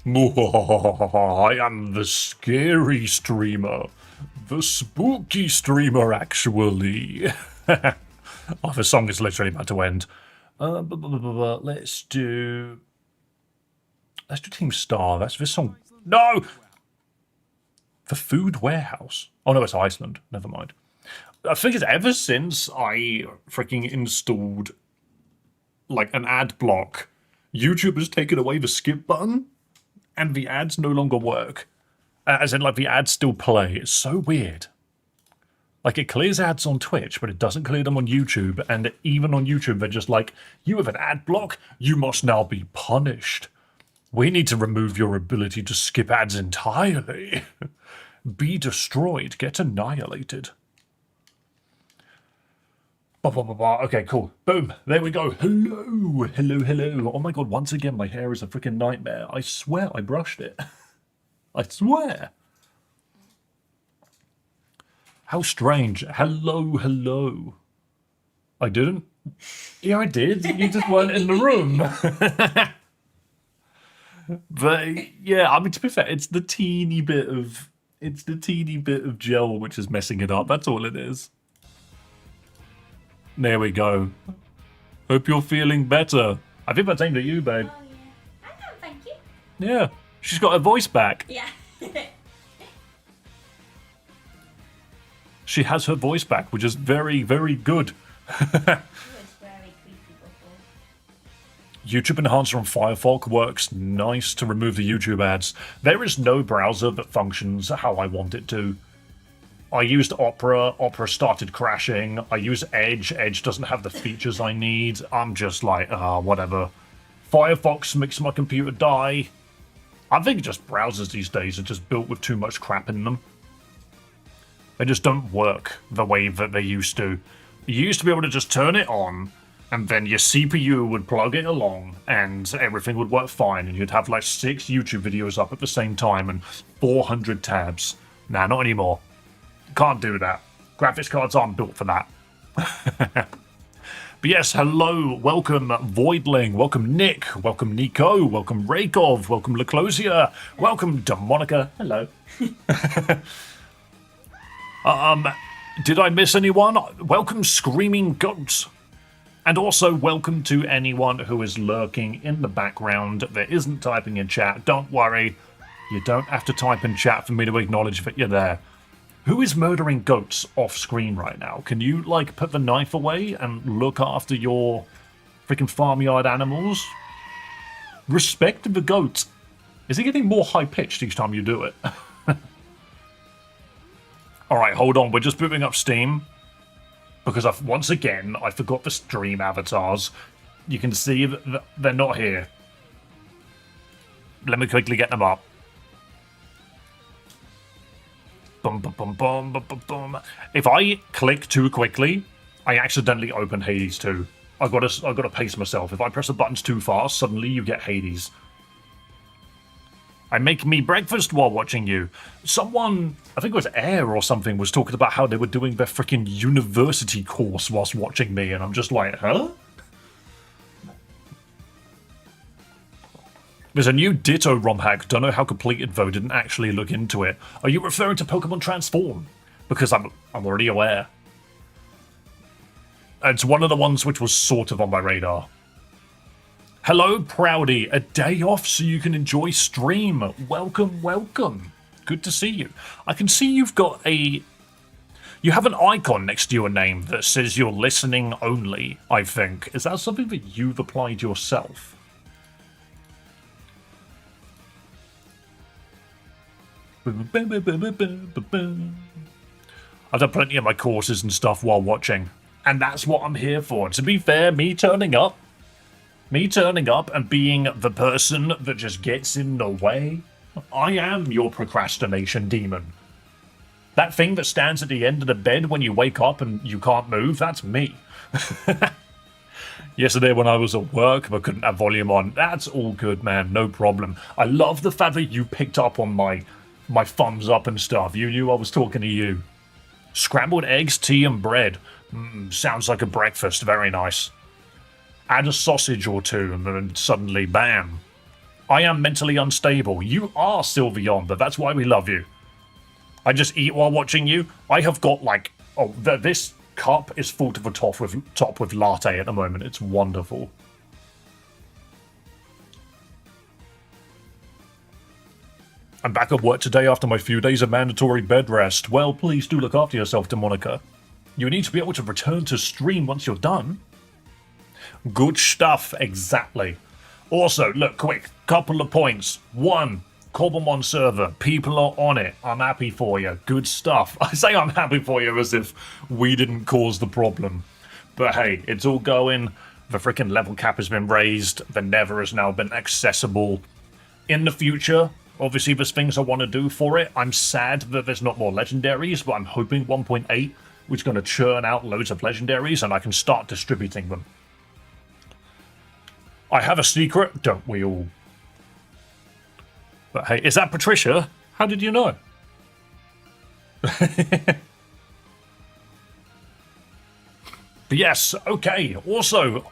I am the scary streamer. The spooky streamer, actually. Oh, the song is literally about to end. Let's do Team Star. That's this song. No! The Food Warehouse. Oh no, it's Iceland. Never mind. I think it's ever since I freaking installed like an ad block, YouTube has taken away the skip button and the ads no longer work. As in, like, the ads still play. It's so weird. Like, it clears ads on Twitch, but it doesn't clear them on YouTube. And even on YouTube, they're just like, you have an ad block, you must now be punished. We need to remove your ability to skip ads entirely. Be destroyed, get annihilated. Okay, cool. Boom. There we go. Hello. Hello, hello. Oh my god, once again, my hair is a freaking nightmare. I swear I brushed it. I swear. How strange. Hello, hello. I didn't? Yeah, I did. You just weren't in the room. But yeah, I mean, to be fair, it's the teeny bit of gel which is messing it up. That's all it is. There we go. Hope you're feeling better. I think that's aimed at you, babe. Oh yeah. I know, thank you. Yeah. She's got her voice back. Yeah. She has her voice back, which is very, very good. YouTube Enhancer on Firefox works nice to remove the YouTube ads. There is no browser that functions how I want it to. I used Opera, Opera started crashing. I use Edge, Edge doesn't have the features I need. I'm just like, whatever. Firefox makes my computer die. I think just browsers these days are just built with too much crap in them. They just don't work the way that they used to. You used to be able to just turn it on, and then your CPU would plug it along, and everything would work fine, and you'd have like 6 YouTube videos up at the same time, and 400 tabs. Nah, not anymore. Can't do that. Graphics cards aren't built for that. But yes, hello, welcome Voidling, welcome Nick, welcome Nico, welcome Rakov, welcome Leclosia, welcome Demonica. Hello. Did I miss anyone? Welcome Screaming Goats. And also welcome to anyone who is lurking in the background that isn't typing in chat. Don't worry, you don't have to type in chat for me to acknowledge that you're there. Who is murdering goats off screen right now? Can you, like, put the knife away and look after your freaking farmyard animals? Respect the goat. Is it getting more high-pitched each time you do it? Alright, hold on. We're just booting up Steam. Because once again, I forgot the stream avatars. You can see that they're not here. Let me quickly get them up. Bum, bum, bum, bum, bum, bum, bum. If I click too quickly, I accidentally open Hades too. I gotta pace myself. If I press the buttons too fast, suddenly you get Hades. I make me breakfast while watching you. Someone, I think it was Air or something, was talking about how they were doing their freaking university course whilst watching me, and I'm just like, huh? There's a new Ditto ROM hack. Don't know how completed though, didn't actually look into it. Are you referring to Pokemon Transform? Because I'm already aware. It's one of the ones which was sort of on my radar. Hello, Proudy. A day off so you can enjoy stream. Welcome, welcome. Good to see you. I can see you've got a... You have an icon next to your name that says you're listening only, I think. Is that something that you've applied yourself? I've done plenty of my courses and stuff while watching, and that's what I'm here for. To be fair, me turning up and being the person that just gets in the way, I am your procrastination demon. That thing that stands at the end of the bed when you wake up and you can't move, that's me. Yesterday when I was at work, I couldn't have volume on. That's all good, man, no problem. I love the fact that you picked up on my thumbs up and stuff. You knew I was talking to you. Scrambled eggs, tea and bread. Sounds like a breakfast, very nice. Add a sausage or two and then suddenly, bam. I am mentally unstable. You are Sylveon, but that's why we love you. I just eat while watching you. I have got like, oh, this cup is full to the top with latte at the moment. It's wonderful. I'm back at work today after my few days of mandatory bed rest. Well, please do look after yourself, Demonica. You need to be able to return to stream once you're done. Good stuff, exactly. Also, look, quick, couple of points. 1, Cobblemon server, people are on it. I'm happy for you. Good stuff. I say I'm happy for you as if we didn't cause the problem. But hey, it's all going. The freaking level cap has been raised. The Nether has now been accessible. In the future, obviously there's things I want to do for it. I'm sad that there's not more legendaries, but I'm hoping 1.8, which is going to churn out loads of legendaries, and I can start distributing them. I have a secret, don't we all? But hey, is that Patricia? How did you know? But yes, okay. Also,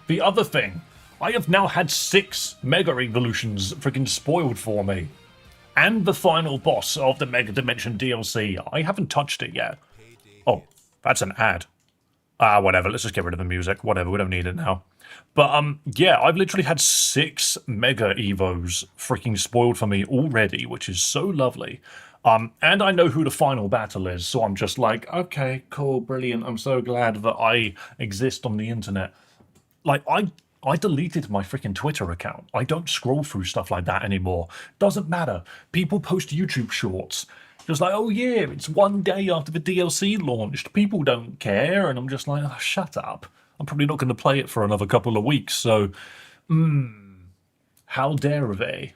the other thing. I have now had 6 Mega Evolutions freaking spoiled for me. And the final boss of the Mega Dimension DLC. I haven't touched it yet. Oh, that's an ad. Whatever, let's just get rid of the music. Whatever, we don't need it now. But, yeah, I've literally had 6 Mega Evos freaking spoiled for me already, which is so lovely. And I know who the final battle is, so I'm just like, okay, cool, brilliant. I'm so glad that I exist on the internet. Like, I deleted my freaking Twitter account. I don't scroll through stuff like that anymore. Doesn't matter. People post YouTube shorts. Just like, oh yeah, it's one day after the DLC launched. People don't care. And I'm just like, oh, shut up. I'm probably not going to play it for another couple of weeks. So, how dare they?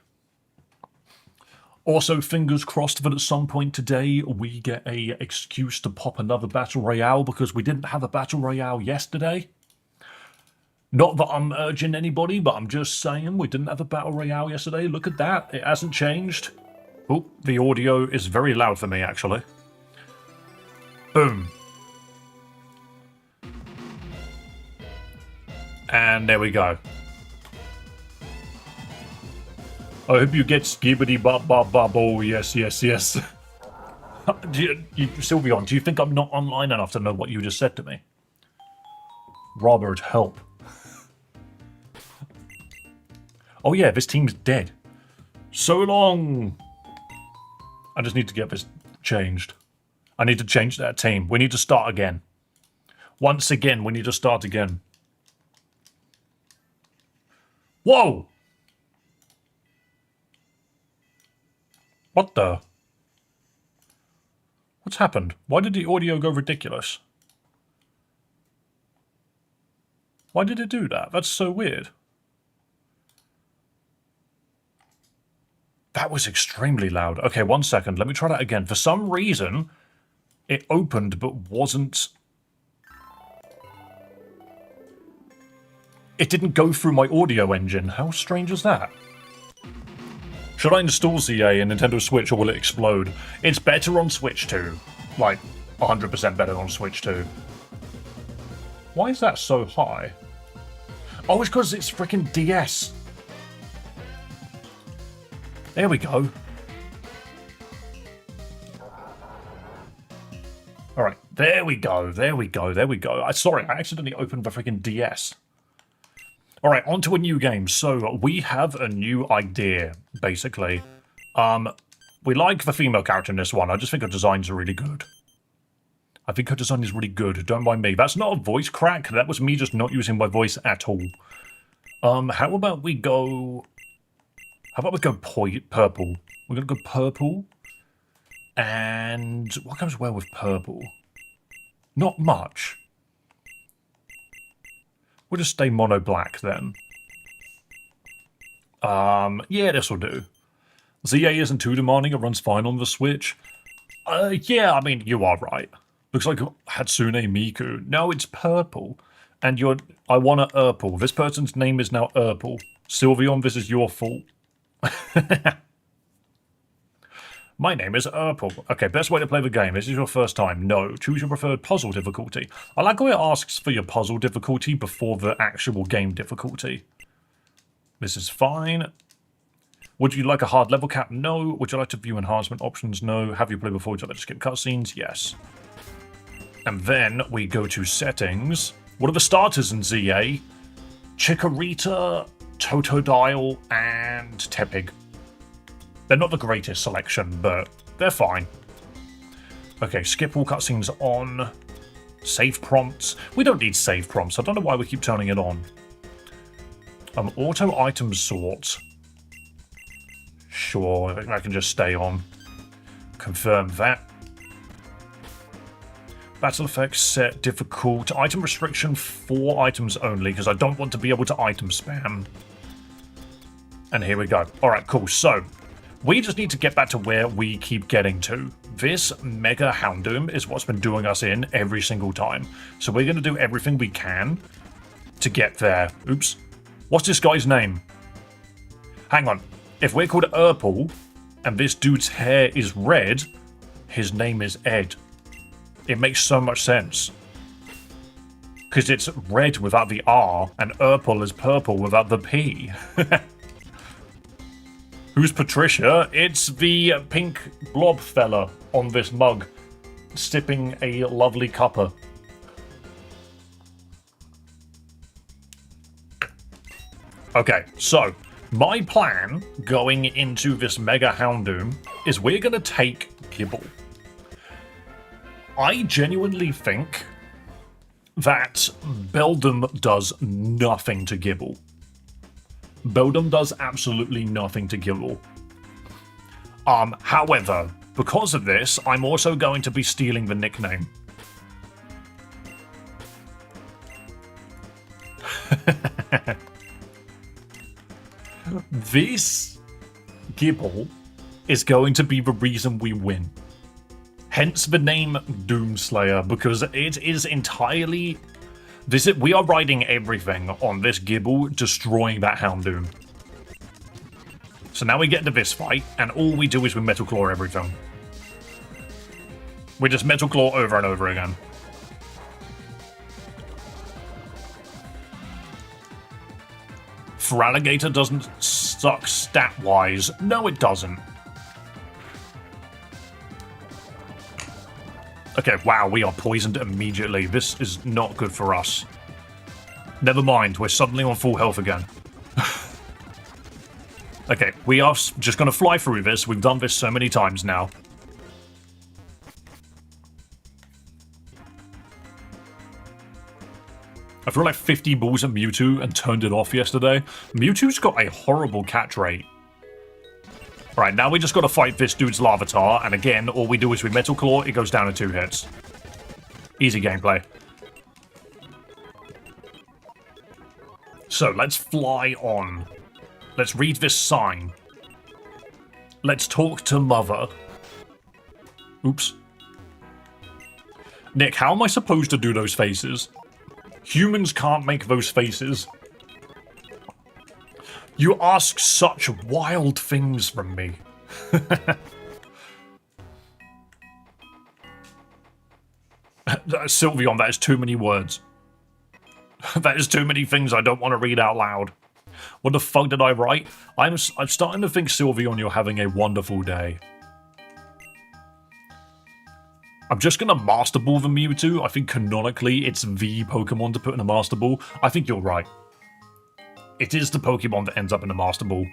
Also, fingers crossed that at some point today we get a excuse to pop another Battle Royale because we didn't have a Battle Royale yesterday. Not that I'm urging anybody, but I'm just saying we didn't have a Battle Royale yesterday. Look at that. It hasn't changed. Oh, the audio is very loud for me, actually. Boom. And there we go. I hope you get skibbity bop bop bop. Oh, yes, yes, yes. Sylveon, do you think I'm not online enough to know what you just said to me? Robert, help. Oh yeah, this team's dead. So long! I just need to get this changed. I need to change that team. We need to start again. Once again, we need to start again. Whoa! What the? What's happened? Why did the audio go ridiculous? Why did it do that? That's so weird. That was extremely loud. Okay, 1 second. Let me try that again. For some reason, it opened but wasn't... It didn't go through my audio engine. How strange is that? Should I install ZA in Nintendo Switch or will it explode? It's better on Switch 2. Like, 100% better on Switch 2. Why is that so high? Oh, it's because it's freaking DS. There we go. Alright, there we go, there we go, there we go. Sorry, I accidentally opened the freaking DS. Alright, on to a new game. So, we have a new idea, basically. We like the female character in this one. I just think her designs are really good. I think her design is really good. Don't mind me. That's not a voice crack. That was me just not using my voice at all. How about we go... How about we go purple? We're going to go purple. And what goes well with purple? Not much. We'll just stay mono black then. Yeah, this will do. ZA isn't too demanding. It runs fine on the Switch. Yeah, I mean, you are right. Looks like Hatsune Miku. No, it's purple. And I want a Urple. This person's name is now Urple. Sylveon, this is your fault. My name is Urple. Okay, best way to play the game. This is your first time. No. Choose your preferred puzzle difficulty. I like how it asks for your puzzle difficulty before the actual game difficulty. This is fine. Would you like a hard level cap? No. Would you like to view enhancement options? No. Have you played before? Would you like to skip cutscenes? Yes. And then we go to settings. What are the starters in ZA? Chikorita, Totodile, and Tepig. They're not the greatest selection, but they're fine. Okay, skip all cutscenes on. Save prompts. We don't need save prompts. I don't know why we keep turning it on. Auto item sort. Sure, I can just stay on. Confirm that. Battle effects set difficult. Item restriction 4 items only, because I don't want to be able to item spam. And here we go. Alright, cool. So, we just need to get back to where we keep getting to. This Mega Houndoom is what's been doing us in every single time. So we're going to do everything we can to get there. Oops. What's this guy's name? Hang on. If we're called Urple, and this dude's hair is red, his name is Ed. It makes so much sense. Because it's red without the R, and Urple is purple without the P. Who's Patricia? It's the pink blob fella on this mug, sipping a lovely cuppa. Okay, so my plan going into this Mega Houndoom is we're going to take Gibble. I genuinely think that Beldum does nothing to Gibble. Beldum does absolutely nothing to Gibble. However, because of this, I'm also going to be stealing the nickname. This Gibble is going to be the reason we win. Hence the name Doomslayer, because it is entirely... we are riding everything on this Gibble destroying that Houndoom. So now we get into this fight, and all we do is we Metal Claw everything. We just Metal Claw over and over again. Feraligatr doesn't suck stat-wise. No, it doesn't. Okay, wow, we are poisoned immediately. This is not good for us. Never mind, we're suddenly on full health again. Okay, we are just going to fly through this. We've done this so many times now. I threw like 50 balls at Mewtwo and turned it off yesterday. Mewtwo's got a horrible catch rate. Right, now we just got to fight this dude's Larvitar, and again, all we do is we Metal Claw, it goes down in 2 hits. Easy gameplay. So, let's fly on. Let's read this sign. Let's talk to Mother. Oops. Nick, how am I supposed to do those faces? Humans can't make those faces. You ask such wild things from me. Sylveon, that is too many words. That is too many things I don't want to read out loud. What the fuck did I write? I'm starting to think, Sylveon, you're having a wonderful day. I'm just going to Master Ball the Mewtwo. I think canonically it's the Pokemon to put in a Master Ball. I think you're right. It is the Pokemon that ends up in a Master Ball.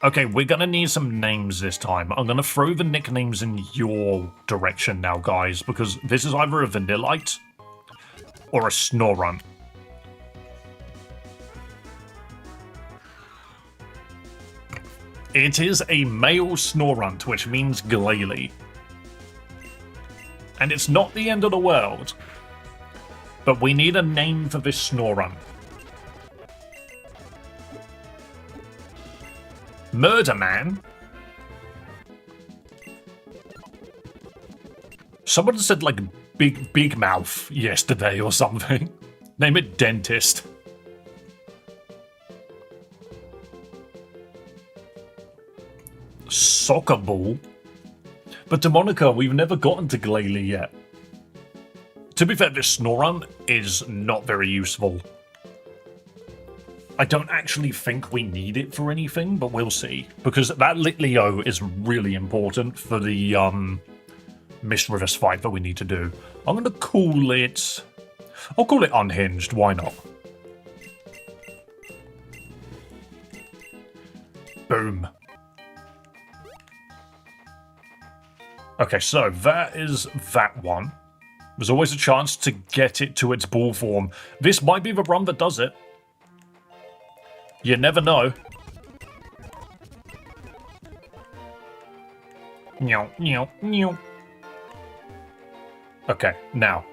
Okay, we're going to need some names this time. I'm going to throw the nicknames in your direction now, guys, because this is either a Vanillite or a Snorunt. It is a male Snorunt, which means Glalie. And it's not the end of the world. But we need a name for this Snorunt. Murder Man? Someone said, like, big mouth yesterday or something. Name it Dentist. Soccer Ball? But Demonica, we've never gotten to Glalie yet. To be fair, this Snorunt is not very useful. I don't actually think we need it for anything, but we'll see. Because that Leo is really important for the Mistress fight that we need to do. I'm going to call it... I'll call it Unhinged, why not? Boom. Okay, so that is that one. There's always a chance to get it to its ball form. This might be the run that does it. You never know. Meow, meow, meow. Okay, now.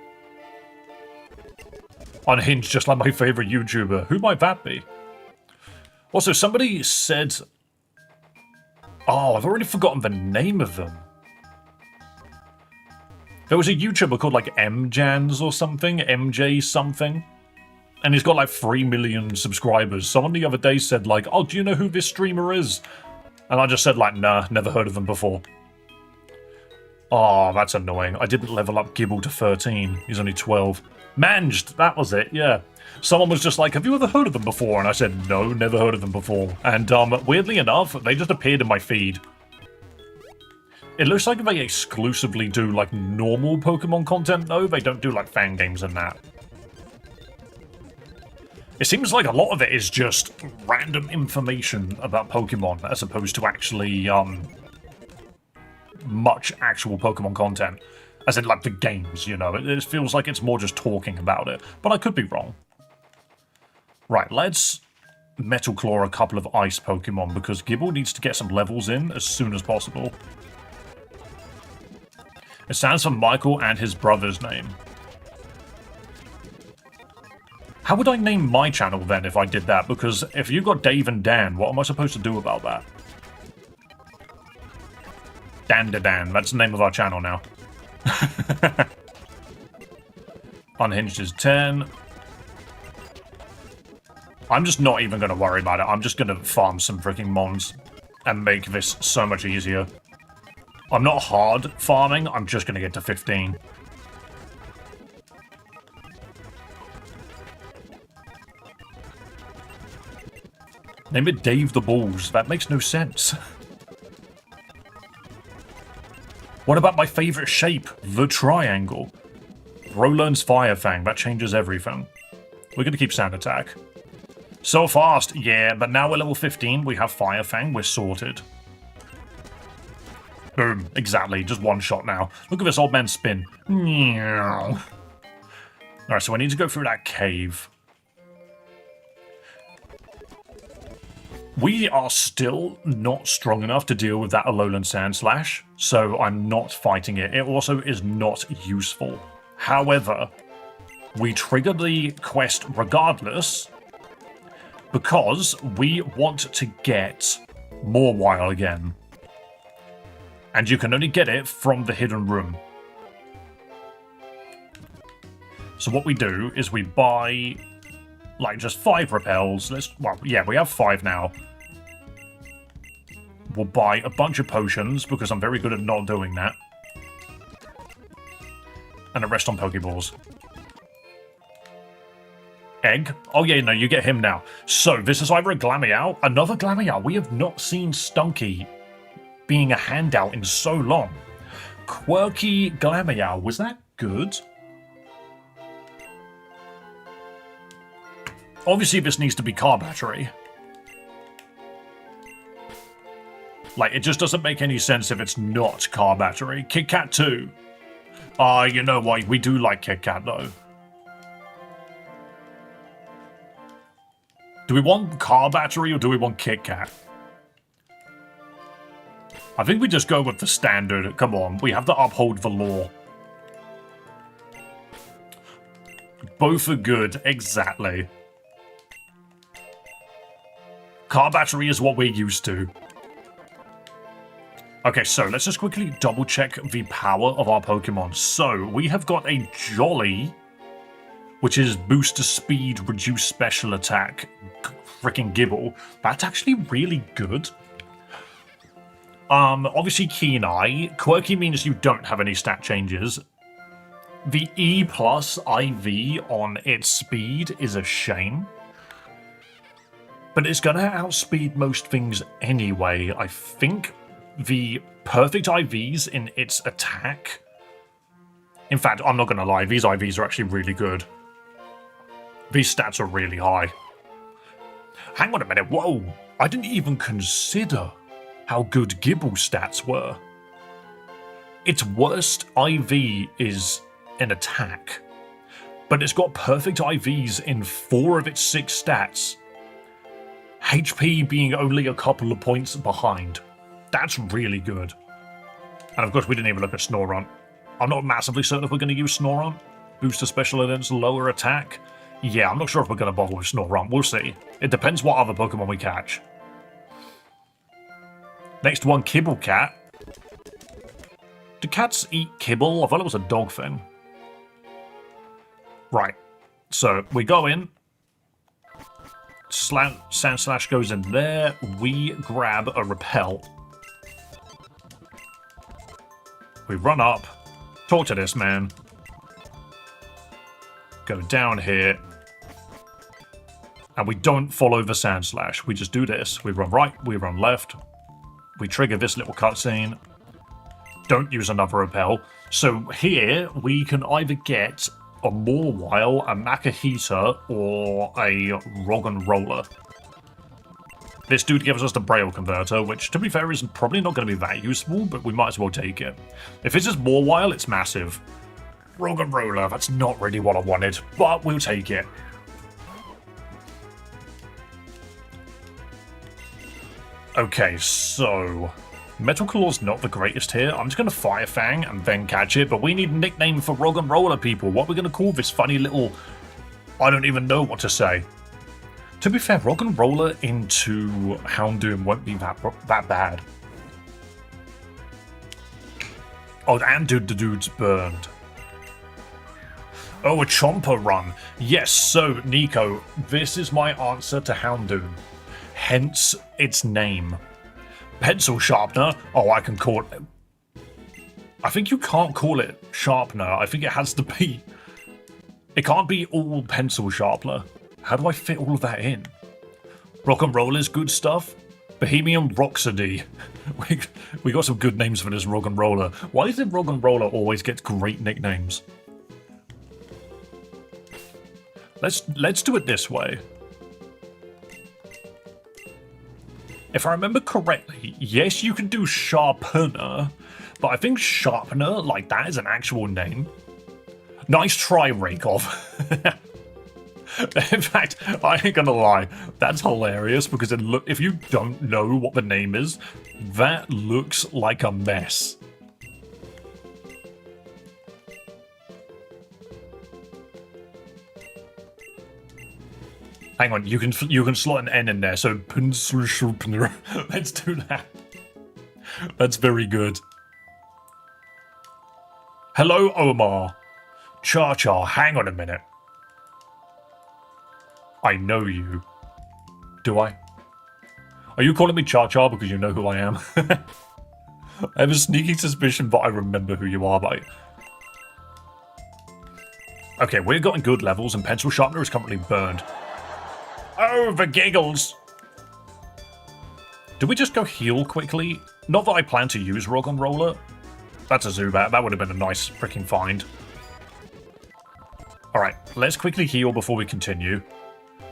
Unhinged, just like my favorite YouTuber. Who might that be? Also, somebody said... Oh, I've already forgotten the name of them. There was a YouTuber called like MJans or something, MJ something. And he's got like 3 million subscribers. Someone the other day said like, oh, do you know who this streamer is? And I just said like, nah, never heard of them before. Oh, that's annoying. I didn't level up Gibble to 13. He's only 12. Manged, that was it, yeah. Someone was just like, have you ever heard of them before? And I said, no, never heard of them before. And weirdly enough, they just appeared in my feed. It looks like they exclusively do like normal Pokemon content though. They don't do like fan games and that. It seems like a lot of it is just random information about Pokemon as opposed to actually much actual Pokemon content. As in like the games, you know. It feels like it's more just talking about it. But I could be wrong. Right, let's Metal Claw a couple of ice Pokemon because Gibble needs to get some levels in as soon as possible. It stands for Michael and his brother's name. How would I name my channel then if I did that? Because if you've got Dave and Dan, what am I supposed to do about that? Dan, that's the name of our channel now. Unhinged is 10. I'm just not even going to worry about it. I'm just going to farm some freaking mons and make this so much easier. I'm not hard farming, I'm just going to get to 15. Name it Dave the Balls. That makes no sense. What about my favourite shape? The triangle. Bro learns Fire Fang. That changes everything. We're going to keep Sand Attack. So fast, yeah, but now we're level 15. We have Fire Fang. We're sorted. Boom. Exactly. Just one shot now. Look at this old man spin. Alright, so I need to go through that cave. We are still not strong enough to deal with that Alolan Sand Slash, so I'm not fighting it. It also is not useful. However, we trigger the quest regardless because we want to get Mawile again. And you can only get it from the hidden room. So what we do is we buy, like, just 5 repels. Well, yeah, we have 5 now. We'll buy a bunch of potions, because I'm very good at not doing that. And a rest on Pokeballs. Egg? Oh yeah, no, you get him now. So, this is either a Glameow, another Glameow. We have not seen Stunky being a handout in so long. Quirky Glameow, was that good? Obviously this needs to be car battery. Like, it just doesn't make any sense if it's not car battery. Kit Kat too. You know what, we do like Kit Kat though. Do we want car battery or do we want Kit Kat? I think we just go with the standard. Come on, we have to uphold the law. Both are good, exactly. Car battery is what we're used to. Okay, so let's just quickly double check the power of our Pokemon. So, we have got a Jolly, which is boost to speed, reduce special attack, freaking Gibble. That's actually really good. Obviously Keen Eye. Quirky means you don't have any stat changes. The E plus IV on its speed is a shame. but it's going to outspeed most things anyway. I think the perfect IVs in its attack... In fact, I'm not going to lie, these IVs are actually really good. These stats are really high. Hang on a minute, whoa! I didn't even consider how good Gibble's stats were. Its worst IV is an attack, but it's got perfect IVs in 4 of its 6 stats. HP being only a couple of points behind. That's really good. And of course, we didn't even look at Snorunt. I'm not massively certain if we're going to use Snorunt. Booster special against lower attack. Yeah, I'm not sure if we're going to bother with Snorunt. We'll see. It depends what other Pokemon we catch. Next one, Kibble Cat. Do cats eat kibble? I thought it was a dog thing. Right. So, we go in. Sand Slash goes in there. We grab a Repel. We run up. Talk to this man. Go down here. And we don't follow the Sand Slash. We just do this. We run right, we run left. We trigger this little cutscene. Don't use another Repel. So here, we can either get a Mawile, a Makahita, or a Roggenrola. This dude gives us the Braille Converter, which, to be fair, is probably not going to be that useful, but we might as well take it. If it's just Mawile, it's massive. Roggenrola, that's not really what I wanted, but we'll take it. Okay, so... Metal Claw's not the greatest here. I'm just going to Fire Fang and then catch it, but we need a nickname for Roggenrola, people. What are we going to call this funny little... I don't even know what to say. To be fair, Roggenrola into Houndoom won't be that bad. Oh, and the dude's burned. Oh, a Chomper Run. Yes, so, Nico, this is my answer to Houndoom. Hence its name. Pencil Sharpener. Oh, I can call it... I think you can't call it Sharpener. I think it has to be... It can't be all Pencil Sharpener. How do I fit all of that in? Rock'n'Roll is good stuff. Bohemian Rhapsody. We got some good names for this Roggenrola. Why is it Roggenrola always gets great nicknames? Let's do it this way. If I remember correctly, yes, you can do Sharpener, but I think Sharpener, like that, is an actual name. Nice try, Rakeoff. In fact, I ain't gonna lie, that's hilarious because if you don't know what the name is, that looks like a mess. Hang on, you can slot an N in there, so Pencil Sharpener. Let's do that. That's very good. Hello, Omar. Char, hang on a minute. I know you. Do I? Are you calling me Char because you know who I am? I have a sneaking suspicion that I remember who you are, but Okay, we're getting good levels and Pencil Sharpener is currently burned. Oh, the giggles! Do we just go heal quickly? Not that I plan to use Roggenrola. That's a Zubat. That would have been a nice freaking find. Alright, let's quickly heal before we continue.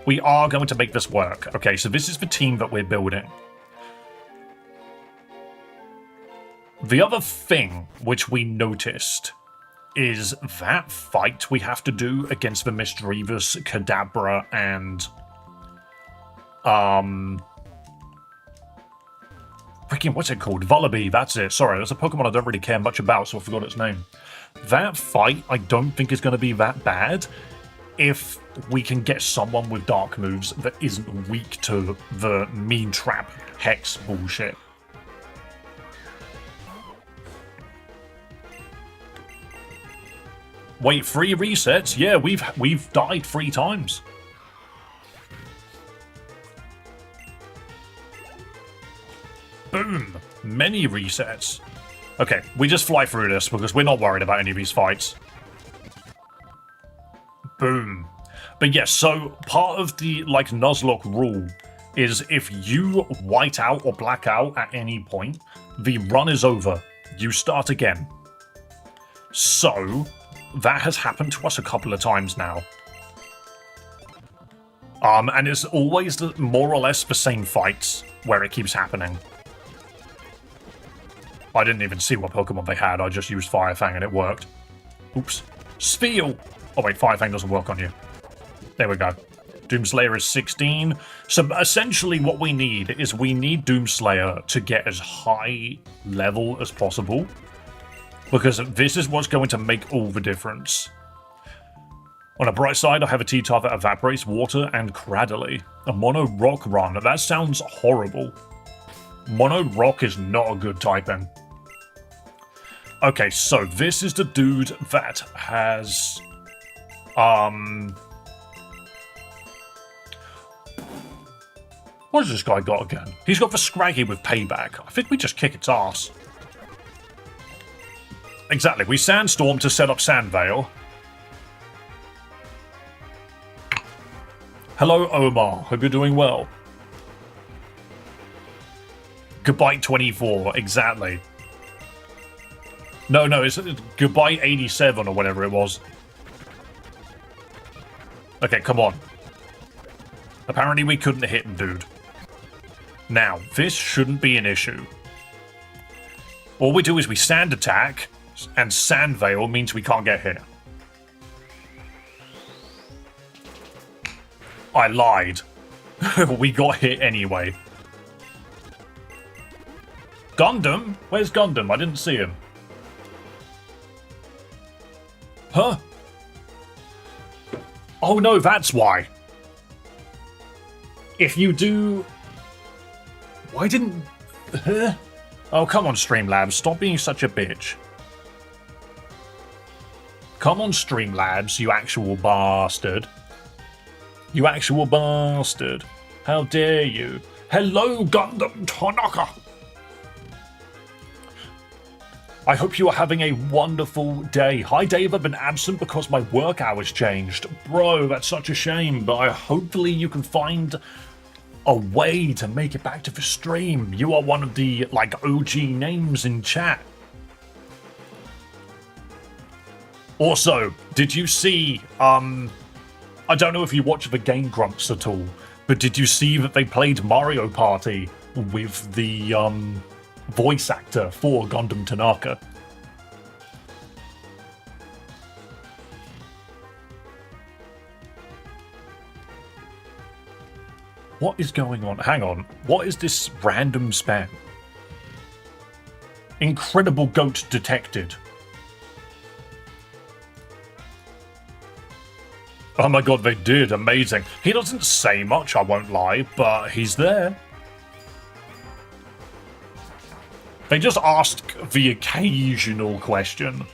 We are going to make this work. Okay, so this is the team that we're building. The other thing which we noticed is that fight we have to do against the Misdreavus, Kadabra, and... freaking, what's it called? Vullaby, that's it. Sorry, that's a Pokemon I don't really care much about, so I forgot its name. That fight, I don't think is going to be that bad if we can get someone with dark moves that isn't weak to the mean trap hex bullshit. Wait, 3 resets? Yeah, we've died 3 times. Boom! Many resets. Okay, we just fly through this because we're not worried about any of these fights. Boom. But yes, so part of the, Nuzlocke rule is if you white out or black out at any point, the run is over. You start again. So, that has happened to us a couple of times now. And it's always more or less the same fights where it keeps happening. I didn't even see what Pokemon they had, I just used Fire Fang and it worked. Oops. Spheal! Oh wait, Fire Fang doesn't work on you. There we go. Doomslayer is 16. So essentially what we need is we need Doomslayer to get as high level as possible. Because this is what's going to make all the difference. On a bright side, I have a T-type that evaporates water and Cradily. A Mono Rock run. That sounds horrible. Mono Rock is not a good typing. Okay, so this is the dude that has... What has this guy got again? He's got the Scraggy with Payback. I think we just kick its ass. Exactly, we Sandstorm to set up Sandvale. Hello, Omar. Hope you're doing well. Goodbye 24, exactly. No, it's Goodbye 87 or whatever it was. Okay, come on. Apparently we couldn't hit him, dude. Now, this shouldn't be an issue. All we do is we Sand Attack, and Sandvale means we can't get hit. I lied. We got hit anyway. Gundam? Where's Gundam? I didn't see him. Huh? Oh no, that's why. If you do... Why didn't... Huh? Oh, come on, Streamlabs. Stop being such a bitch. Come on, Streamlabs, you actual bastard. You actual bastard. How dare you? Hello, Gundam Tanaka! I hope you are having a wonderful day. Hi, Dave. I've been absent because my work hours changed. Bro, that's such a shame, but hopefully you can find a way to make it back to the stream. You are one of the, like, OG names in chat. Also, did you see, I don't know if you watch the Game Grumps at all, but did you see that they played Mario Party with the, voice actor for Gundam Tanaka? What is going on? Hang on. What is this random spam? Incredible goat detected. Oh my god, they did. Amazing. He doesn't say much, I won't lie, but he's there. They just ask the occasional question.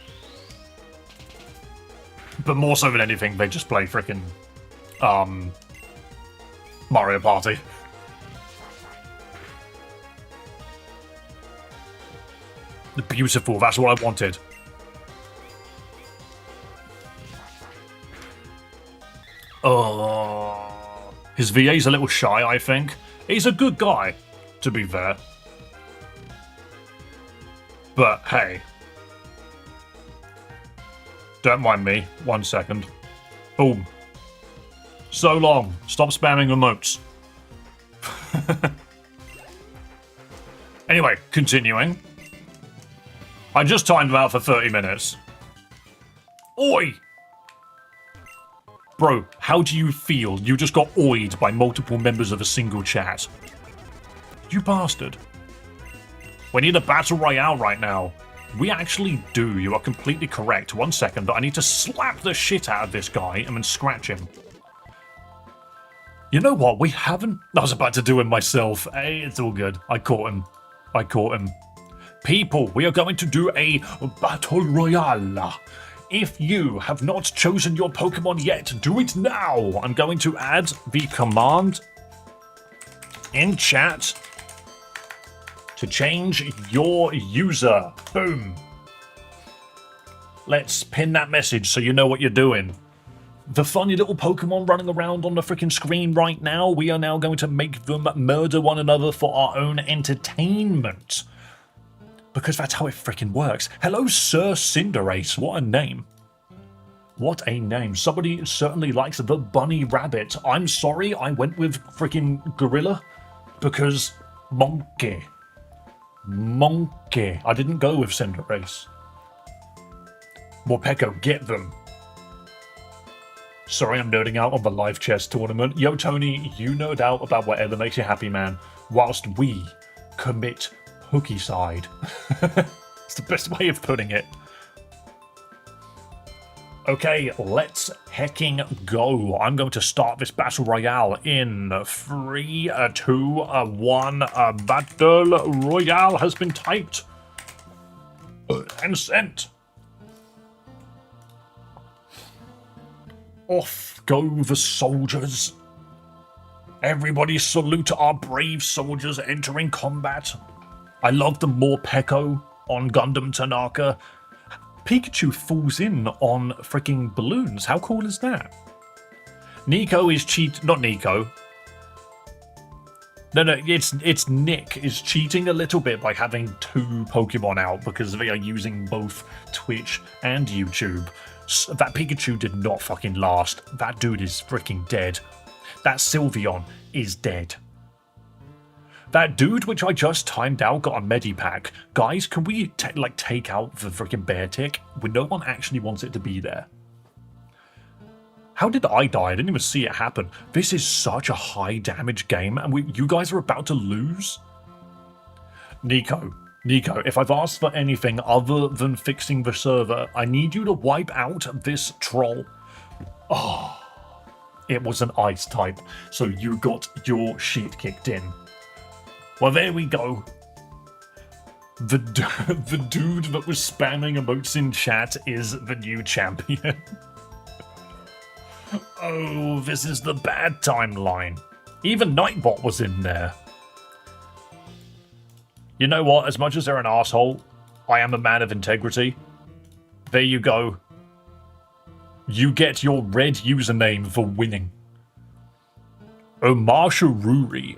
But more so than anything, they just play frickin' Mario Party. Beautiful, that's what I wanted. Oh, his VA's a little shy, I think. He's a good guy, to be fair. But hey, don't mind me. 1 second. Boom. So long. Stop spamming emotes. Anyway, continuing. I just timed them out for 30 minutes. Oi! Bro, how do you feel? You just got oied by multiple members of a single chat. You bastard. We need a battle royale right now. We actually do. You are completely correct. 1 second, but I need to slap the shit out of this guy and then scratch him. You know what? We haven't... I was about to do him myself. Hey, it's all good. I caught him. I caught him. People, we are going to do a battle royale. If you have not chosen your Pokemon yet, do it now. I'm going to add the command in chat to change your user. Boom. Let's pin that message so you know what you're doing. the funny little Pokemon running around on the freaking screen right now, we are now going to make them murder one another for our own entertainment. Because that's how it freaking works. Hello, Sir Cinderace. What a name. What a name. Somebody certainly likes the bunny rabbit. I'm sorry, I went with freaking gorilla because monkey. Monkey. I didn't go with Cinderace. Morpeko, get them. Sorry, I'm nerding out on the live chess tournament. Yo, Tony, you nerd out about whatever makes you happy, man, whilst we commit hooky-side. It's the best way of putting it. Okay, let's hecking go. I'm going to start this battle royale in 3, 2, 1. Battle royale has been typed and sent. Off go the soldiers. Everybody salute our brave soldiers entering combat. I love the Morpeko on Gundam Tanaka. Pikachu falls in on freaking balloons. How cool is that? Nico is not Nico. No, it's Nick is cheating a little bit by having 2 Pokemon out because they are using both Twitch and YouTube. That Pikachu did not fucking last. That dude is freaking dead. That Sylveon is dead. That dude which I just timed out got a Medipack. Guys, can we take out the freaking bear tick? No one actually wants it to be there. How did I die? I didn't even see it happen. This is such a high damage game and you guys are about to lose? Nico, if I've asked for anything other than fixing the server, I need you to wipe out this troll. Oh, it was an ice type, so you got your shit kicked in. Well, there we go. The dude that was spamming emotes in chat is the new champion. Oh, this is the bad timeline. Even Nightbot was in there. You know what? As much as they're an asshole, I am a man of integrity. There you go. You get your red username for winning. Omasharuri.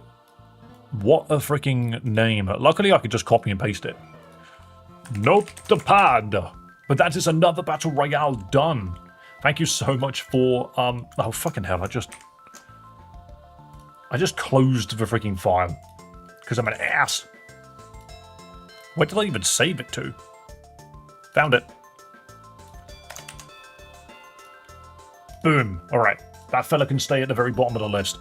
What a freaking name. Luckily, I could just copy and paste it. Nope, the pad. But that is another battle royale done. Thank you so much for, oh, fucking hell, I just closed the freaking file. Because I'm an ass. Where did I even save it to? Found it. Boom. Alright. That fella can stay at the very bottom of the list.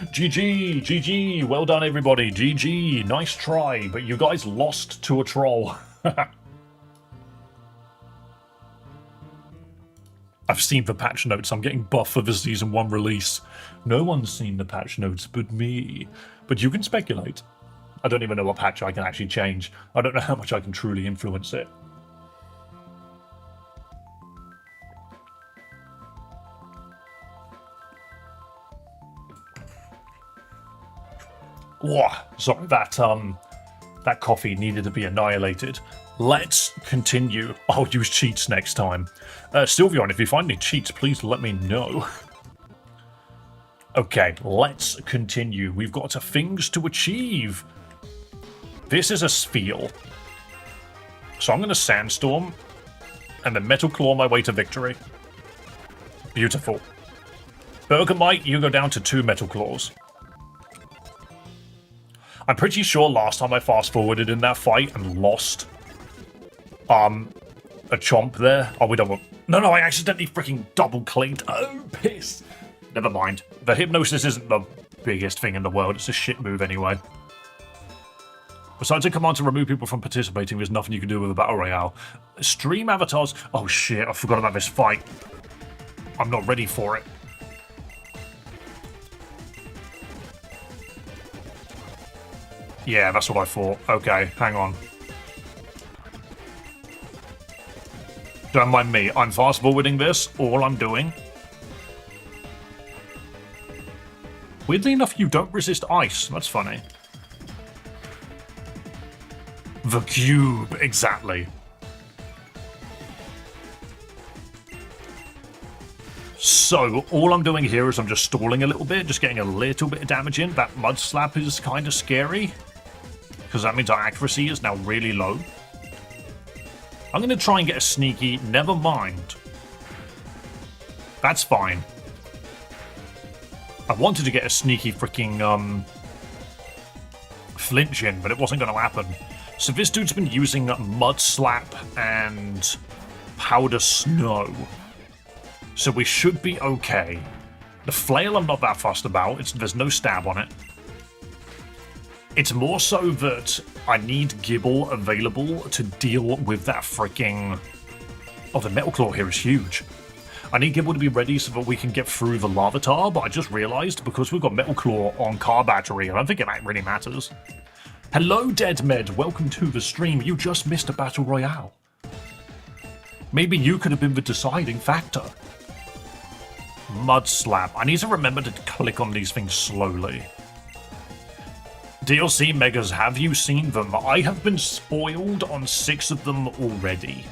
GG. Well done, everybody. GG. Nice try. But you guys lost to a troll. I've seen the patch notes. I'm getting buff for the Season 1 release. No one's seen the patch notes but me. But you can speculate. I don't even know what patch I can actually change. I don't know how much I can truly influence it. Whoa, sorry, that coffee needed to be annihilated. Let's continue. I'll use cheats next time. Sylveon, if you find any cheats, please let me know. Okay, let's continue. We've got things to achieve. This is a Spheal. So I'm going to Sandstorm and then Metal Claw my way to victory. Beautiful. Bergamite, you go down to 2 Metal Claws. I'm pretty sure last time I fast-forwarded in that fight and lost a chomp there. Oh, we don't want... No, I accidentally freaking double-clicked. Oh, piss. Never mind. The hypnosis isn't the biggest thing in the world. It's a shit move anyway. Besides a command to remove people from participating, there's nothing you can do with a battle royale. Stream avatars... Oh, shit. I forgot about this fight. I'm not ready for it. Yeah, that's what I thought. Okay, hang on. Don't mind me. I'm fast-forwarding this. All I'm doing... Weirdly enough, you don't resist ice. That's funny. The cube, exactly. So, all I'm doing here is I'm just stalling a little bit, just getting a little bit of damage in. That mud slap is kind of scary, because that means our accuracy is now really low. I'm going to try and get a sneaky, never mind. That's fine. I wanted to get a sneaky freaking, flinch in, but it wasn't going to happen. So this dude's been using mud slap and powder snow. So we should be okay. The flail I'm not that fussed about. There's no stab on it. It's more so that I need Gibble available to deal with that freaking... Oh, the Metal Claw here is huge. I need Gibble to be ready so that we can get through the Lavatar, but I just realised, because we've got Metal Claw on car battery, I don't think it really matters. Hello, Dead Med. Welcome to the stream. You just missed a Battle Royale. Maybe you could have been the deciding factor. Mud Slap. I need to remember to click on these things slowly. DLC Megas, have you seen them? I have been spoiled on 6 of them already.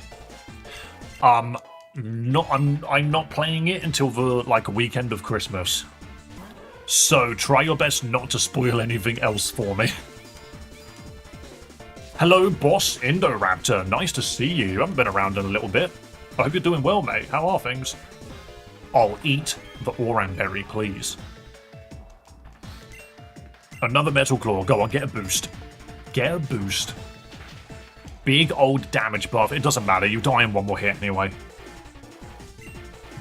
I'm not playing it until the weekend of Christmas. So try your best not to spoil anything else for me. Hello, Boss Indoraptor. Nice to see you. You haven't been around in a little bit. I hope you're doing well, mate. How are things? I'll eat the Oran Berry, please. Another Metal Claw. Go on, get a boost. Get a boost. Big old damage buff. It doesn't matter. You die in one more hit anyway.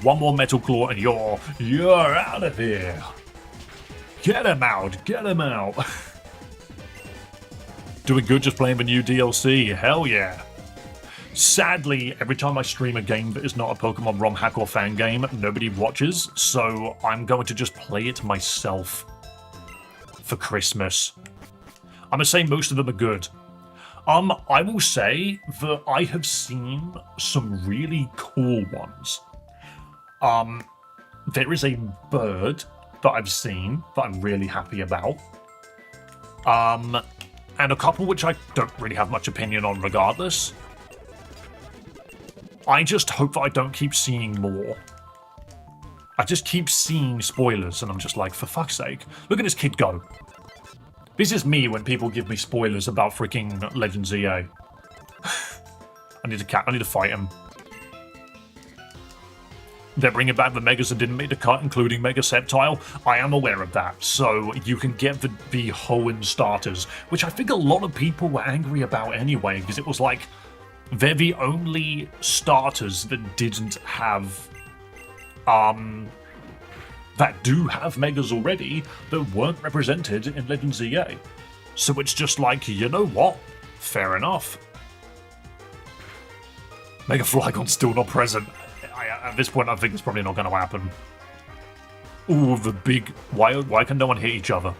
One more Metal Claw and you're out of here. Get him out. Get him out. Doing good just playing the new DLC. Hell yeah. Sadly, every time I stream a game that is not a Pokemon ROM hack or fan game, nobody watches, so I'm going to just play it myself for Christmas. I'm gonna say most of them are good. I will say that I have seen some really cool ones. There is a bird that I've seen that I'm really happy about. And a couple which I don't really have much opinion on regardless. I just hope that I don't keep seeing more. I just keep seeing spoilers and I'm just like, for fuck's sake, look at this kid go. This is me when people give me spoilers about freaking Legends EA. I need to fight him. They're bringing back the Megas that didn't make the cut, including Mega Sceptile. I am aware of that, so you can get the Hoenn starters, which I think a lot of people were angry about anyway, because it was like, they're the only starters that didn't have, that do have Megas already, that weren't represented in Legends EA. So it's just like, you know what? Fair enough. Mega Flygon's still not present. At this point, I think it's probably not going to happen. Ooh, the big... Why can no one hit each other?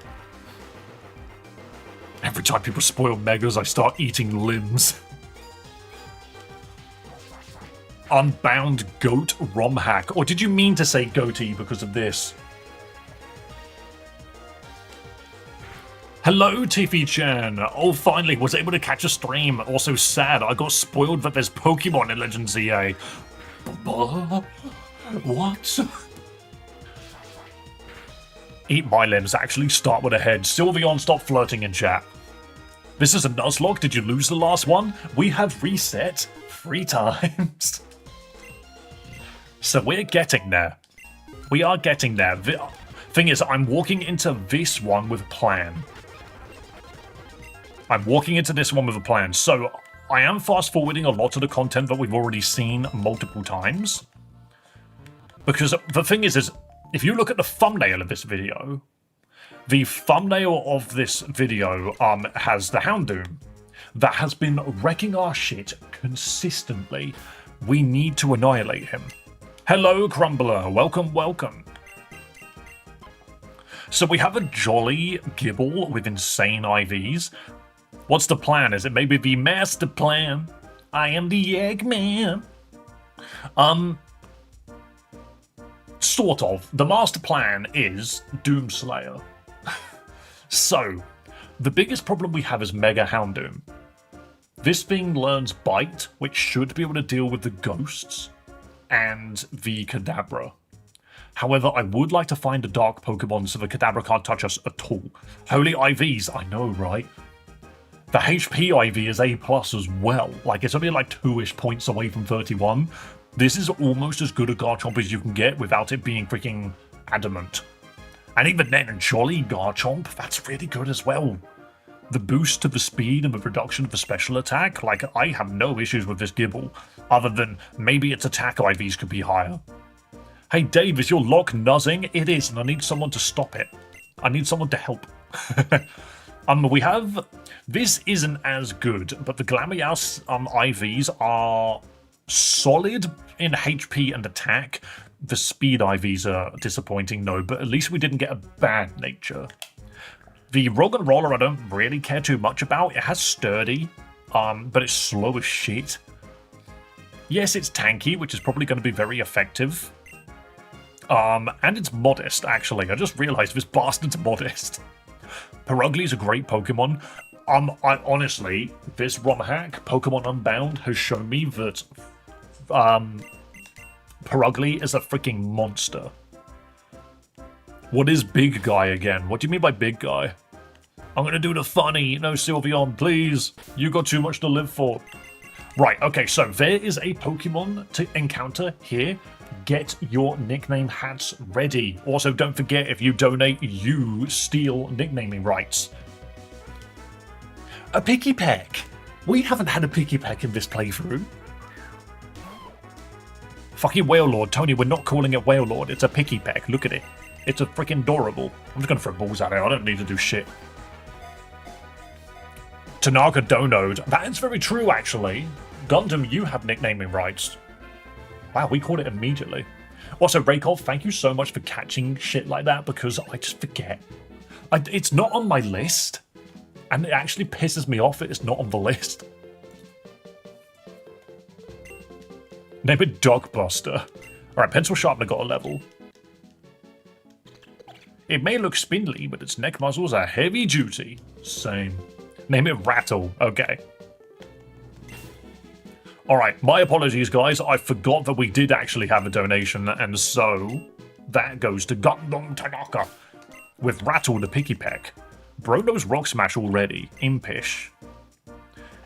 Every time people spoil Megas, I start eating limbs. Unbound Goat ROM hack. Or did you mean to say goatee because of this? Hello, Tiffy-chan. Oh, finally, was able to catch a stream. Also sad, I got spoiled that there's Pokemon in Legends EA. What? Eat my limbs. Actually start with a head. Sylveon, stop flirting in chat. This is a Nuzlocke. Did you lose the last one? We have reset 3 times. So we're getting there. We are getting there. The thing is, I'm walking into this one with a plan. I'm walking into this one with a plan. So I am fast-forwarding a lot of the content that we've already seen multiple times. Because the thing is if you look at the thumbnail of this video, the thumbnail of this video has the Houndoom that has been wrecking our shit consistently. We need to annihilate him. Hello, Crumbler. Welcome, welcome. So we have a jolly Gibble with insane IVs. What's the plan? Is it maybe the master plan? I am the Eggman. Sort of. The master plan is Doomslayer. So, the biggest problem we have is Mega Houndoom. This thing learns Bite, which should be able to deal with the ghosts and the Kadabra. However, I would like to find a dark Pokemon so the Kadabra can't touch us at all. Holy IVs, I know, right? The HP IV is A+ as well. Like, it's only like 2-ish points away from 31. This is almost as good a Garchomp as you can get without it being freaking adamant. And even then, Jolly Garchomp, that's really good as well. The boost to the speed and the reduction of the special attack, like, I have no issues with this Gibble, other than maybe its attack IVs could be higher. Hey Dave, is your lock nuzzing? It is, and I need someone to stop it. I need someone to help. We have... This isn't as good, but the Glameows IVs are solid in HP and attack. The speed IVs are disappointing, no, but at least we didn't get a bad nature. The Roggenrola I don't really care too much about. It has sturdy, but it's slow as shit. Yes, it's tanky, which is probably going to be very effective. And it's modest, actually. I just realized this bastard's modest. Perugly is a great Pokemon. Honestly, this ROM hack, Pokemon Unbound, has shown me that Perugly is a freaking monster. What is big guy again? What do you mean by big guy? I'm gonna do the funny. No, Sylveon, please. You got too much to live for. Right, okay, so there is a Pokemon to encounter here. Get your nickname hats ready. Also, don't forget, if you donate, you steal nicknaming rights. A Pikipek. We haven't had a Pikipek in this playthrough. Fucking Wailord. Tony, we're not calling it Wailord. It's a Pikipek. Look at it. It's a freaking adorable. I'm just gonna throw balls at it. I don't need to do shit. Tanaka Donode. That is very true, actually. Gundam, you have nicknaming rights. Wow, we caught it immediately. Also, Raykov, thank you so much for catching shit like that, because I just forget. It's not on my list, and it actually pisses me off that it's not on the list. Name it Dogbuster. Alright, Pencil Sharpener got a level. It may look spindly, but its neck muscles are heavy duty. Same. Name it Rattle. Okay. Alright, my apologies, guys. I forgot that we did actually have a donation, and so that goes to Gundam Tanaka with Rattle the Pikipek. Bro knows Rock Smash already. Impish.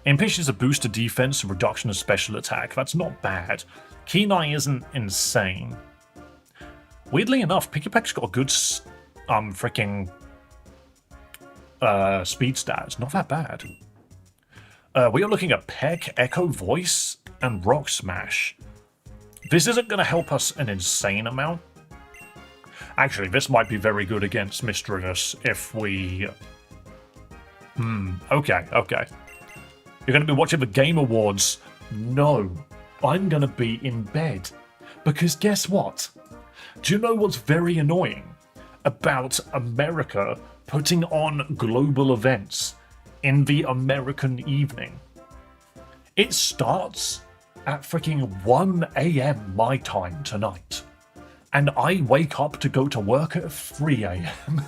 Impish is a boost to defense and reduction of special attack. That's not bad. Kenai isn't insane. Weirdly enough, Pikipek's got a good freaking speed stats. Not that bad. We are looking at Peck, Echo Voice, and Rock Smash. This isn't going to help us an insane amount. Actually, this might be very good against Mistranus if we... Okay. You're going to be watching the Game Awards. No, I'm going to be in bed. Because guess what? Do you know what's very annoying about America putting on global events in the American evening? It starts at freaking 1 a.m. my time tonight. And I wake up to go to work at 3 a.m.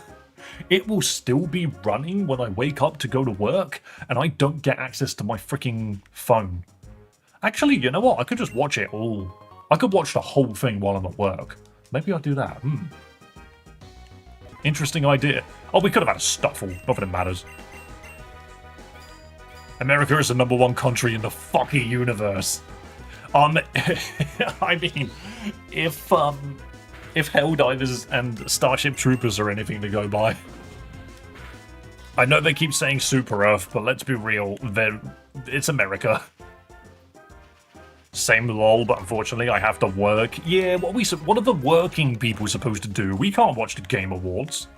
It will still be running when I wake up to go to work, and I don't get access to my freaking phone. Actually, you know what? I could just watch it all. I could watch the whole thing while I'm at work. Maybe I'll do that. Interesting idea. Oh, we could have had a Stuffle. Not that it matters. America is the #1 country in the fucking universe. I mean, if Helldivers and Starship Troopers are anything to go by. I know they keep saying Super Earth, but let's be real, it's America. Same lol, but unfortunately I have to work. Yeah, what are the working people supposed to do? We can't watch the Game Awards.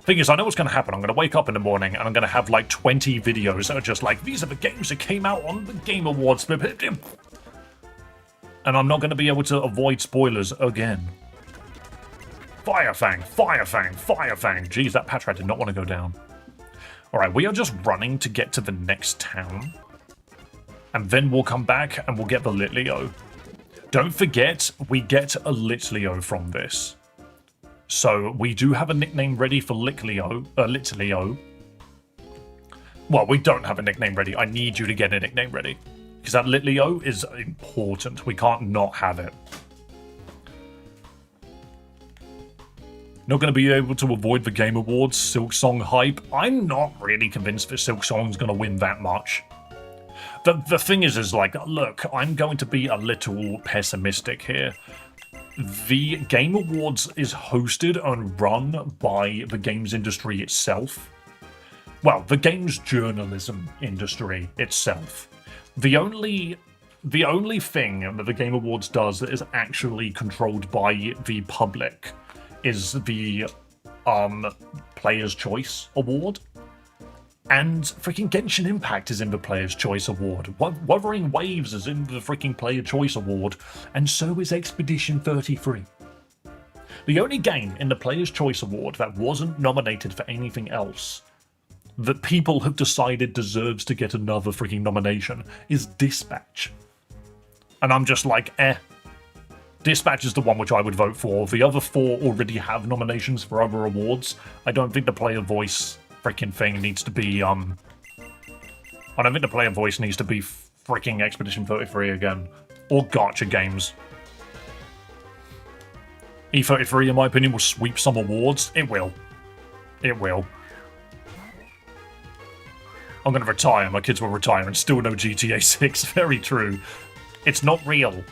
Thing is, I know what's going to happen. I'm going to wake up in the morning and I'm going to have like 20 videos that are just like, these are the games that came out on the Game Awards. And I'm not going to be able to avoid spoilers again. Firefang, Firefang, Firefang. Jeez, that Patrat did not want to go down. Alright, we are just running to get to the next town. And then we'll come back and we'll get the Litleo. Don't forget, we get a Litleo from this. So we do have a nickname ready for Litleo. Well, we don't have a nickname ready. I need you to get a nickname ready. Because that Litleo is important. We can't not have it. Not going to be able to avoid the Game Awards Silksong hype. I'm not really convinced that Silksong's going to win that much. The thing is like, look, I'm going to be a little pessimistic here. The Game Awards is hosted and run by the games industry itself. Well, the games journalism industry itself. The only thing that the Game Awards does that is actually controlled by the public is the Player's Choice Award. And freaking Genshin Impact is in the Player's Choice Award. Wuthering Waves is in the freaking Player Choice Award. And so is Expedition 33. The only game in the Player's Choice Award that wasn't nominated for anything else that people have decided deserves to get another freaking nomination is Dispatch. And I'm just like, Dispatch is the one which I would vote for. The other four already have nominations for other awards. I don't think the player voice freaking thing needs to be, I don't think the player voice needs to be freaking Expedition 33 again. Or Gacha Games. E33, in my opinion, will sweep some awards. It will. It will. I'm going to retire. My kids will retire and still no GTA 6. Very true. It's not real.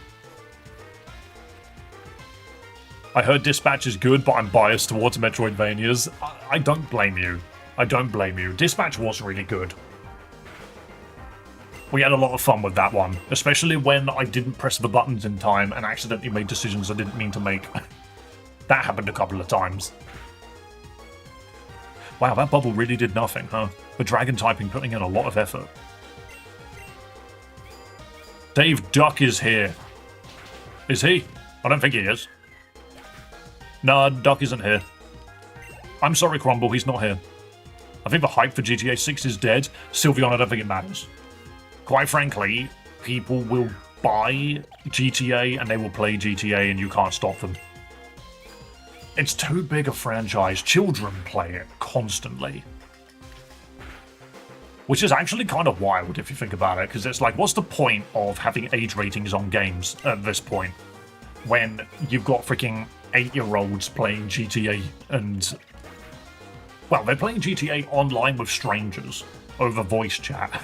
I heard Dispatch is good, but I'm biased towards Metroidvanias. I don't blame you. I don't blame you. Dispatch was really good. We had a lot of fun with that one, especially when I didn't press the buttons in time and accidentally made decisions I didn't mean to make. That happened a couple of times. Wow, that bubble really did nothing, huh? The dragon typing putting in a lot of effort. Dave Duck is here. Is he? I don't think he is. Nah, Duck isn't here. I'm sorry, Crumble, he's not here. I think the hype for GTA 6 is dead. Sylveon, I don't think it matters. Quite frankly, people will buy GTA and they will play GTA and you can't stop them. It's too big a franchise. Children play it constantly. Which is actually kind of wild if you think about it, because it's like, what's the point of having age ratings on games at this point? When you've got freaking 8-year-olds playing GTA and... Well, they're playing GTA online with strangers over voice chat.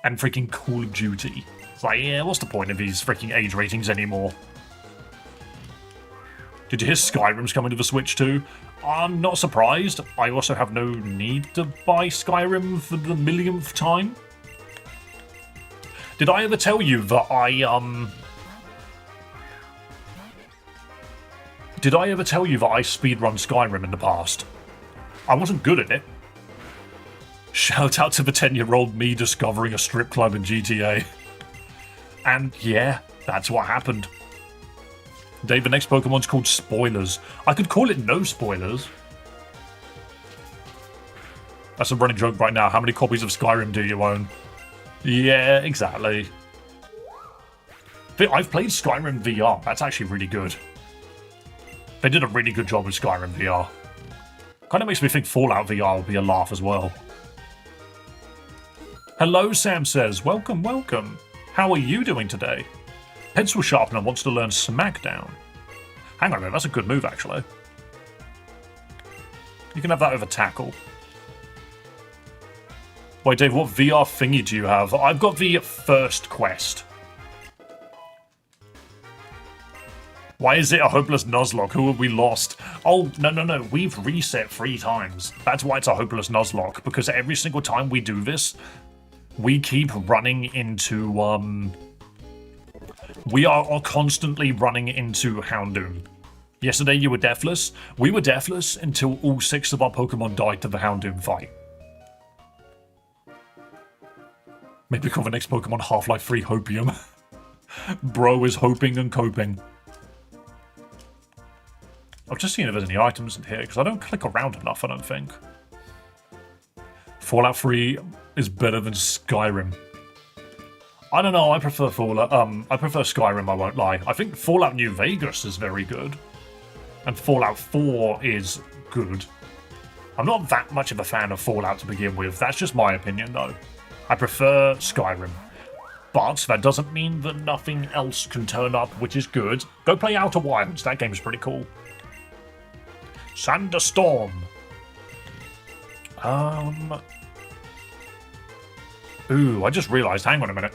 And freaking Call of Duty. It's like, yeah, what's the point of these freaking age ratings anymore? Did you hear Skyrim's coming to the Switch too? I'm not surprised. I also have no need to buy Skyrim for the millionth time. Did I ever tell you that Did I ever tell you that I speedrun Skyrim in the past? I wasn't good at it. Shout out to the 10-year-old me discovering a strip club in GTA. And yeah, that's what happened. Dave, the next Pokemon's called Spoilers. I could call it No Spoilers. That's a running joke right now. How many copies of Skyrim do you own? Yeah, exactly. I've played Skyrim VR. That's actually really good. They did a really good job with Skyrim VR. Kind of makes me think Fallout VR will be a laugh as well. Hello, Sam says. Welcome, welcome. How are you doing today? Pencil Sharpener wants to learn Smackdown. Hang on a minute, that's a good move, actually. You can have that over Tackle. Wait, Dave, what VR thingy do you have? I've got the First Quest. Why is it a hopeless Nuzlocke? Who have we lost? Oh, no. We've reset 3 times. That's why it's a hopeless Nuzlocke, because every single time we do this, we keep running into, we are constantly running into Houndoom. Yesterday you were deathless. We were deathless until all 6 of our Pokemon died to the Houndoom fight. Maybe call the next Pokemon Half-Life 3 Hopium. Bro is hoping and coping. I've just seen if there's any items in here, because I don't click around enough, I don't think. Fallout 3 is better than Skyrim. I don't know, I prefer Fallout. I prefer Skyrim, I won't lie. I think Fallout New Vegas is very good. And Fallout 4 is good. I'm not that much of a fan of Fallout to begin with. That's just my opinion, though. I prefer Skyrim. But that doesn't mean that nothing else can turn up, which is good. Go play Outer Wilds, that game is pretty cool. Sanderstorm. Ooh, I just realised. Hang on a minute.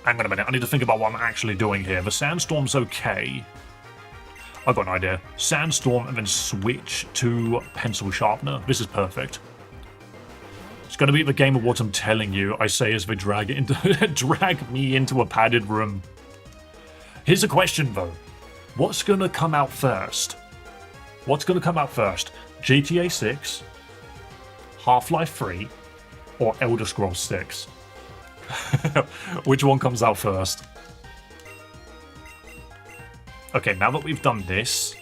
I need to think about what I'm actually doing here. The Sandstorm's okay. I've got an idea. Sandstorm and then switch to Pencil Sharpener. This is perfect. It's going to be the game of what I'm telling you, I say as they drag me into a padded room. Here's a question, though. What's going to come out first? GTA 6, Half-Life 3, or Elder Scrolls 6? Which one comes out first? Okay, now that we've done this,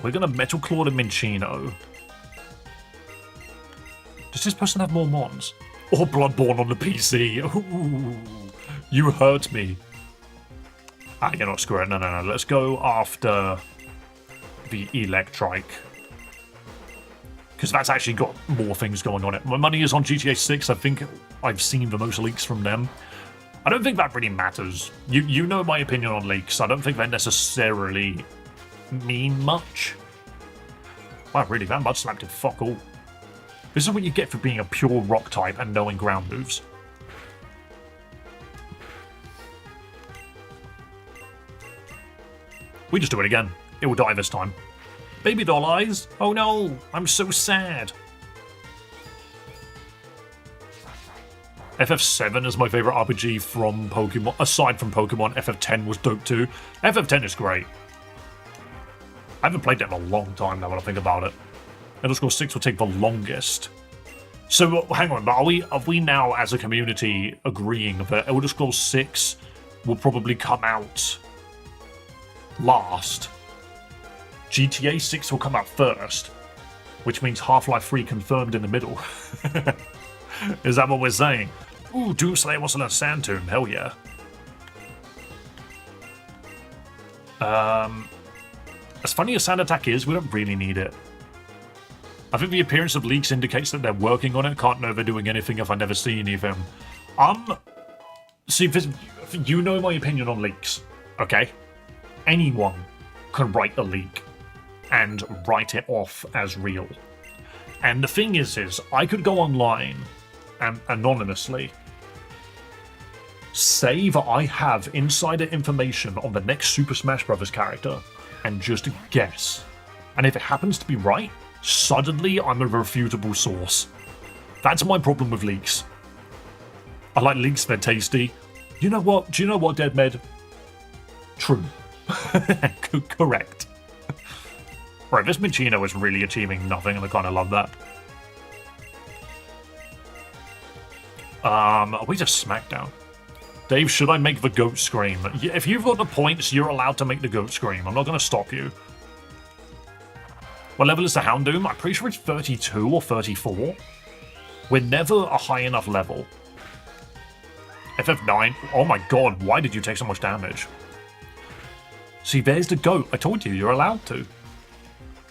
we're going to Metal Claw the Minccino. Does this person have more mons? Or Bloodborne on the PC? Ooh, you hurt me. You know what, screw it. No. Let's go after the Electrike. Because that's actually got more things going on it. My money is on GTA 6. I think I've seen the most leaks from them. I don't think that really matters. You know my opinion on leaks. I don't think they necessarily mean much. Wow, really, that mud slap did fuck all. This is what you get for being a pure rock type and knowing ground moves. We just do it again. It will die this time. Baby doll eyes? Oh no, I'm so sad. FF7 is my favourite RPG from Pokemon. Aside from Pokemon, FF10 was dope too. FF10 is great. I haven't played it in a long time now when I think about it. Elder Scrolls 6 will take the longest. So, hang on, but are we now as a community agreeing that Elder Scrolls 6 will probably come out last? GTA 6 will come out first, which means Half-Life 3 confirmed in the middle. Is that what we're saying? Ooh, Doomslayer wants to learn Sand Tomb. Hell yeah. As funny as Sand Attack is, we don't really need it. I think the appearance of leaks indicates that they're working on it. Can't know they're doing anything if I never see any of them. See, you know my opinion on leaks, okay? Anyone can write a leak and write it off as real. And the thing is I could go online and anonymously say that I have insider information on the next Super Smash Bros. Character and just guess. And if it happens to be right, suddenly I'm a refutable source. That's my problem with leaks. I like leaks, they're tasty. You know what? Do you know what, Deadmed? True. Correct. Right, this Minccino is really achieving nothing, and I kind of love that. Are we just Smackdown? Dave, should I make the goat scream? If you've got the points, you're allowed to make the goat scream. I'm not going to stop you. What level is the Houndoom? I'm pretty sure it's 32 or 34. We're never a high enough level. FF9. Oh my god, why did you take so much damage? See, there's the goat. I told you, you're allowed to.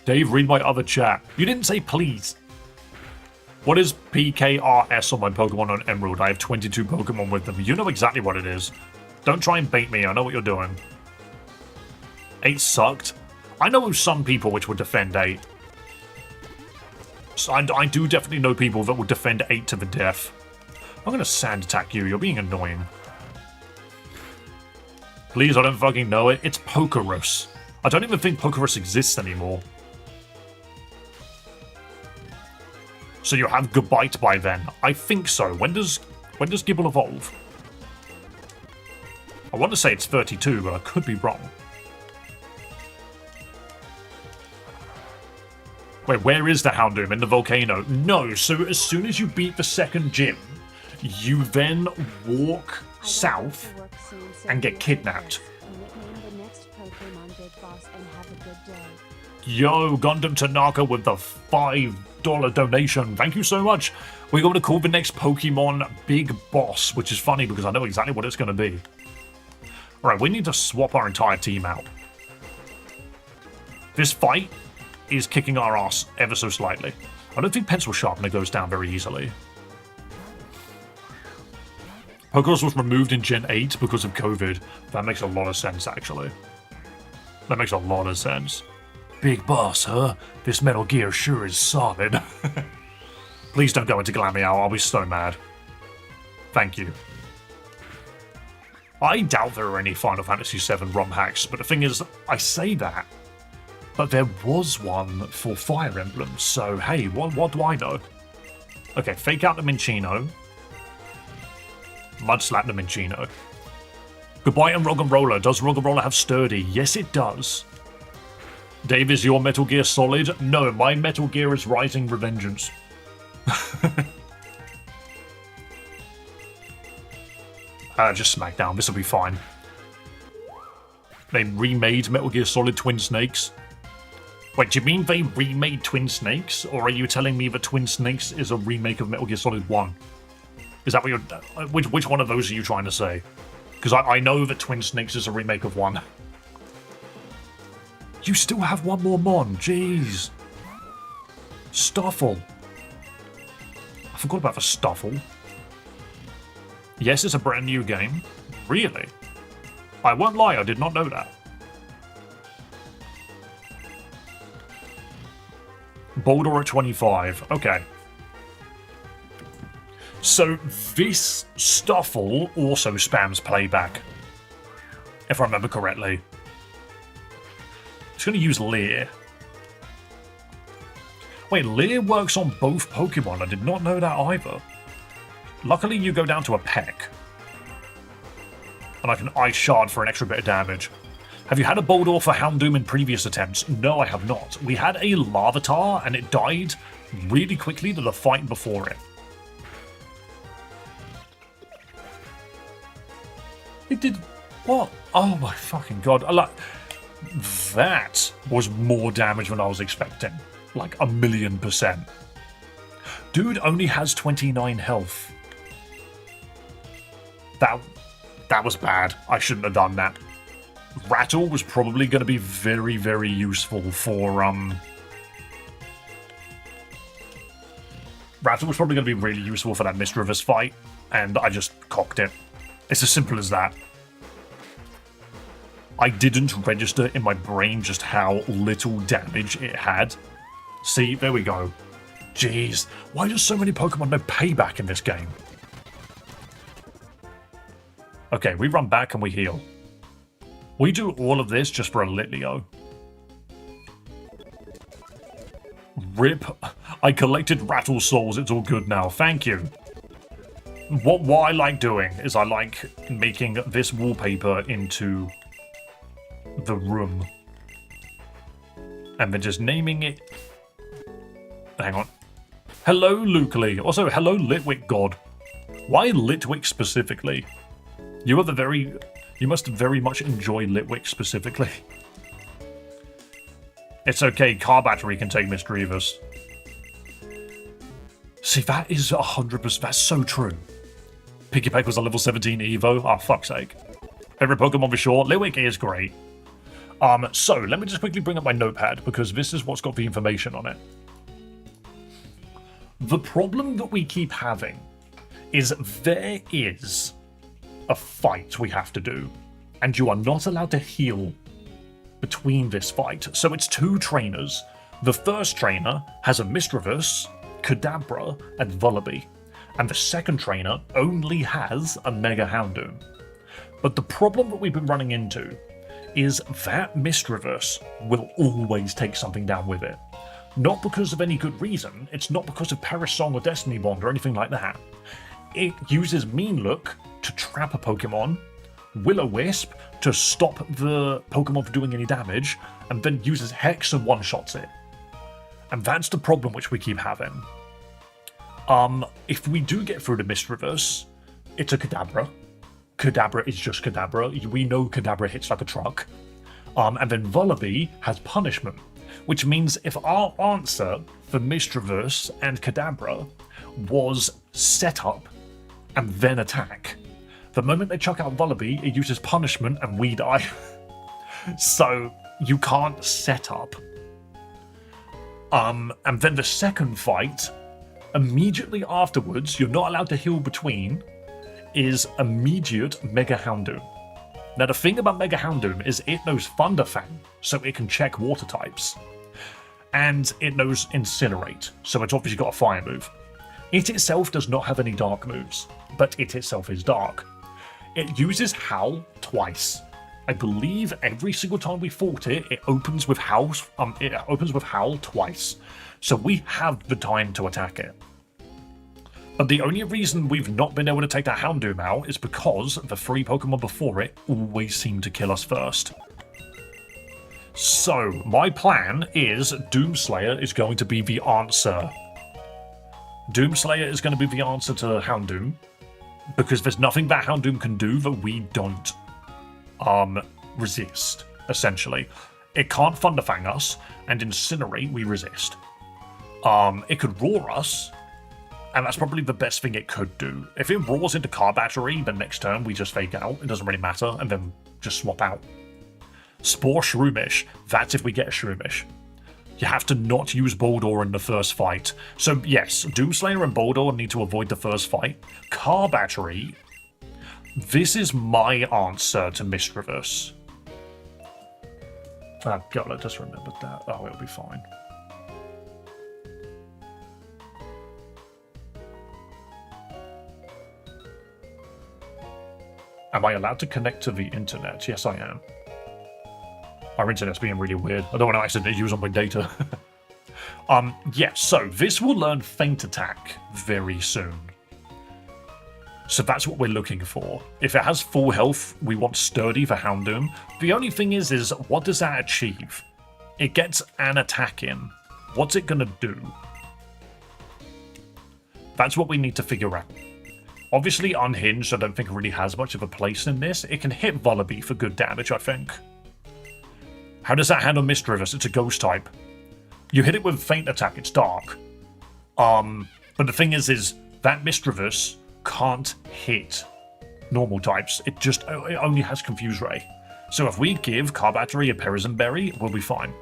Dave, read my other chat. You didn't say please. What is PKRS on my Pokemon on Emerald? I have 22 Pokemon with them. You know exactly what it is. Don't try and bait me. I know what you're doing. 8 sucked. I know some people which would defend 8. So I do definitely know people that will defend 8 to the death. I'm going to Sand Attack you. You're being annoying. Please, I don't fucking know it. It's Pokerus. I don't even think Pokerus exists anymore. So you have Gabite by then. I think so. When does Gibble evolve? I want to say it's 32, but I could be wrong. Wait, where is the Houndoom? In the volcano? No, so as soon as you beat the second gym, you then walk south and get kidnapped. Yo, Gundam Tanaka with the $5 donation. Thank you so much. We're going to call the next Pokemon Big Boss, which is funny because I know exactly what it's going to be. Alright, we need to swap our entire team out. This fight is kicking our ass ever so slightly. I don't think Pencil Sharpener goes down very easily. Pokerus was removed in Gen 8 because of COVID. That makes a lot of sense, actually. That makes a lot of sense. Big boss, huh? This Metal Gear sure is solid. Please don't go into Glammy Hour, I'll be so mad. Thank you. I doubt there are any Final Fantasy VII ROM hacks, but the thing is, I say that, but there was one for Fire Emblem, so hey, what do I know? Okay, fake out the Minccino. Mud slap the Minccino. Goodbye and Roller. Does Roller have sturdy? Yes, it does. Dave, is your Metal Gear Solid? No, my Metal Gear is Rising Revengeance. Just Smackdown, this will be fine. They remade Metal Gear Solid Twin Snakes. Wait, do you mean they remade Twin Snakes? Or are you telling me that Twin Snakes is a remake of Metal Gear Solid 1? Is that what you're... which one of those are you trying to say? Because I know that Twin Snakes is a remake of 1. You still have one more Mon, jeez. Stuffle. I forgot about the Stuffle. Yes, it's a brand new game. Really? I won't lie, I did not know that. Boulder at 25. Okay. So this Stuffle also spams playback, if I remember correctly. It's going to use Leer. Wait, Leer works on both Pokemon. I did not know that either. Luckily, you go down to a peck. And I can Ice Shard for an extra bit of damage. Have you had a Boulder for Houndoom in previous attempts? No, I have not. We had a Larvitar, and it died really quickly to the fight before it. It did... what? Oh my fucking god. That was more damage than I was expecting. Like 1,000,000%. Dude only has 29 health. That was bad. I shouldn't have done that. Rattle was probably going to be very, very useful for, Rattle was probably going to be really useful for that Misdreavus fight, and I just cocked it. It's as simple as that. I didn't register in my brain just how little damage it had. See, there we go. Jeez, why do so many Pokemon know payback in this game? Okay, we run back and we heal. We do all of this just for a Litleo. RIP. I collected Rattle Souls, it's all good now, thank you. What I like doing is I like making this wallpaper into the room. And then just naming it... Hang on. Hello, Luke-Lee. Also, hello, Litwick God. Why Litwick specifically? You must very much enjoy Litwick specifically. It's okay, car battery can take Misdreavus. See, that is 100%, that's so true. Piggyback was a level 17 Evo, oh fuck's sake. Favorite Pokemon for sure, Litwick is great. So, let me just quickly bring up my notepad, because this is what's got the information on it. The problem that we keep having is there is a fight we have to do, and you are not allowed to heal between this fight. So it's two trainers. The first trainer has a Misdreavus, Kadabra, and Vullaby, and the second trainer only has a Mega Houndoom. But the problem that we've been running into is that Misdreavus will always take something down with it. Not because of any good reason, it's not because of Perish Song or Destiny Bond or anything like that. It uses Mean Look to trap a Pokemon, Will-O-Wisp to stop the Pokemon from doing any damage, and then uses Hex and one-shots it. And that's the problem which we keep having. If we do get through the Misdreavus, it's a Kadabra. Kadabra is just Kadabra. We know Kadabra hits like a truck. And then Vullaby has Punishment, which means if our answer for Misdreavus and Kadabra was set up and then attack, the moment they chuck out Vullaby, it uses Punishment and we die. So you can't set up. And then the second fight, immediately afterwards, you're not allowed to heal between, is immediate Mega Houndoom. Now, the thing about Mega Houndoom is it knows Thunderfang, so it can check water types. And it knows Incinerate, so it's obviously got a fire move. It itself does not have any dark moves, but it itself is dark. It uses Howl twice. I believe every single time we fought it, it opens with Howl twice. So we have the time to attack it. But the only reason we've not been able to take that Houndoom out is because the 3 Pokemon before it always seem to kill us first. So, my plan is Doomslayer is going to be the answer. Doomslayer is going to be the answer to Houndoom, because there's nothing that Houndoom can do that we don't resist, essentially. It can't Thunderfang us, and Incinerate we resist. It could Roar us, and that's probably the best thing it could do. If it roars into Car Battery, then next turn we just fake out, it doesn't really matter, and then just swap out. Spore Shroomish, that's if we get a Shroomish. You have to not use Boldore in the first fight. So yes, Doomslayer and Boldore need to avoid the first fight. Car Battery, this is my answer to Misdreavus. Ah, God, I just remembered that. Oh, it'll be fine. Am I allowed to connect to the internet? Yes, I am. Our internet's being really weird. I don't want to accidentally use all my data. Yeah, so this will learn Feint Attack very soon. So that's what we're looking for. If it has full health, we want Sturdy for Houndoom. The only thing is what does that achieve? It gets an attack in. What's it gonna do? That's what we need to figure out. Obviously, Unhinged, I don't think really has much of a place in this. It can hit Vullaby for good damage, I think. How does that handle Misdreavus? It's a ghost type. You hit it with Feint Attack, it's dark. But the thing is that Misdreavus can't hit normal types. It only has Confuse Ray. So if we give Car Battery a Parison Berry, we'll be fine.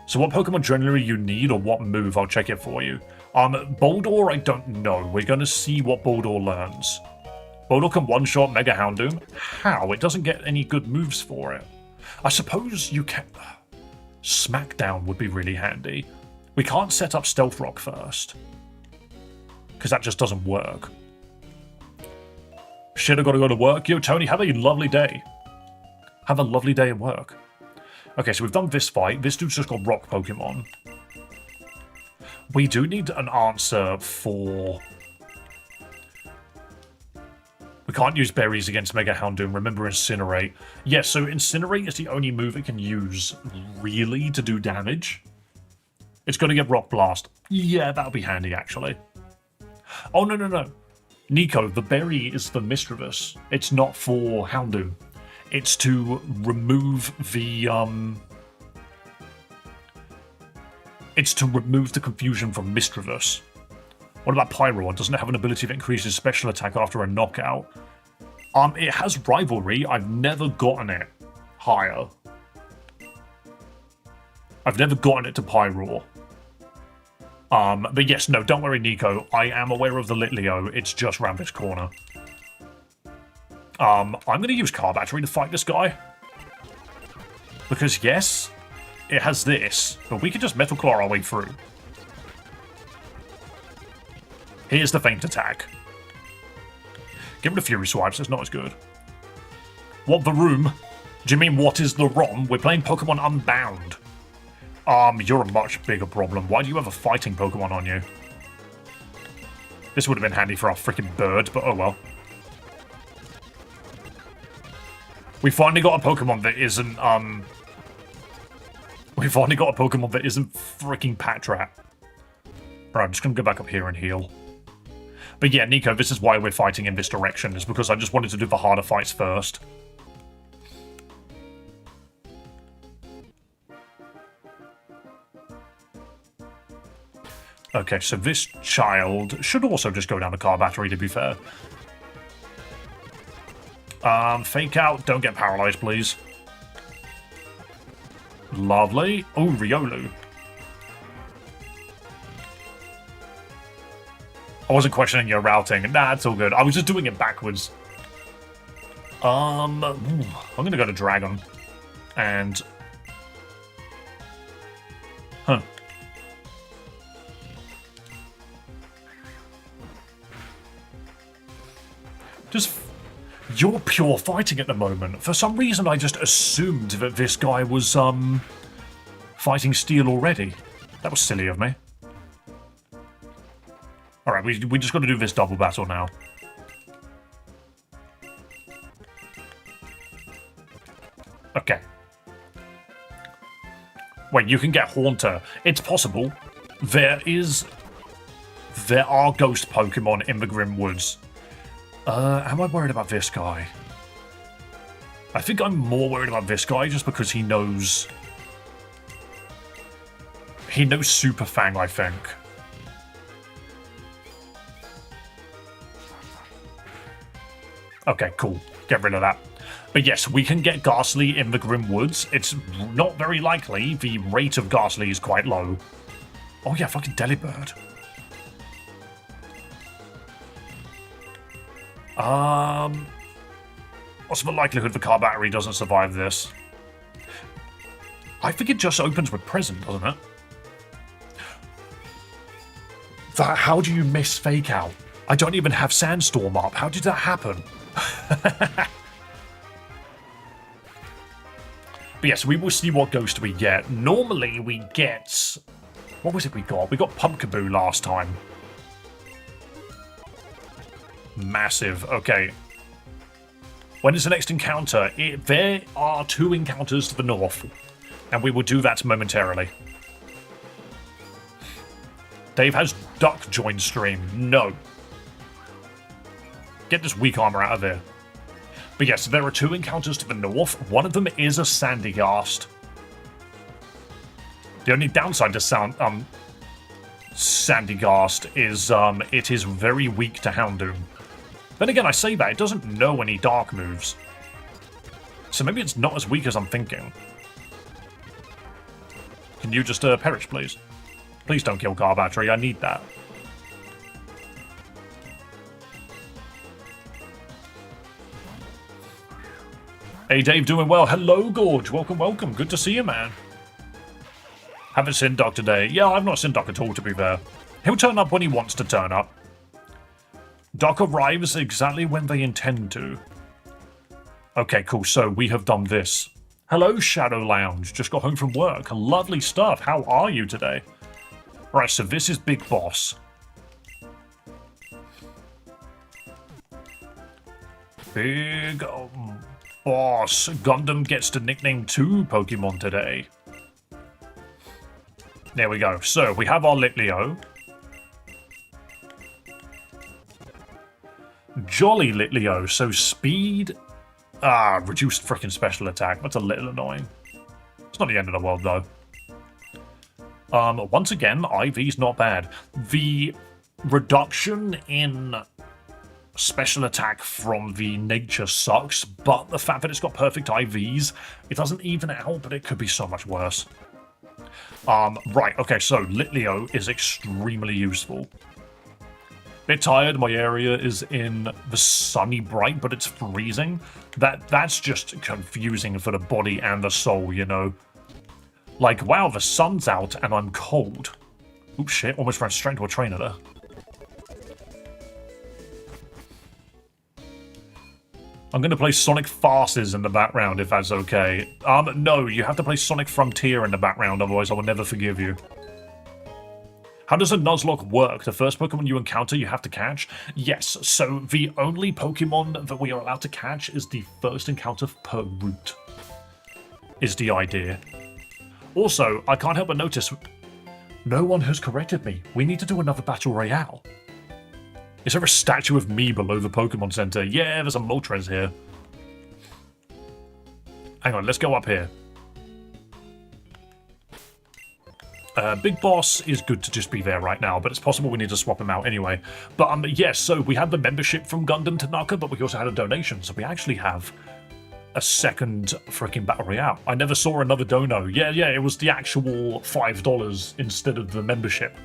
So what Pokemon generally you need, or what move? I'll check it for you. Boldore, I don't know. We're going to see what Boldore learns. Boldore can one-shot Mega Houndoom. How? It doesn't get any good moves for it. I suppose you can... Smackdown would be really handy. We can't set up Stealth Rock first, because that just doesn't work. Shit, I've got to go to work. Yo, Tony, have a lovely day. Have a lovely day at work. Okay, so we've done this fight. This dude's just got rock Pokemon. We do need an answer for... We can't use berries against Mega Houndoom. Remember Incinerate. Yes, so Incinerate is the only move it can use, really, to do damage. It's going to get Rock Blast. Yeah, that'll be handy, actually. Oh, no. Nico, the berry is for Misdreavus. It's not for Houndoom. It's to remove the, It's to remove the confusion from Misdreavus. What about Pyro? Doesn't it have an ability that increases special attack after a knockout? It has Rivalry. I've never gotten it higher. I've never gotten it to Pyro. But yes, no, don't worry, Nico. I am aware of the Litleo. It's just round this corner. I'm going to use Car Battery to fight this guy. Because, yes, it has this. But we can just Metal Claw our way through. Here's the Feint Attack. Give it a Fury Swipes, it's not as good. What the room? Do you mean what is the ROM? We're playing Pokemon Unbound. You're a much bigger problem. Why do you have a fighting Pokemon on you? This would have been handy for our freaking bird, but oh well. We finally got a Pokemon that isn't, We finally got a Pokemon that isn't freaking Patrat. Right, I'm just gonna go back up here and heal. But yeah, Nico, this is why we're fighting in this direction, is because I just wanted to do the harder fights first. Okay, so this child should also just go down the Car Battery, to be fair. Fake out, don't get paralyzed, please. Lovely. Oh, Riolu. I wasn't questioning your routing. Nah, it's all good. I was just doing it backwards. I'm gonna go to Dragon. And... Huh. Just... You're pure fighting at the moment. For some reason, I just assumed that this guy was, fighting steel already. That was silly of me. Alright, we just got to do this double battle now. Okay. Wait, you can get Haunter. It's possible. There are ghost Pokemon in the Grim Woods. Am I worried about this guy? I think I'm more worried about this guy just because he knows... He knows Super Fang, I think. Okay, cool. Get rid of that. But yes, we can get Ghastly in the Grim Woods. It's not very likely. The rate of Ghastly is quite low. Oh yeah, fucking Delibird. What's the likelihood the car battery doesn't survive this? I think it just opens with Present, doesn't it? How do you miss Fake Out? I don't even have Sandstorm up. How did that happen? But yes, we will see what ghost we get. Normally we get... What was it we got? We got Pumpkaboo last time. Massive. Okay. When is the next encounter? There are 2 encounters to the north. And we will do that momentarily. Dave has Duck join stream. No. Get this weak armor out of there. But yes, there are 2 encounters to the north. One of them is a Sandygast. The only downside to Sandygast is it is very weak to Houndoom. Then again, I say that, it doesn't know any dark moves. So maybe it's not as weak as I'm thinking. Can you just perish, please? Please don't kill car battery, I need that. Hey Dave, doing well. Hello Gorge, welcome, welcome. Good to see you, man. Haven't seen Doc today. Yeah, I've not seen Doc at all, to be fair. He'll turn up when he wants to turn up. Doc arrives exactly when they intend to. Okay, cool, so we have done this. Hello, Shadow Lounge. Just got home from work. Lovely stuff. How are you today? Right, so this is Big Boss. Big Boss. Gundam gets to nickname 2 Pokemon today. There we go. So, we have our Litleo. Jolly Litleo. So, speed... reduced frickin' special attack. That's a little annoying. It's not the end of the world, though. Once again, IV's not bad. The reduction in special attack from the nature sucks, but the fact that it's got perfect IVs, it doesn't even out, but it could be so much worse. Right, okay, so Litleo is extremely useful. Bit tired, my area is in the sunny bright, but it's freezing. That's just confusing for the body and the soul, you know? Like, wow, the sun's out and I'm cold. Oops, shit, almost ran straight into a trainer there. I'm going to play Sonic Farces in the background, if that's okay. No, you have to play Sonic Frontier in the background, otherwise I will never forgive you. How does a Nuzlocke work? The first Pokemon you encounter you have to catch? Yes, so the only Pokemon that we are allowed to catch is the first encounter per route, is the idea. Also, I can't help but notice, no one has corrected me. We need to do another Battle Royale. Is there a statue of me below the Pokemon Center? Yeah, there's a Moltres here. Hang on, let's go up here. Big Boss is good to just be there right now, but it's possible we need to swap him out anyway. But yes, so we had the membership from Gundam Tanaka, but we also had a donation, so we actually have a second freaking Battle Royale. I never saw another dono. Yeah, it was the actual $5 instead of the membership.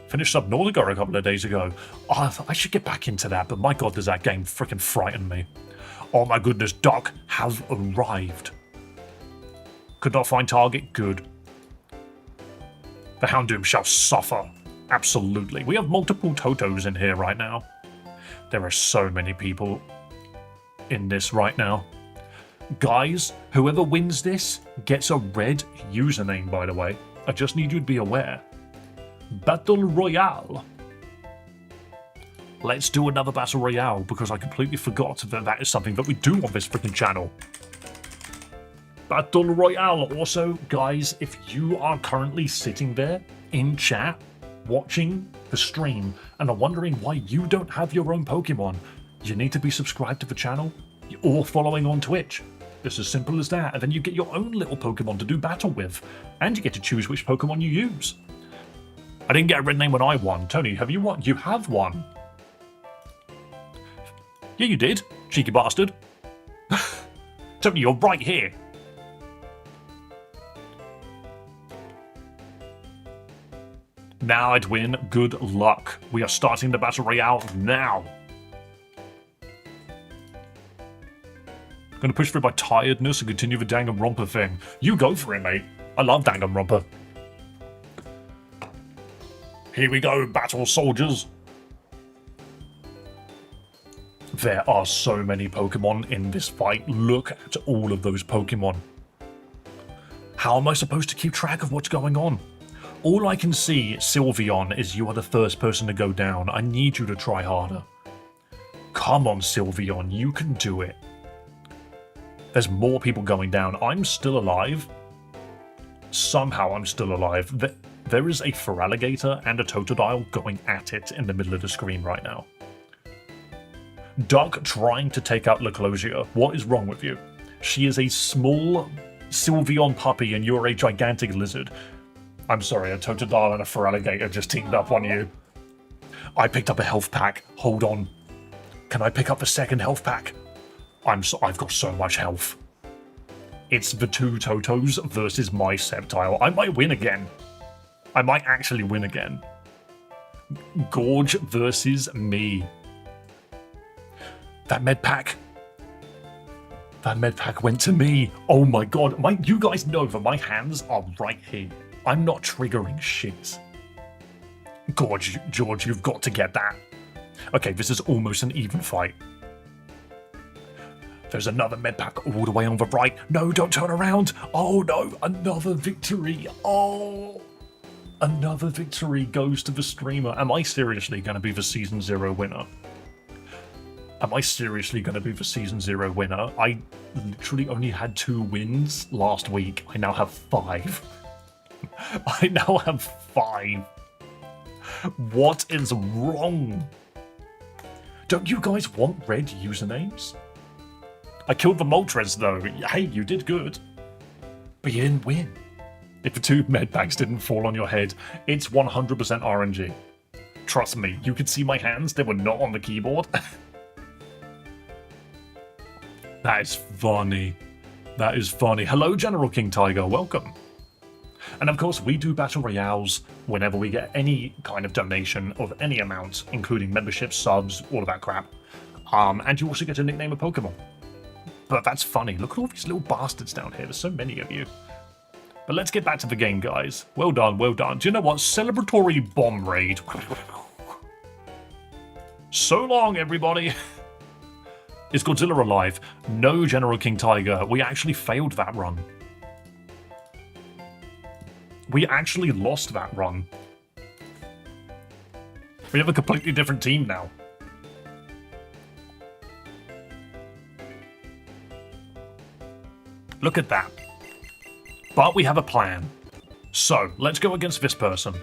Finished Subnautica a couple of days ago. Oh, I should get back into that, but my god, does that game freaking frighten me. Oh my goodness, Duck has arrived. Could not find target, good. The Houndoom shall suffer. Absolutely. We have multiple Totos in here right now. There are so many people in this right now. Guys, whoever wins this gets a red username, by the way. I just need you to be aware. Battle Royale. Let's do another Battle Royale because I completely forgot that is something that we do on this freaking channel. Battle Royale. Also, guys, if you are currently sitting there in chat watching the stream and are wondering why you don't have your own Pokemon, you need to be subscribed to the channel or following on Twitch. It's as simple as that, and then you get your own little Pokemon to do battle with, and you get to choose which Pokemon you use. I didn't get a red name when I won. Tony, have you won? You have won. Yeah, you did, cheeky bastard. Tony, you're right here. Now I'd win. Good luck. We are starting the Battle Royale now. Gonna push through by tiredness and continue the Danganronpa thing. You go for it, mate. I love Danganronpa. Here we go, battle soldiers. There are so many Pokemon in this fight. Look at all of those Pokemon. How am I supposed to keep track of what's going on? All I can see, Sylveon, is you are the first person to go down. I need you to try harder. Come on, Sylveon, you can do it. There's more people going down. I'm still alive. Somehow I'm still alive. There is a Feraligatr and a Totodile going at it in the middle of the screen right now. Duck trying to take out Leclosia. What is wrong with you? She is a small Sylveon puppy and you're a gigantic lizard. I'm sorry, a Totodile and a Feraligatr just teamed up on you. I picked up a health pack. Hold on. Can I pick up the second health pack? I've got so much health. It's the two Totos versus my Sceptile. I might win again. I might actually win again. Gorge versus me. That med pack. That med pack went to me. Oh my god. You guys know that my hands are right here. I'm not triggering shit. Gorge, George, you've got to get that. Okay, this is almost an even fight. There's another med pack all the way on the right. No, don't turn around. Oh no, another victory. Oh, another victory goes to the streamer. Am I seriously going to be the Season 0 winner? Am I seriously going to be the Season 0 winner? I literally only had 2 wins last week. I now have 5. I now have 5. What is wrong? Don't you guys want red usernames? I killed the Moltres though. Hey, you did good. But you didn't win. If the 2 medpacks didn't fall on your head, it's 100% RNG. Trust me, you could see my hands, they were not on the keyboard. That is funny. That is funny. Hello, General King Tiger, welcome. And of course, we do Battle Royales whenever we get any kind of donation of any amount, including memberships, subs, all of that crap. And you also get to nickname a Pokemon. But that's funny. Look at all these little bastards down here. There's so many of you. But let's get back to the game, guys. Well done, well done. Do you know what? Celebratory bomb raid. So long, everybody. Is Godzilla alive? No, General King Tiger. We actually failed that run. We actually lost that run. We have a completely different team now. Look at that. But we have a plan. So, let's go against this person.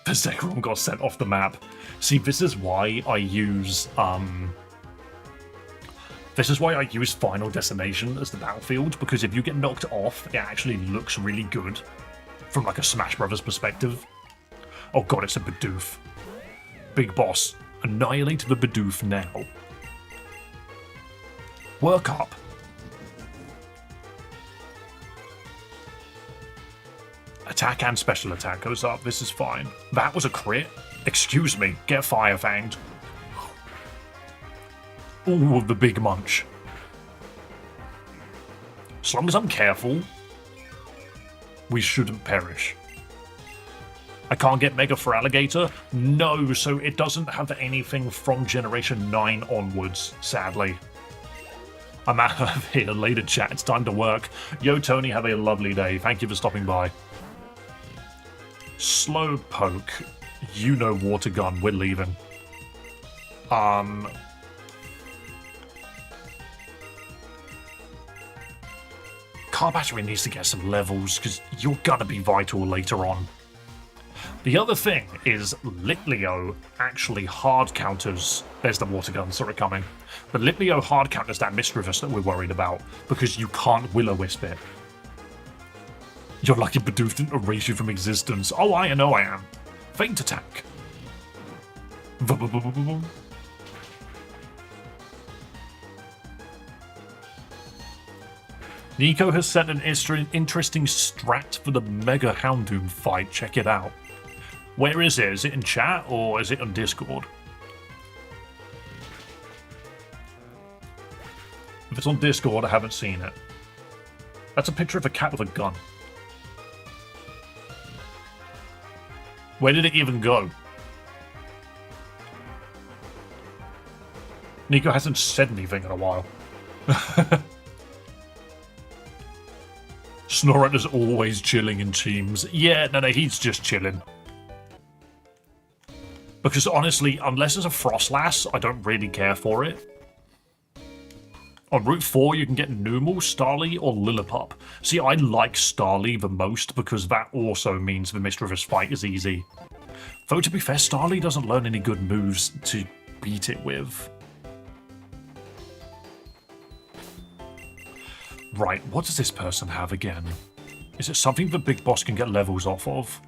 The Zekrom got sent off the map. See, this is why I use, Final Destination as the battlefield, because if you get knocked off, it actually looks really good from like a Smash Brothers perspective. Oh god, it's a Bidoof. Big boss. Annihilate the Bidoof now. Work up. Attack and special attack goes up. This is fine. That was a crit. Excuse me. Get fire fanged. Ooh, the big munch. As long as I'm careful, we shouldn't perish. I can't get Mega for Alligator? No, so it doesn't have anything from Generation 9 onwards, sadly. I'm out of here later, chat. It's time to work. Yo, Tony, have a lovely day. Thank you for stopping by. Slowpoke. You know water gun. We're leaving. Car battery needs to get some levels, because you're gonna be vital later on. The other thing is Litleo actually hard counters. There's the water gun, saw it coming. But Litleo hard counters that Mischievous that we're worried about, because you can't Will-O-Wisp it. You're lucky Bidoof didn't erase you from existence. Oh, I know I am. Faint attack. Nico has sent an interesting strat for the Mega Houndoom fight. Check it out. Where is it? Is it in chat or is it on Discord? If it's on Discord, I haven't seen it. That's a picture of a cat with a gun. Where did it even go? Nico hasn't said anything in a while. Snorunt is always chilling in teams. Yeah, no, he's just chilling. Because honestly, unless it's a Frostlass, I don't really care for it. On Route 4, you can get Numel, Starly, or Lillipup. See, I like Starly the most because that also means the Mischievous fight is easy. Though, to be fair, Starly doesn't learn any good moves to beat it with. Right, what does this person have again? Is it something the big boss can get levels off of?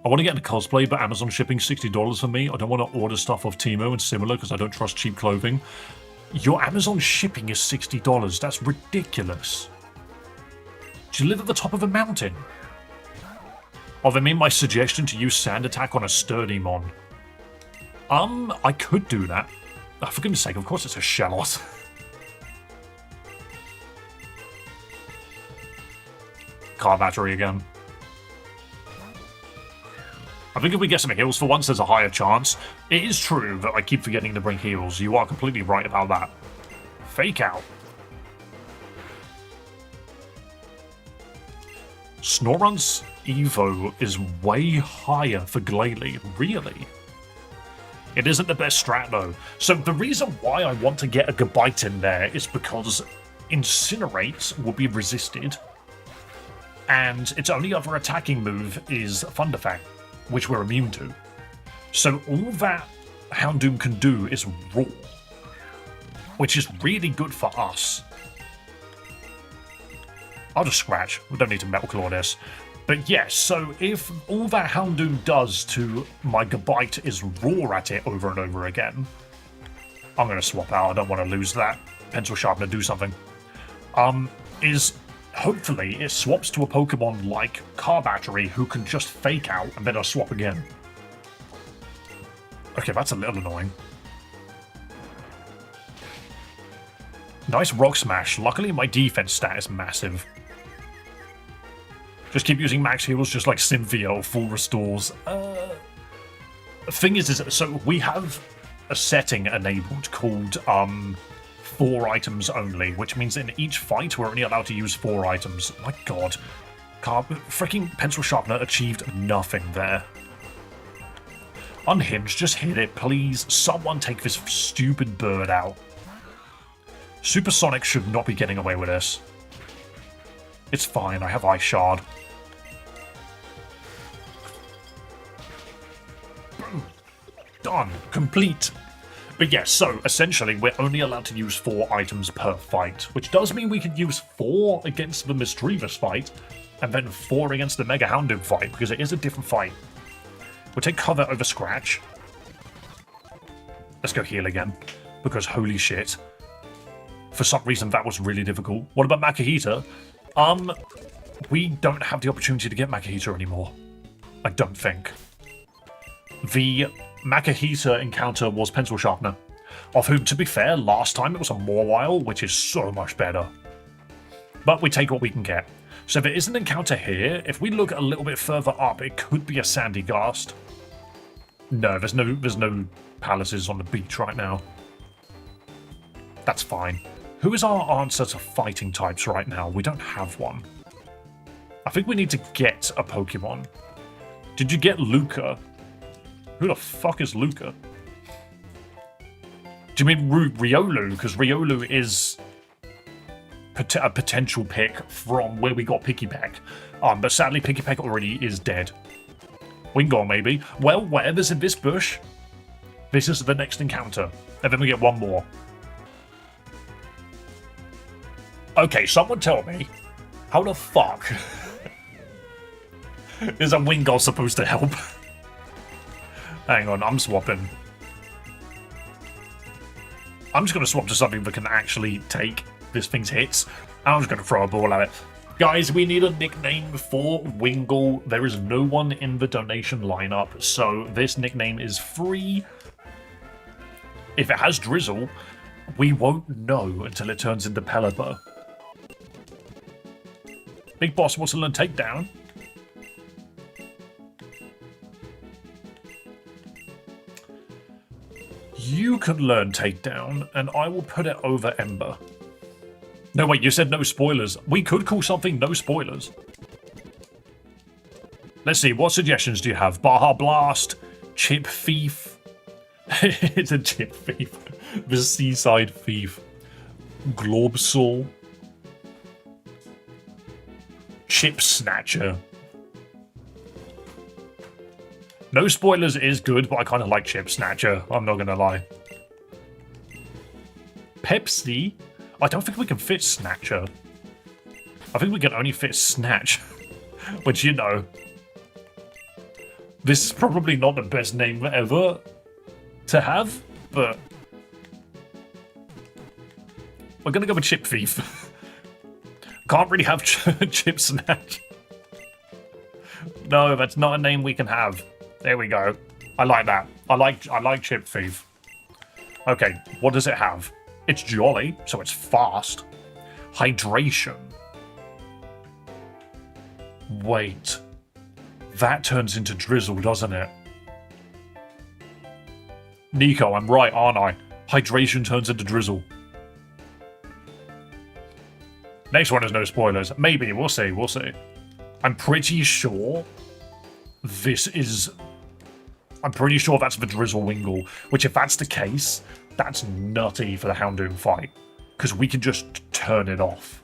I want to get into cosplay, but Amazon shipping $60 for me. I don't want to order stuff off Temu and similar because I don't trust cheap clothing. Your Amazon shipping is $60. That's ridiculous. Do you live at the top of a mountain? Oh, they made my suggestion to use Sand Attack on a sturdy mon. I could do that. Oh, for goodness sake, of course it's a Shallot. Car battery again. I think if we get some heals for once, there's a higher chance. It is true that I keep forgetting to bring heals. You are completely right about that. Fake out. Snorunt's Evo is way higher for Glalie. Really? It isn't the best strat though. So the reason why I want to get a Gabite in there is because Incinerate will be resisted. And its only other attacking move is Thunderfang, which we're immune to. So all that Houndoom can do is Roar, which is really good for us. I'll just scratch. We don't need to Metal Claw this. But yes, so if all that Houndoom does to my Gabite is roar at it over and over again, I'm going to swap out. I don't want to lose that. Pencil Sharpener, do something. Is hopefully it swaps to a Pokemon like Car Battery who can just fake out and then I'll swap again. Okay, that's a little annoying. Nice Rock Smash. Luckily my defense stat is massive. Just keep using max heals just like Cynthia or full restores. The thing is so we have a setting enabled called 4 items only, which means in each fight we're only allowed to use 4 items. My god. Freaking Pencil Sharpener achieved nothing there. Unhinged, just hit it, please. Someone take this stupid bird out. Supersonic should not be getting away with this. It's fine, I have Ice Shard. Done. Complete. But yes, so essentially we're only allowed to use 4 items per fight, which does mean we could use 4 against the Mischievous fight, and then 4 against the Mega Houndoom fight, because it is a different fight. We'll take cover over Scratch. Let's go heal again, because holy shit. For some reason that was really difficult. What about Makahita? We don't have the opportunity to get Makahita anymore. I don't think. The Makahita encounter was Pencil Sharpener. Of whom, to be fair, last time it was a Mawile, which is so much better. But we take what we can get. So there is an encounter here. If we look a little bit further up, it could be a Sandy Ghast. No, there's no palaces on the beach right now. That's fine. Who is our answer to fighting types right now? We don't have one. I think we need to get a Pokemon. Did you get Luca? Who the fuck is Luca? Do you mean Riolu? Because Riolu is a potential pick from where we got Pikipek. But sadly, Pikipek already is dead. Wingull, maybe. Well, whatever's in this bush, this is the next encounter. And then we get one more. Okay, someone tell me, how the fuck is a Wingull supposed to help? Hang on, I'm swapping. I'm just going to swap to something that can actually take this thing's hits. I'm just going to throw a ball at it. Guys, we need a nickname for Wingull. There is no one in the donation lineup, so this nickname is free. If it has Drizzle, we won't know until it turns into Pelipper. Big Boss wants to learn Takedown. You can learn Takedown, and I will put it over Ember. No, wait, you said no spoilers. We could call something no spoilers. Let's see, what suggestions do you have? Baja Blast, Chip Thief. It's a Chip Thief. The Seaside Thief. Globsol. Chip Snatcher. No spoilers is good, but I kind of like Chip Snatcher. I'm not going to lie. Pepsi? I don't think we can fit Snatcher. I think we can only fit Snatch. Which, you know. This is probably not the best name ever to have, but we're going to go with Chip Thief. Can't really have Chip Snatch. No, that's not a name we can have. There we go. I like that. I like Chip Thief. Okay, what does it have? It's jolly, so it's fast. Hydration. Wait. That turns into Drizzle, doesn't it? Nico, I'm right, aren't I? Hydration turns into Drizzle. Next one is no spoilers. Maybe, we'll see, we'll see. I'm pretty sure this is... I'm pretty sure that's the Drizzle Wingull, which if that's the case, that's nutty for the Houndoom fight, because we can just turn it off.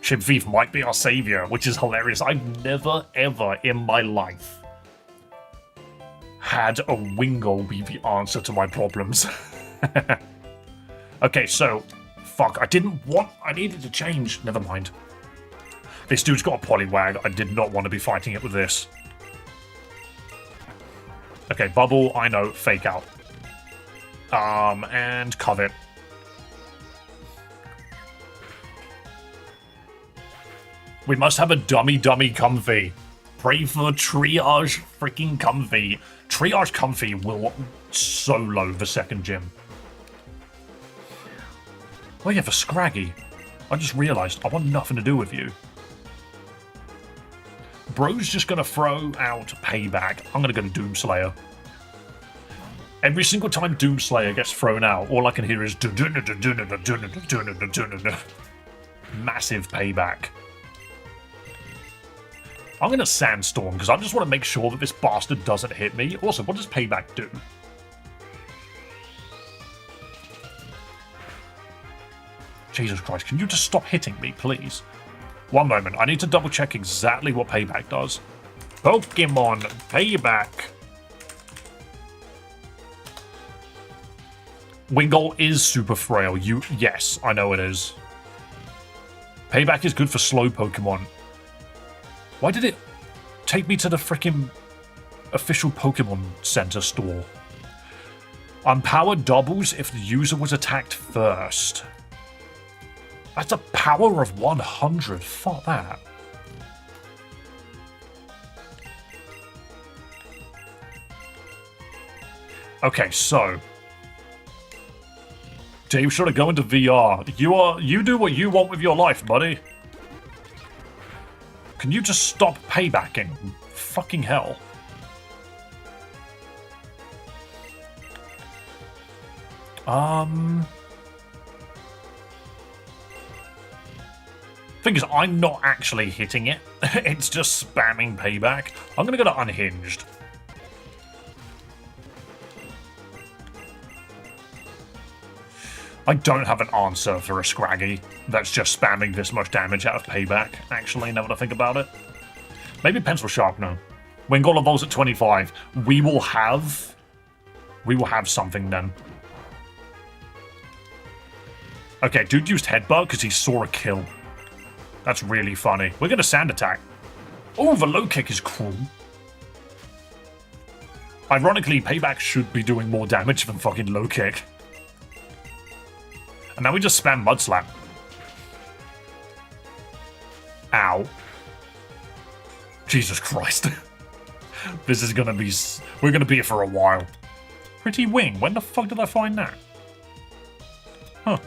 Chip Thief might be our savior, which is hilarious. I've never, ever in my life had a Wingull be the answer to my problems. Okay, so, fuck, I needed to change. Never mind. This dude's got a Poliwag. I did not want to be fighting it with this. Okay, Bubble, I know, Fake Out. And Covet. We must have a dummy Comfy. Pray for Triage freaking Comfy. Triage Comfy will solo the second gym. Oh yeah, for Scraggy. I just realised I want nothing to do with you. Bro's just going to throw out Payback. I'm going to go to Doomslayer. Every single time Doomslayer gets thrown out, all I can hear is massive Payback. I'm going to Sandstorm because I just want to make sure that this bastard doesn't hit me. Also, what does Payback do? Jesus Christ, can you just stop hitting me, please? One moment, I need to double check exactly what Payback does. Pokemon Payback. Wingull is super frail. Yes, I know it is. Payback is good for slow Pokemon. Why did it take me to the freaking official Pokemon Center store? Power doubles if the user was attacked first. That's a power of 100. Fuck that. Okay, so Dave should have gone into VR. You do what you want with your life, buddy. Can you just stop paybacking? Fucking hell. Thing is, I'm not actually hitting it. It's just spamming payback. I'm gonna go to unhinged. I don't have an answer for a Scraggy that's just spamming this much damage out of payback, actually, now that I think about it. Maybe Pencil Sharpener. When Goal evolves at 25, we will have something then. Okay, dude used Headbutt because he saw a kill. That's really funny. We're gonna Sand Attack. Oh, the low kick is cruel. Ironically, payback should be doing more damage than fucking low kick. And now we just spam Mud Slap. Ow. Jesus Christ. This is gonna be... We're gonna be here for a while. Pretty Wing. When the fuck did I find that? Huh.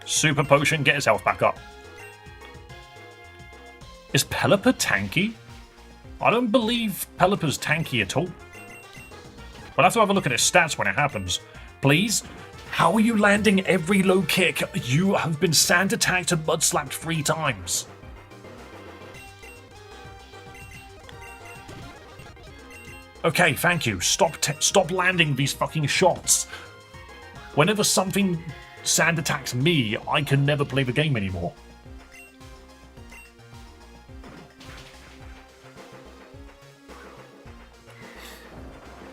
Super Potion. Get his health back up. Is Pelipper tanky? I don't believe Pelipper's tanky at all. We'll have to have a look at his stats when it happens. Please? How are you landing every low kick? You have been sand attacked and mud slapped 3 times. Okay, thank you. Stop landing these fucking shots. Whenever something sand attacks me, I can never play the game anymore.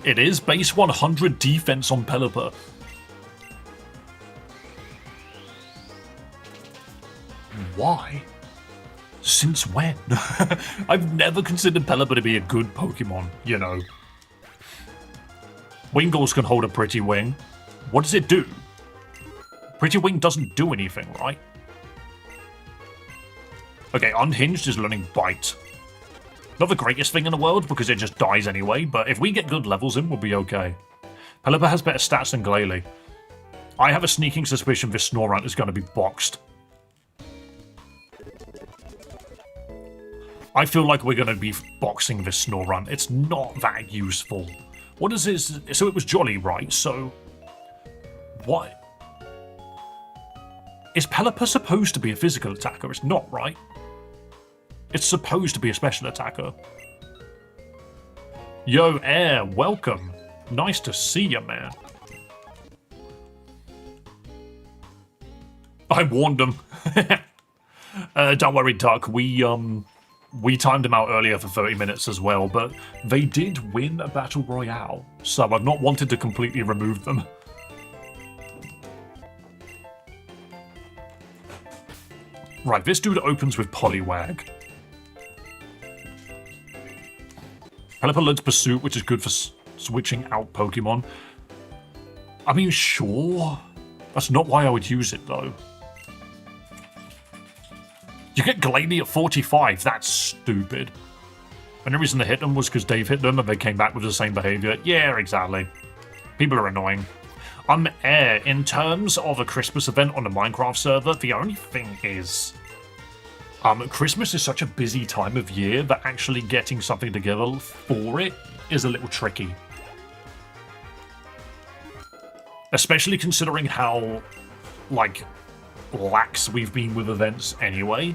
It is base 100 defense on Pelipper. Why? Since when? I've never considered Pelipper to be a good Pokemon, you know. Wingles can hold a Pretty Wing. What does it do? Pretty Wing doesn't do anything, right? Okay, Unhinged is learning Bite. Not the greatest thing in the world, because it just dies anyway, but if we get good levels in, we'll be okay. Pelipper has better stats than Glalie. I have a sneaking suspicion this Snorunt is going to be boxed. I feel like we're going to be boxing this Snorunt. It's not that useful. What is this? So it was Jolly, right? So... what? Is Pelipper supposed to be a physical attacker? It's not, right? It's supposed to be a special attacker. Yo, Air, welcome. Nice to see you, man. I warned them. Don't worry, Duck. We timed them out earlier for 30 minutes as well, but they did win a Battle Royale, so I've not wanted to completely remove them. Right, this dude opens with Poliwag. Pelipper learns Pursuit, which is good for switching out Pokemon. I mean, sure. That's not why I would use it, though. You get Glalie at 45. That's stupid. And the reason they hit them was because Dave hit them and they came back with the same behavior. Yeah, exactly. People are annoying. Air, in terms of a Christmas event on the Minecraft server, the only thing is... Christmas is such a busy time of year that actually getting something together for it is a little tricky. Especially considering how, like, lax we've been with events anyway.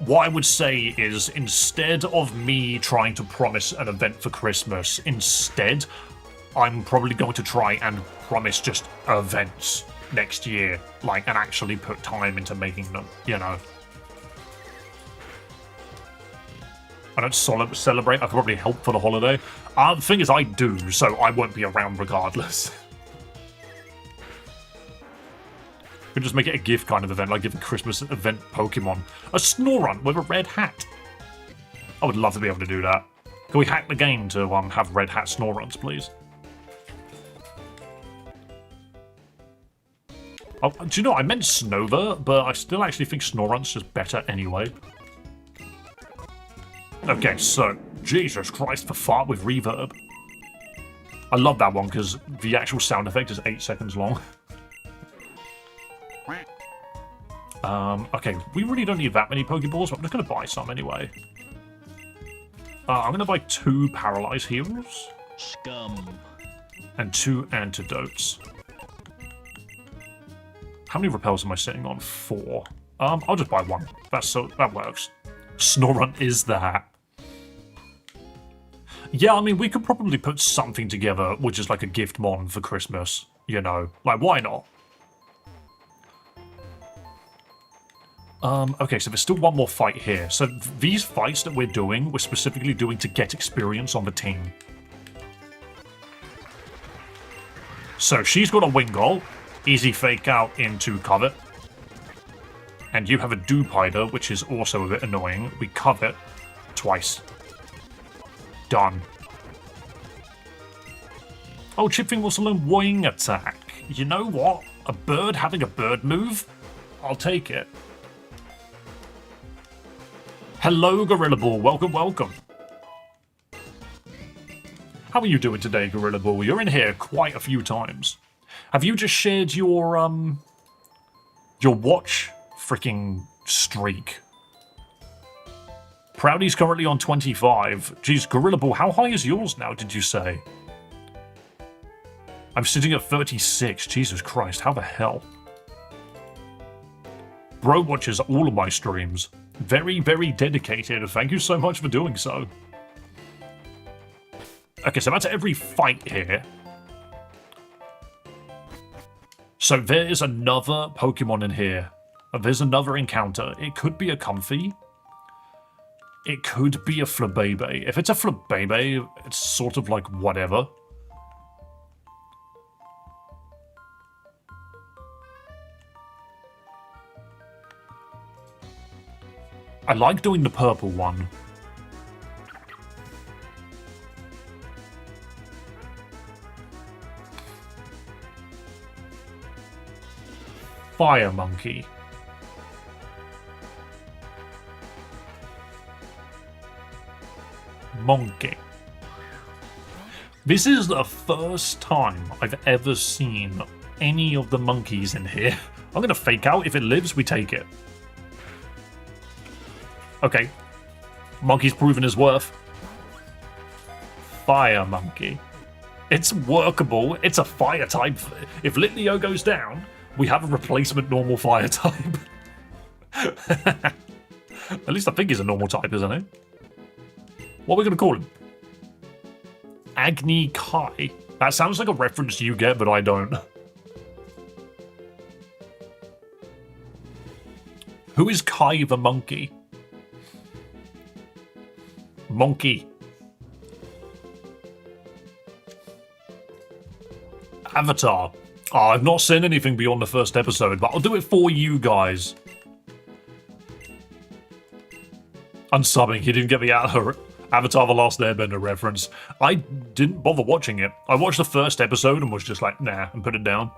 What I would say is, instead of me trying to promise an event for Christmas, instead, I'm probably going to try and promise just events next year, like, and actually put time into making them, you know. I don't celebrate, I could probably help for the holiday. The thing is, I do, so I won't be around regardless. Could just make it a gift kind of event, like give a Christmas event Pokemon. A Snorunt with a red hat. I would love to be able to do that. Can we hack the game to have red hat Snorunts, please? Oh, do you know, I meant Snover, but I still actually think Snorunt's just better anyway. Okay, so, Jesus Christ, for fart with reverb. I love that one because the actual sound effect is 8 seconds long. Okay, we really don't need that many Pokeballs, but I'm just going to buy some anyway. I'm going to buy 2 Paralyze Heals. Scum. And 2 Antidotes. How many Repels am I sitting on? 4. I'll just buy 1. That works. Snorunt is that. Yeah, I mean, we could probably put something together, which is like a gift mon for Christmas. You know, like, why not? Okay, so there's still one more fight here. So these fights that we're doing, we're specifically doing to get experience on the team. So she's got a Wingull, easy fake out into Covet. And you have a Dewpider, which is also a bit annoying. We Covet twice. Done. Oh, Chipfing will learn Wing Attack. You know what? A bird having a bird move? I'll take it. Hello, Gorilla Ball. Welcome, welcome. How are you doing today, Gorilla Ball? You're in here quite a few times. Have you just shared your watch freaking streak? Proudy's currently on 25. Geez, Gorilla Ball, how high is yours now, did you say? I'm sitting at 36. Jesus Christ, how the hell? Bro watches all of my streams. Very, very dedicated. Thank you so much for doing so. Okay, so that's every fight here. So there's another Pokemon in here. There's another encounter. It could be a Comfey. It could be a Flabebe. If it's a Flabebe, it's sort of like whatever. I like doing the purple one. Fire Monkey. Monkey. This is the first time I've ever seen any of the monkeys in here. I'm gonna fake out. If it lives, we take it. Okay. Monkey's proven his worth. Fire Monkey. It's workable. It's a fire type. If Litleo goes down, we have a replacement normal fire type. At least I think he's a normal type, isn't he? What are we going to call him? Agni Kai. That sounds like a reference you get, but I don't. Who is Kai the monkey? Monkey. Avatar. Oh, I've not seen anything beyond the first episode, but I'll do it for you guys. Unsubbing, he didn't get the Avatar The Last Airbender reference. I didn't bother watching it. I watched the first episode and was just like, nah, and put it down.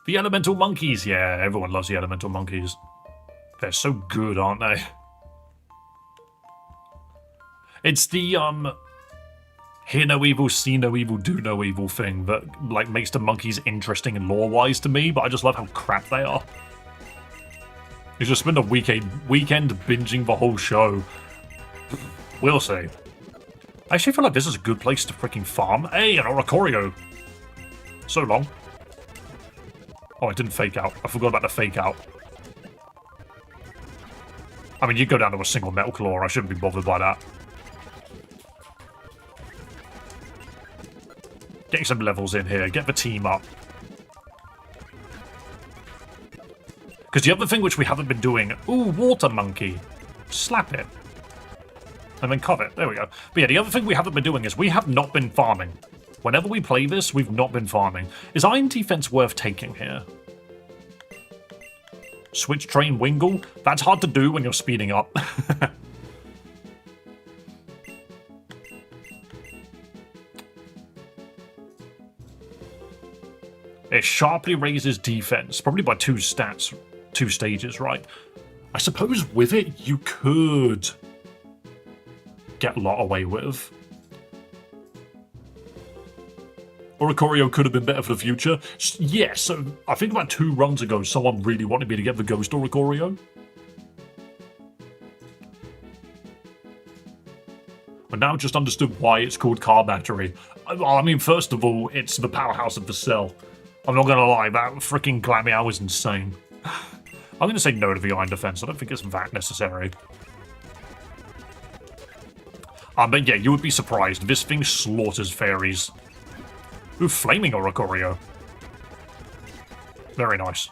The elemental monkeys, yeah, everyone loves the elemental monkeys. They're so good, aren't they? It's the, hear no evil, see no evil, do no evil thing that, like, makes the monkeys interesting and lore-wise to me, but I just love how crap they are. You just spend a weekend binging the whole show. We'll see. I actually feel like this is a good place to freaking farm. Hey, an Oricorio! So long. Oh, I didn't fake out. I forgot about the fake out. I mean, you go down to a single Metal Claw, I shouldn't be bothered by that. Get some levels in here, get the team up. Because the other thing which we haven't been doing... Ooh, Water Monkey. Slap it. And then cover it. There we go. But yeah, the other thing we haven't been doing is we have not been farming. Whenever we play this, we've not been farming. Is Iron Defense worth taking here? Switch Train Wingull? That's hard to do when you're speeding up. It sharply raises defense, probably by 2 stages, right? I suppose with it, you could get a lot away with. Oricorio could have been better for the future. Yeah, so I think about 2 runs ago, someone really wanted me to get the Ghost Oricorio. But now I've just understood why it's called Car Battery. I mean, first of all, it's the powerhouse of the cell. I'm not gonna lie, that freaking Glameow is insane. I'm gonna say no to the Iron Defense. I don't think it's that necessary. But yeah, you would be surprised. This thing slaughters fairies. Ooh, Flaming Oricorio. Very nice.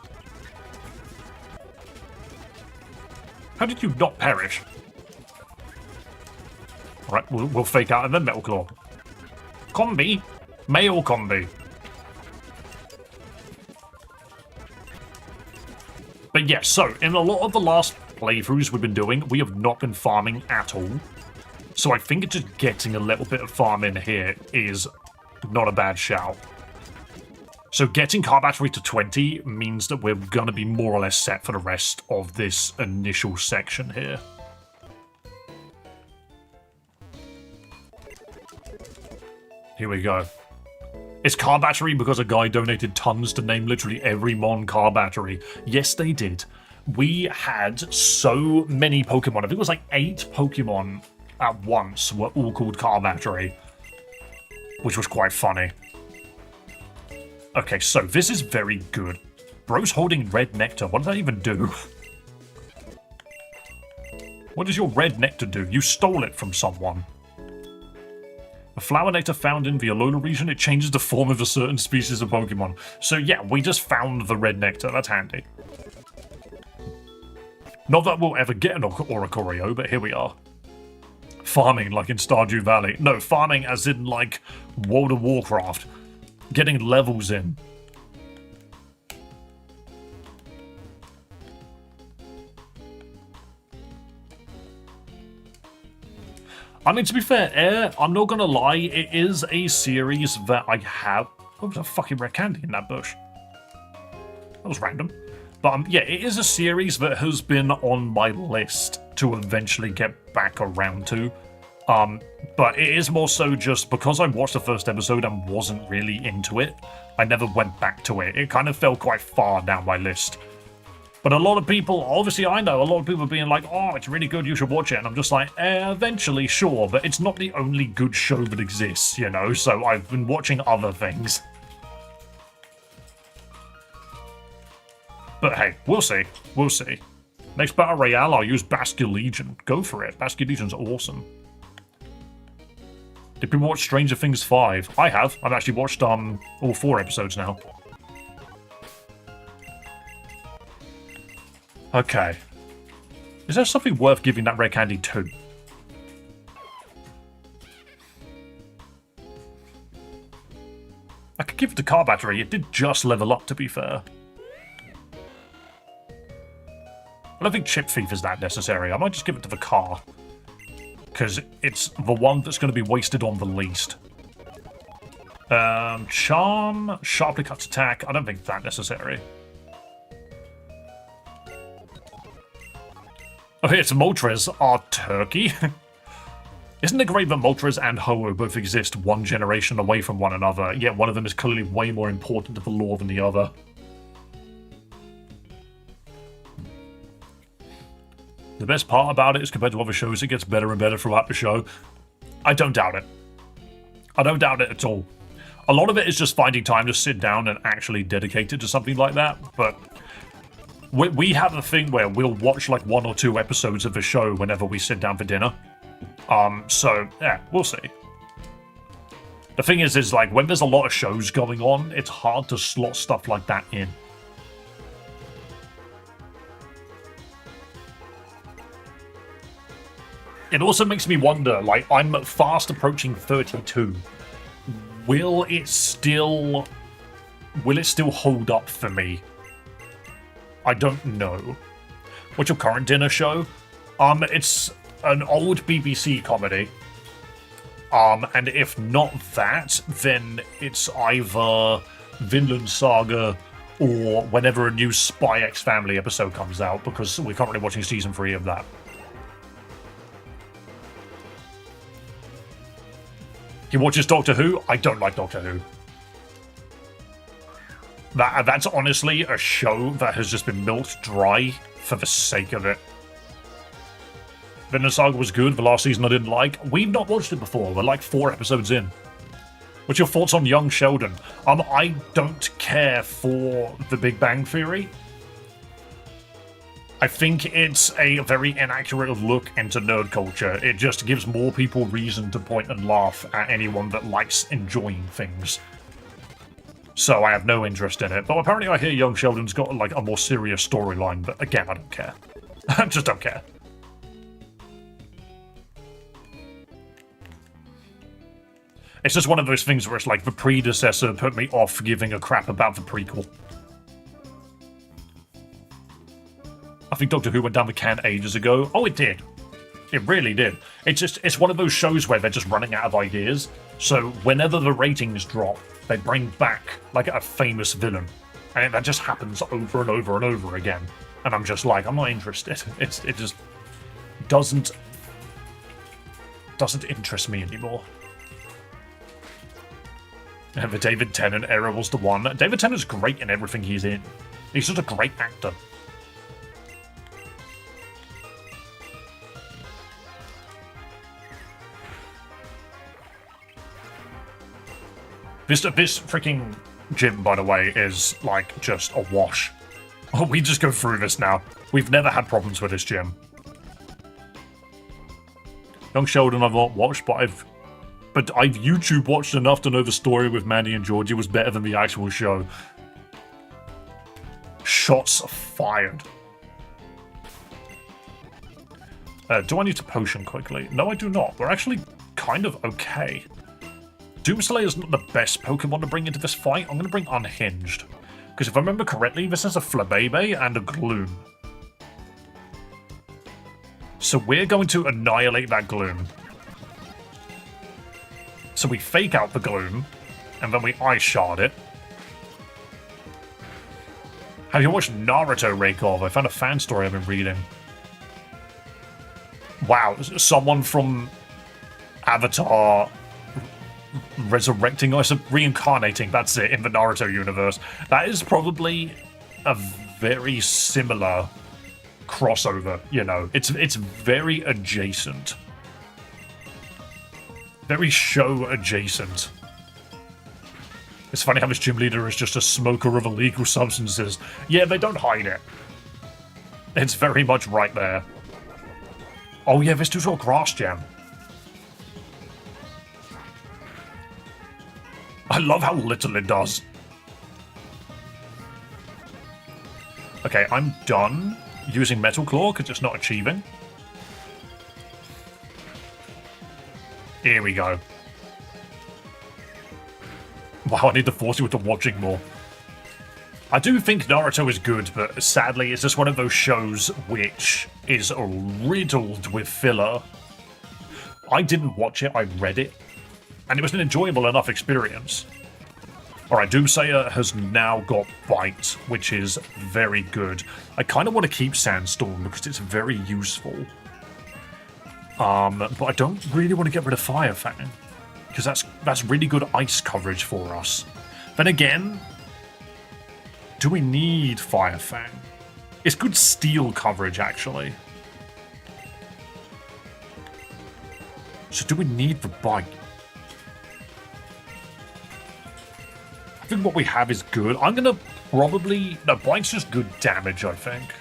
How did you not perish? Alright, we'll fake out and then Metal Claw. Combi. Male combi. But yeah, so, in a lot of the last playthroughs we've been doing, we have not been farming at all. So I think just getting a little bit of farm in here is not a bad shout. So getting Car Battery to 20 means that we're going to be more or less set for the rest of this initial section here. Here we go. It's Car Battery because a guy donated tons to name literally every Mon Car Battery. Yes, they did. We had so many Pokemon. I think it was like 8 Pokemon at once were all called Car Battery, which was quite funny. Okay, so this is very good. Bro's holding red nectar. What does that even do? What does your red nectar do? You stole it from someone. A flower nectar found in the Alola region, it changes the form of a certain species of Pokemon. So yeah, we just found the red nectar. That's handy. Not that we'll ever get an Oricorio, but here we are. Farming like in Stardew Valley. No, farming as in like World of Warcraft. Getting levels in. I mean, to be fair, I'm not gonna lie, it is a series that I have... Oh, there's a fucking red candy in that bush. That was random. But yeah, it is a series that has been on my list to eventually get back around to. But it is more so just because I watched the first episode and wasn't really into it, I never went back to it. It kind of fell quite far down my list. But a lot of people, obviously I know, a lot of people being like, oh, it's really good, you should watch it. And I'm just like, eventually, sure, but it's not the only good show that exists, you know? So I've been watching other things. But hey, we'll see. We'll see. Next Battle Royale, I'll use Basculegion. Go for it. Basculegion's awesome. Did people watch Stranger Things 5? I have. I've actually watched all 4 episodes now. Okay. Is there something worth giving that red candy to? I could give it to Car Battery. It did just level up, to be fair. I don't think Chip Thief is that necessary. I might just give it to the car. Because it's the one that's going to be wasted on the least. Charm, Sharply Cuts Attack. I don't think that necessary. Okay, it's Moltres are turkey. Isn't it great that Moltres and Ho-Oh both exist one generation away from one another, yet one of them is clearly way more important to the lore than the other? The best part about it is compared to other shows, it gets better and better throughout the show. I don't doubt it. I don't doubt it at all. A lot of it is just finding time to sit down and actually dedicate it to something like that, but we have a thing where we'll watch like 1 or 2 episodes of the show whenever we sit down for dinner. So, yeah, we'll see. The thing is like, when there's a lot of shows going on, it's hard to slot stuff like that in. It also makes me wonder, like, I'm fast approaching 32. Will it still hold up for me? I don't know. What's your current dinner show? It's an old BBC comedy. And if not that, then it's either Vinland Saga or whenever a new Spy X Family episode comes out, because we're currently watching season 3 of that. He watches Doctor Who? I don't like Doctor Who. That's honestly a show that has just been milked dry for the sake of it. Vinland Saga was good. The last season I didn't like. We've not watched it before. We're like 4 episodes in. What's your thoughts on Young Sheldon? I don't care for The Big Bang Theory. I think it's a very inaccurate look into nerd culture. It just gives more people reason to point and laugh at anyone that likes enjoying things. So I have no interest in it. But apparently I hear Young Sheldon's got like a more serious storyline. But again, I don't care. I just don't care. It's just one of those things where it's like the predecessor put me off giving a crap about the prequel. I think Doctor Who went down the can ages ago. Oh, it did. It really did. It's one of those shows where they're just running out of ideas. So whenever the ratings drop, they bring back like a famous villain. And that just happens over and over and over again. And I'm just like, I'm not interested. It just doesn't interest me anymore. And the David Tennant era was the one. David Tennant's great in everything he's in. He's just a great actor. This freaking gym, by the way, is like just a wash. Oh, we just go through this now. We've never had problems with this gym. Young Sheldon I've not watched, but I've YouTube watched enough to know the story with Mandy and Georgie was better than the actual show. Shots fired. Do I need to potion quickly? No, I do not. We're actually kind of okay. Doomslayer's not the best Pokemon to bring into this fight. I'm going to bring Unhinged. Because if I remember correctly, this is a Flabébé and a Gloom. So we're going to annihilate that Gloom. So we fake out the Gloom, and then we Ice Shard it. Have you watched Naruto, Raykov? I found a fan story I've been reading. Wow, someone from Avatar resurrecting, reincarnating, that's it, in the Naruto universe. That is probably a very similar crossover, you know. It's very adjacent. Very show adjacent. It's funny how this gym leader is just a smoker of illegal substances. Yeah, they don't hide it. It's very much right there. Oh yeah, this dude's got grass jam. I love how little it does. Okay, I'm done using Metal Claw because it's not achieving. Here we go. Wow, I need to force you into watching more. I do think Naruto is good, but sadly it's just one of those shows which is riddled with filler. I didn't watch it, I read it, and it was an enjoyable enough experience. Alright, Doomsayer has now got Bite, which is very good. I kind of want to keep Sandstorm because it's very useful. But I don't really want to get rid of Fire Fang, because that's really good ice coverage for us. Then again, do we need Fire Fang? It's good steel coverage, actually. So do we need the Bite? I think what we have is good. I'm going to probably... No, Bite's just good damage, I think.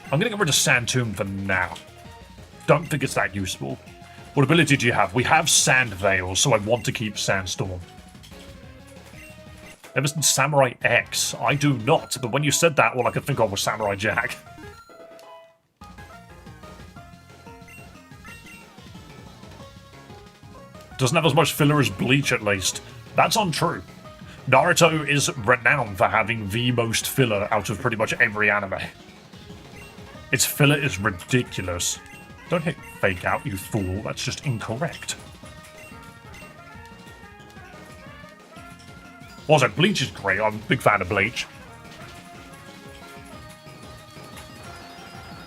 I'm going to get rid of Sand Tomb for now. Don't think it's that useful. What ability do you have? We have Sand Veil, so I want to keep Sandstorm. Ever since Samurai X? I do not, but when you said that, all I could think of was Samurai Jack. Doesn't have as much filler as Bleach, at least. That's untrue. Naruto is renowned for having the most filler out of pretty much every anime. Its filler is ridiculous. Don't hit Fake Out, you fool. That's just incorrect. Also, Bleach is great. I'm a big fan of Bleach.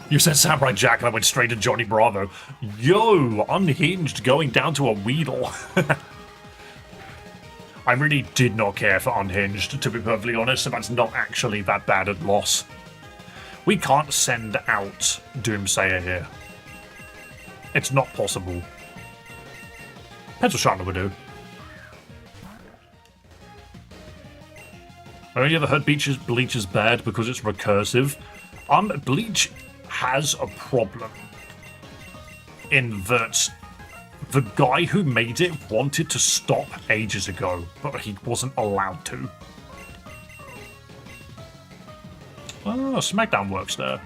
You said Samurai Jack and I went straight to Johnny Bravo. Yo, Unhinged going down to a Weedle. I really did not care for Unhinged, to be perfectly honest, so that's not actually that bad a loss. We can't send out Doomsayer here. It's not possible. Pencil Sharpener would do. I only ever heard Bleach is bad because it's recursive. Bleach has a problem in that the guy who made it wanted to stop ages ago, but he wasn't allowed to. Oh, SmackDown works there.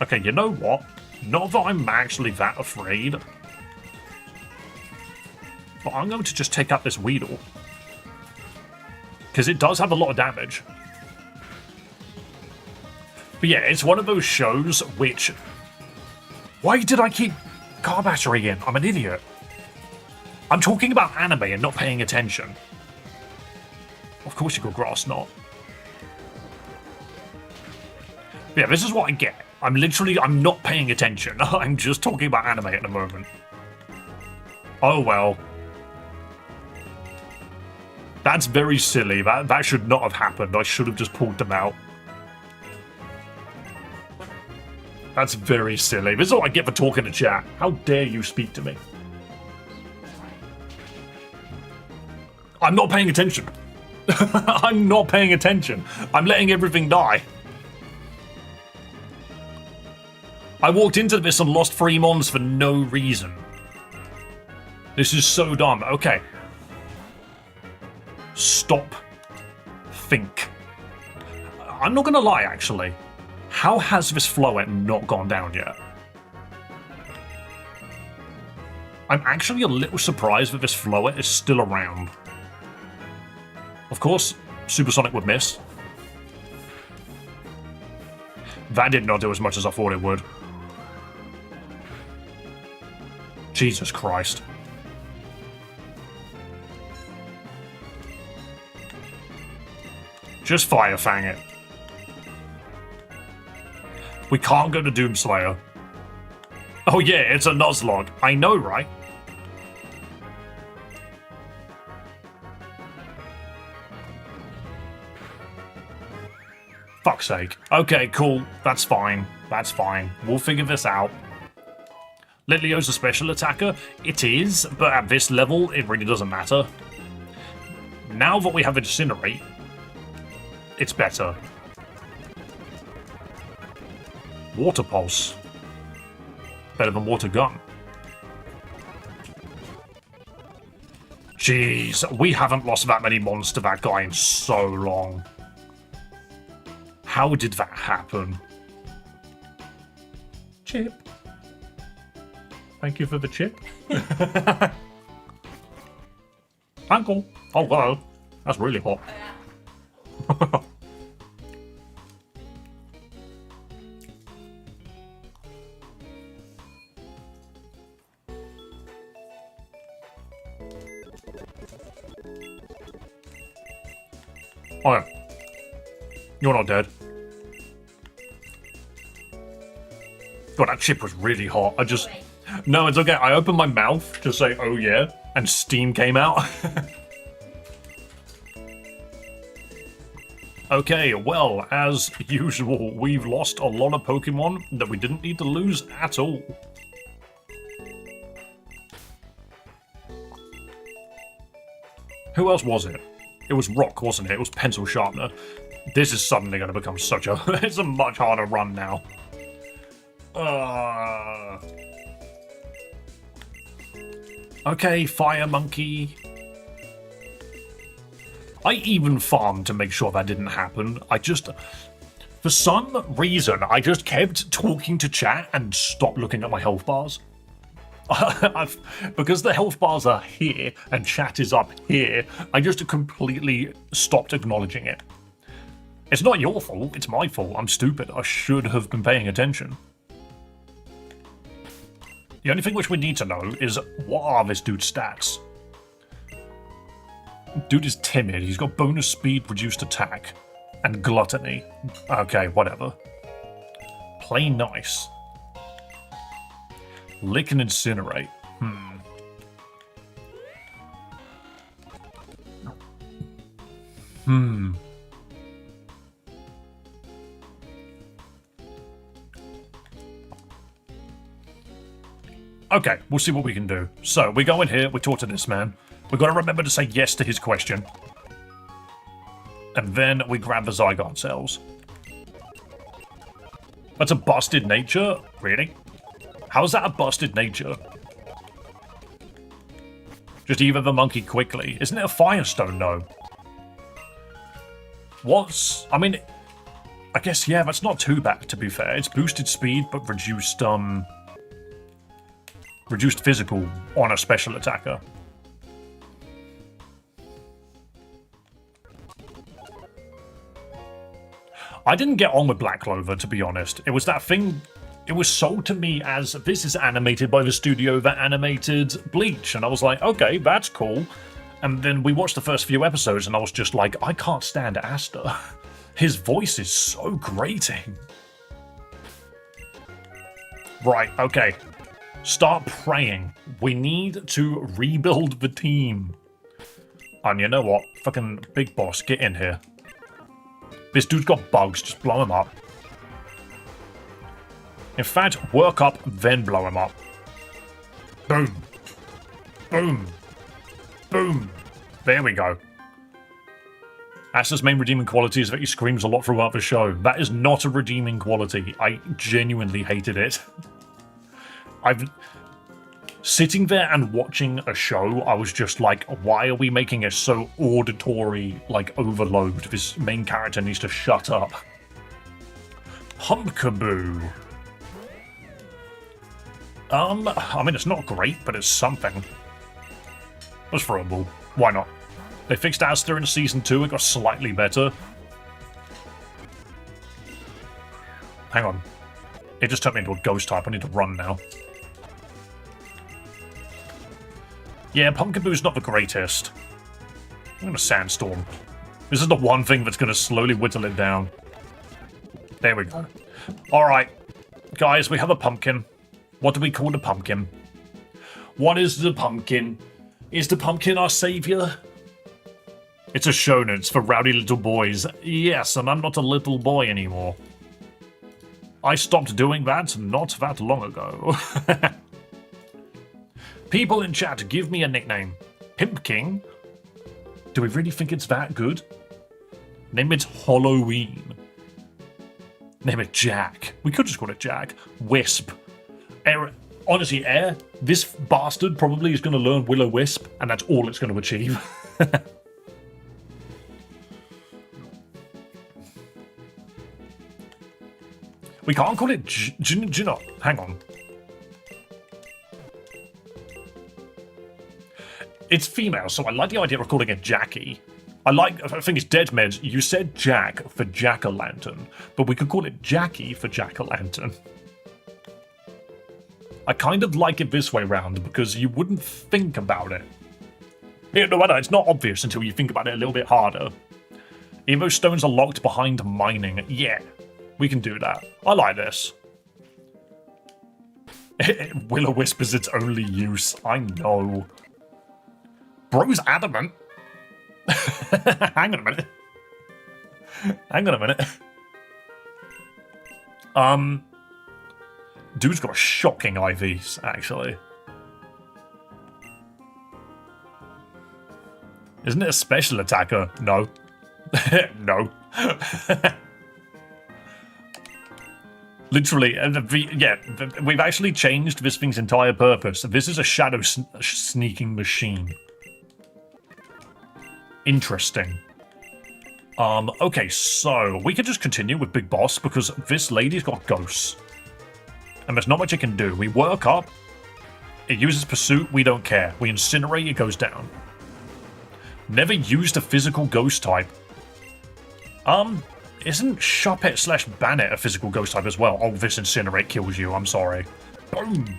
Okay, you know what? Not that I'm actually that afraid, but I'm going to just take out this Weedle. Because it does have a lot of damage. But yeah, it's one of those shows which... Why did I keep car battery in? I'm an idiot. I'm talking about anime and not paying attention. Of course you got Grass Knot. Yeah, this is what I get. I'm not paying attention. I'm just talking about anime at the moment. Oh well. That's very silly. That should not have happened. I should have just pulled them out. That's very silly. This is what I get for talking to chat. How dare you speak to me? I'm not paying attention. I'm not paying attention. I'm letting everything die. I walked into this and lost 3 mons for no reason. This is so dumb. Okay. Stop. Think. I'm not gonna lie, actually. How has this Floette not gone down yet? I'm actually a little surprised that this Floette is still around. Of course, Supersonic would miss. That did not do as much as I thought it would. Jesus Christ. Just Fire Fang it. We can't go to Doomslayer. Oh yeah, it's a Nuzlocke. I know, right? Fuck's sake. Okay, cool. That's fine. That's fine. We'll figure this out. Litlio's a special attacker? It is, but at this level, it really doesn't matter. Now that we have Incinerate, it's better. Water Pulse. Better than Water Gun. Jeez, we haven't lost that many mons to that guy in so long. How did that happen? Chip. Thank you for the chip. Uncle. Oh, wow. That's really hot. Oh, yeah. You're not dead. God, that chip was really hot. No, it's okay. I opened my mouth to say, oh yeah, and steam came out. Okay, well, as usual, we've lost a lot of Pokemon that we didn't need to lose at all. Who else was it? It was Rock, wasn't it? It was Pencil Sharpener. This is suddenly going to become such a... It's a much harder run now. Okay, Fire Monkey. I even farmed to make sure that didn't happen. For some reason, I just kept talking to chat and stopped looking at my health bars. Because the health bars are here and chat is up here, I just completely stopped acknowledging it. It's not your fault, it's my fault. I'm stupid. I should have been paying attention. The only thing which we need to know is what are this dude's stats? Dude is timid. He's got bonus speed, reduced attack, and gluttony. Okay, whatever. Play nice. Lick and Incinerate. Okay, we'll see what we can do. So, we go in here, we talk to this man. We've got to remember to say yes to his question. And then we grab the Zygarde cells. That's a busted nature? Really? How's that a busted nature? Just either the monkey quickly. Isn't it a Firestone, though? I mean, I guess, yeah, that's not too bad, to be fair. It's boosted speed, but reduced physical on a special attacker. I didn't get on with Black Clover, to be honest. It was that thing... It was sold to me as, this is animated by the studio that animated Bleach. And I was like, okay, that's cool. And then we watched the first few episodes and I was just like, I can't stand Asta. His voice is so grating. Right, okay. Start praying. We need to rebuild the team. And you know what? Fucking Big Boss, get in here. This dude's got bugs, just blow him up. In fact, work up, then blow him up. Boom. Boom. Boom. There we go. Asta's main redeeming quality is that he screams a lot throughout the show. That is not a redeeming quality. I genuinely hated it. Sitting there and watching a show, I was just like, why are we making it so auditory, like, overload? This main character needs to shut up. Pumpkaboo. I mean, it's not great, but it's something. Let's throw a ball. Why not? They fixed Asta in Season 2, it got slightly better. Hang on. It just turned me into a ghost type, I need to run now. Yeah, Pumpkaboo's not the greatest. I'm gonna Sandstorm. This is the one thing that's gonna slowly whittle it down. There we go. Alright. Guys, we have a pumpkin. What do we call the pumpkin? What is the pumpkin? Is the pumpkin our savior? It's a shonen, it's for rowdy little boys. Yes, and I'm not a little boy anymore. I stopped doing that not that long ago. People in chat, give me a nickname. Pimp King? Do we really think it's that good? Name it Halloween. Name it Jack. We could just call it Jack. Wisp. Honestly, this bastard probably is going to learn Will-O-Wisp, and that's all it's going to achieve. We can't call it Gino. Hang on. It's female, so I like the idea of calling it Jackie. I think it's Dead Meds. You said Jack for Jack-O-Lantern, but we could call it Jackie for Jack-O-Lantern. I kind of like it this way round because you wouldn't think about it. Yeah, no matter, it's not obvious until you think about it a little bit harder. Evo stones are locked behind mining. Yeah, we can do that. I like this. Will-O-Wisp is its only use. I know. Bro's adamant. Hang on a minute. Hang on a minute. Dude's got shocking IVs, actually. Isn't it a special attacker? No. No. Literally, yeah, we've actually changed this thing's entire purpose. This is a shadow sneaking machine. Interesting. Okay, so we could just continue with Big Boss because this lady's got ghosts. And there's not much it can do. We work up, it uses Pursuit, we don't care. We incinerate, it goes down. Never used a physical ghost type. Isn't Sharpet / Bannet a physical ghost type as well? Oh, this Incinerate kills you, I'm sorry. Boom!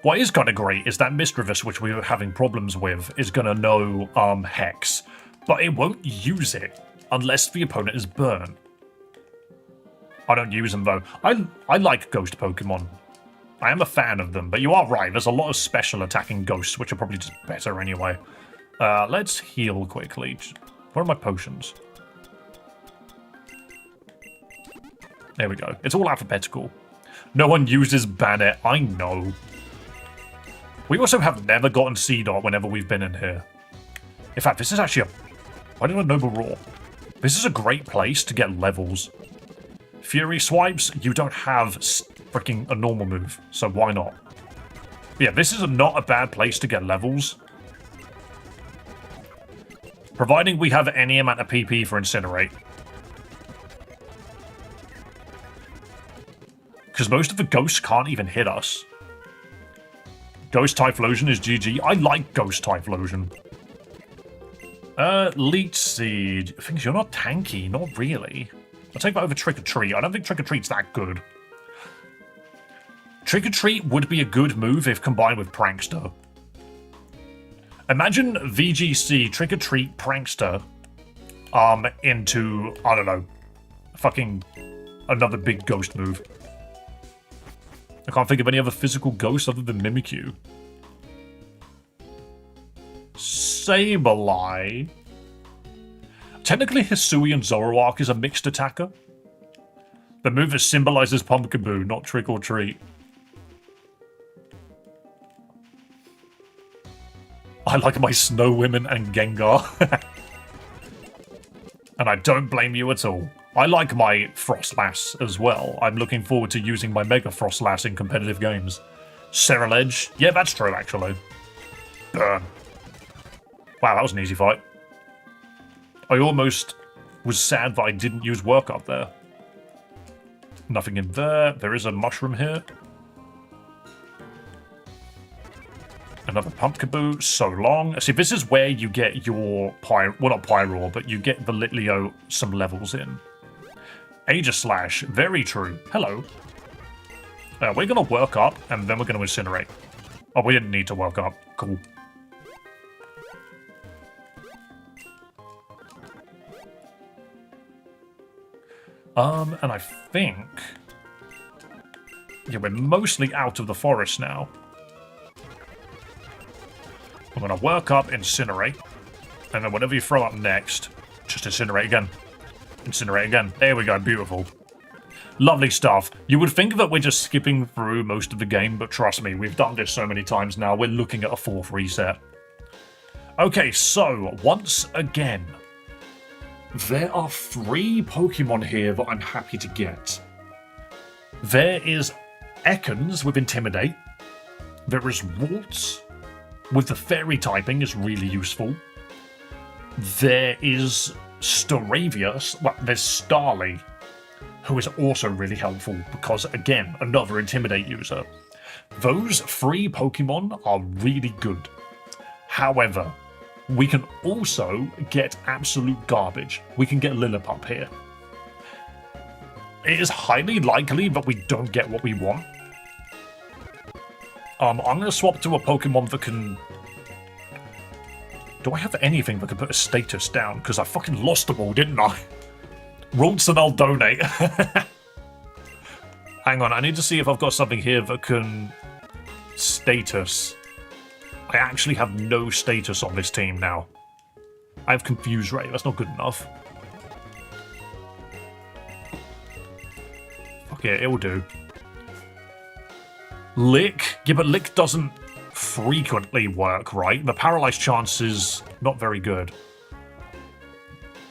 What is kind of great is that Misdreavus, which we were having problems with, is going to know Hex. But it won't use it unless the opponent is burnt. I don't use them though. I like ghost Pokemon. I am a fan of them, but you are right, there's a lot of special attacking ghosts, which are probably just better anyway. Let's heal quickly. Where are my potions? There we go. It's all alphabetical. No one uses Bannet. I know. We also have never gotten C-Dot whenever we've been in here. In fact, this is actually a... Why did I Noble Roar? This is a great place to get levels. Fury Swipes, you don't have freaking a normal move, so why not? But yeah, this is not a bad place to get levels. Providing we have any amount of PP for Incinerate. Because most of the ghosts can't even hit us. Ghost Typhlosion is GG. I like Ghost Typhlosion. Leech Seed. Things you're not tanky, not really. I'll take that over Trick or Treat. I don't think Trick or Treat's that good. Trick or Treat would be a good move if combined with Prankster. Imagine VGC, Trick or Treat, Prankster, into, I don't know, fucking another big ghost move. I can't think of any other physical ghosts other than Mimikyu. Sableye. Technically, Hisui and Zoroark is a mixed attacker. The move that symbolizes Pumpkaboo, not Trick or Treat. I like my Snow Women and Gengar. And I don't blame you at all. I like my Frostlass as well. I'm looking forward to using my Mega Frostlass in competitive games. Ceruledge. Yeah, that's true, actually. Burn. Wow, that was an easy fight. I almost was sad that I didn't use Work Up there. Nothing in there. There is a mushroom here. Another Pumpkaboo. So long. See, this is where you get your well, not Pyroar, but you get the Litleo some levels in. Aegislash. Very true. Hello. We're going to work up, and then we're going to incinerate. Oh, we didn't need to work up. Cool. And I think... Yeah, we're mostly out of the forest now. I'm going to work up, incinerate, and then whatever you throw up next, just incinerate again. Incinerate again. There we go, beautiful. Lovely stuff. You would think that we're just skipping through most of the game, but trust me, we've done this so many times now, we're looking at a 4th reset. Okay, so, once again, there are 3 Pokemon here that I'm happy to get. There is Ekans with Intimidate. There is Waltz with the Fairy typing is really useful. There is Staravia, well, there's Starly, who is also really helpful because, again, another Intimidate user. Those 3 Pokemon are really good. However, we can also get absolute garbage. We can get Lillipup here. It is highly likely that we don't get what we want. I'm going to swap to a Pokemon that can... Do I have anything that can put a status down? Because I fucking lost them all, didn't I? Roots and I'll donate. Hang on, I need to see if I've got something here that can... Status. I actually have no status on this team now. I have Confuse Ray, that's not good enough. Fuck yeah, it'll do. Lick? Yeah, but Lick doesn't frequently work, right? The Paralyzed chance is not very good.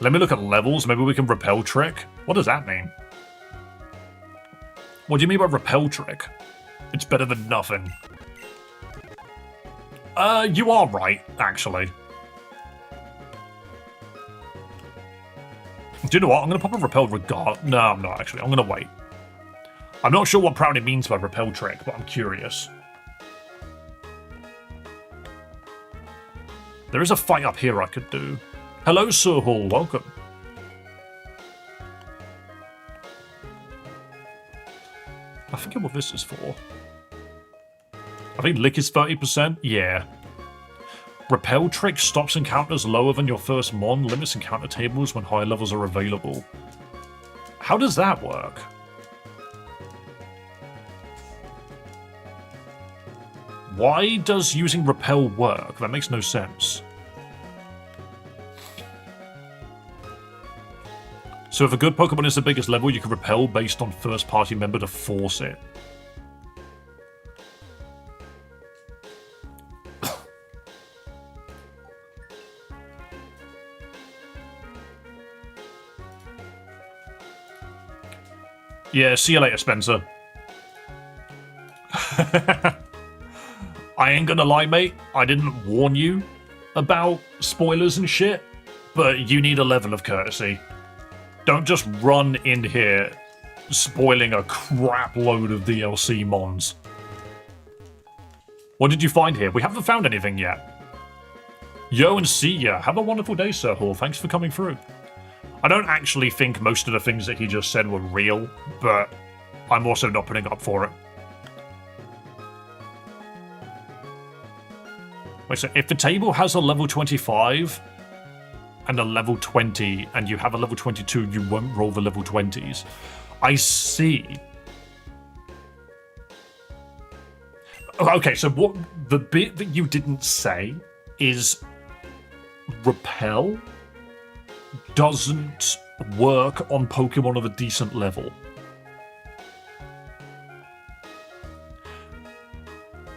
Let me look at levels, maybe we can Repel Trick. What does that mean? What do you mean by Repel Trick? It's better than nothing. You are right, actually. Do you know what? I'm going to pop a Repel regard. No, I'm not, actually. I'm going to wait. I'm not sure what Brownie means by Repel Trick, but I'm curious. There is a fight up here I could do. Hello, Sir Hall. Welcome. I forget what this is for. I think Lick is 30%. Yeah. Repel Trick stops encounters lower than your first mon, limits encounter tables when high levels are available. How does that work? Why does using Repel work? That makes no sense. So if a good Pokemon is the biggest level, you can repel based on first party member to force it. Yeah, see you later, Spencer. I ain't gonna lie, mate. I didn't warn you about spoilers and shit, but you need a level of courtesy. Don't just run in here spoiling a crap load of DLC mons. What did you find here? We haven't found anything yet. Yo and see ya. Have a wonderful day, Sir Hall. Thanks for coming through. I don't actually think most of the things that he just said were real, but I'm also not putting up for it. Wait, so if the table has a level 25 and a level 20, and you have a level 22, you won't roll the level 20s. I see. Okay, so what the bit that you didn't say is repel doesn't work on Pokemon of a decent level.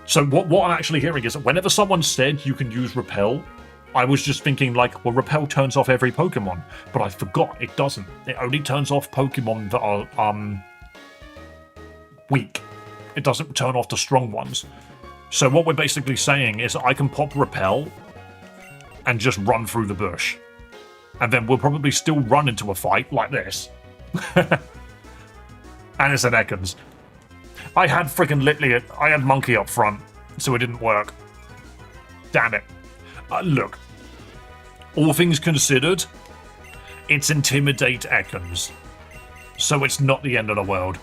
So what I'm actually hearing is that whenever someone said you can use repel, I was just thinking like, well, repel turns off every Pokemon, but I forgot it doesn't. It only turns off Pokemon that are weak. It doesn't turn off the strong ones. So what we're basically saying is I can pop repel and just run through the bush. And then we'll probably still run into a fight like this. And it's an Ekans. I had freaking literally, I had Monkey up front, so it didn't work. Damn it. Look, all things considered, it's Intimidate Ekans. So it's not the end of the world.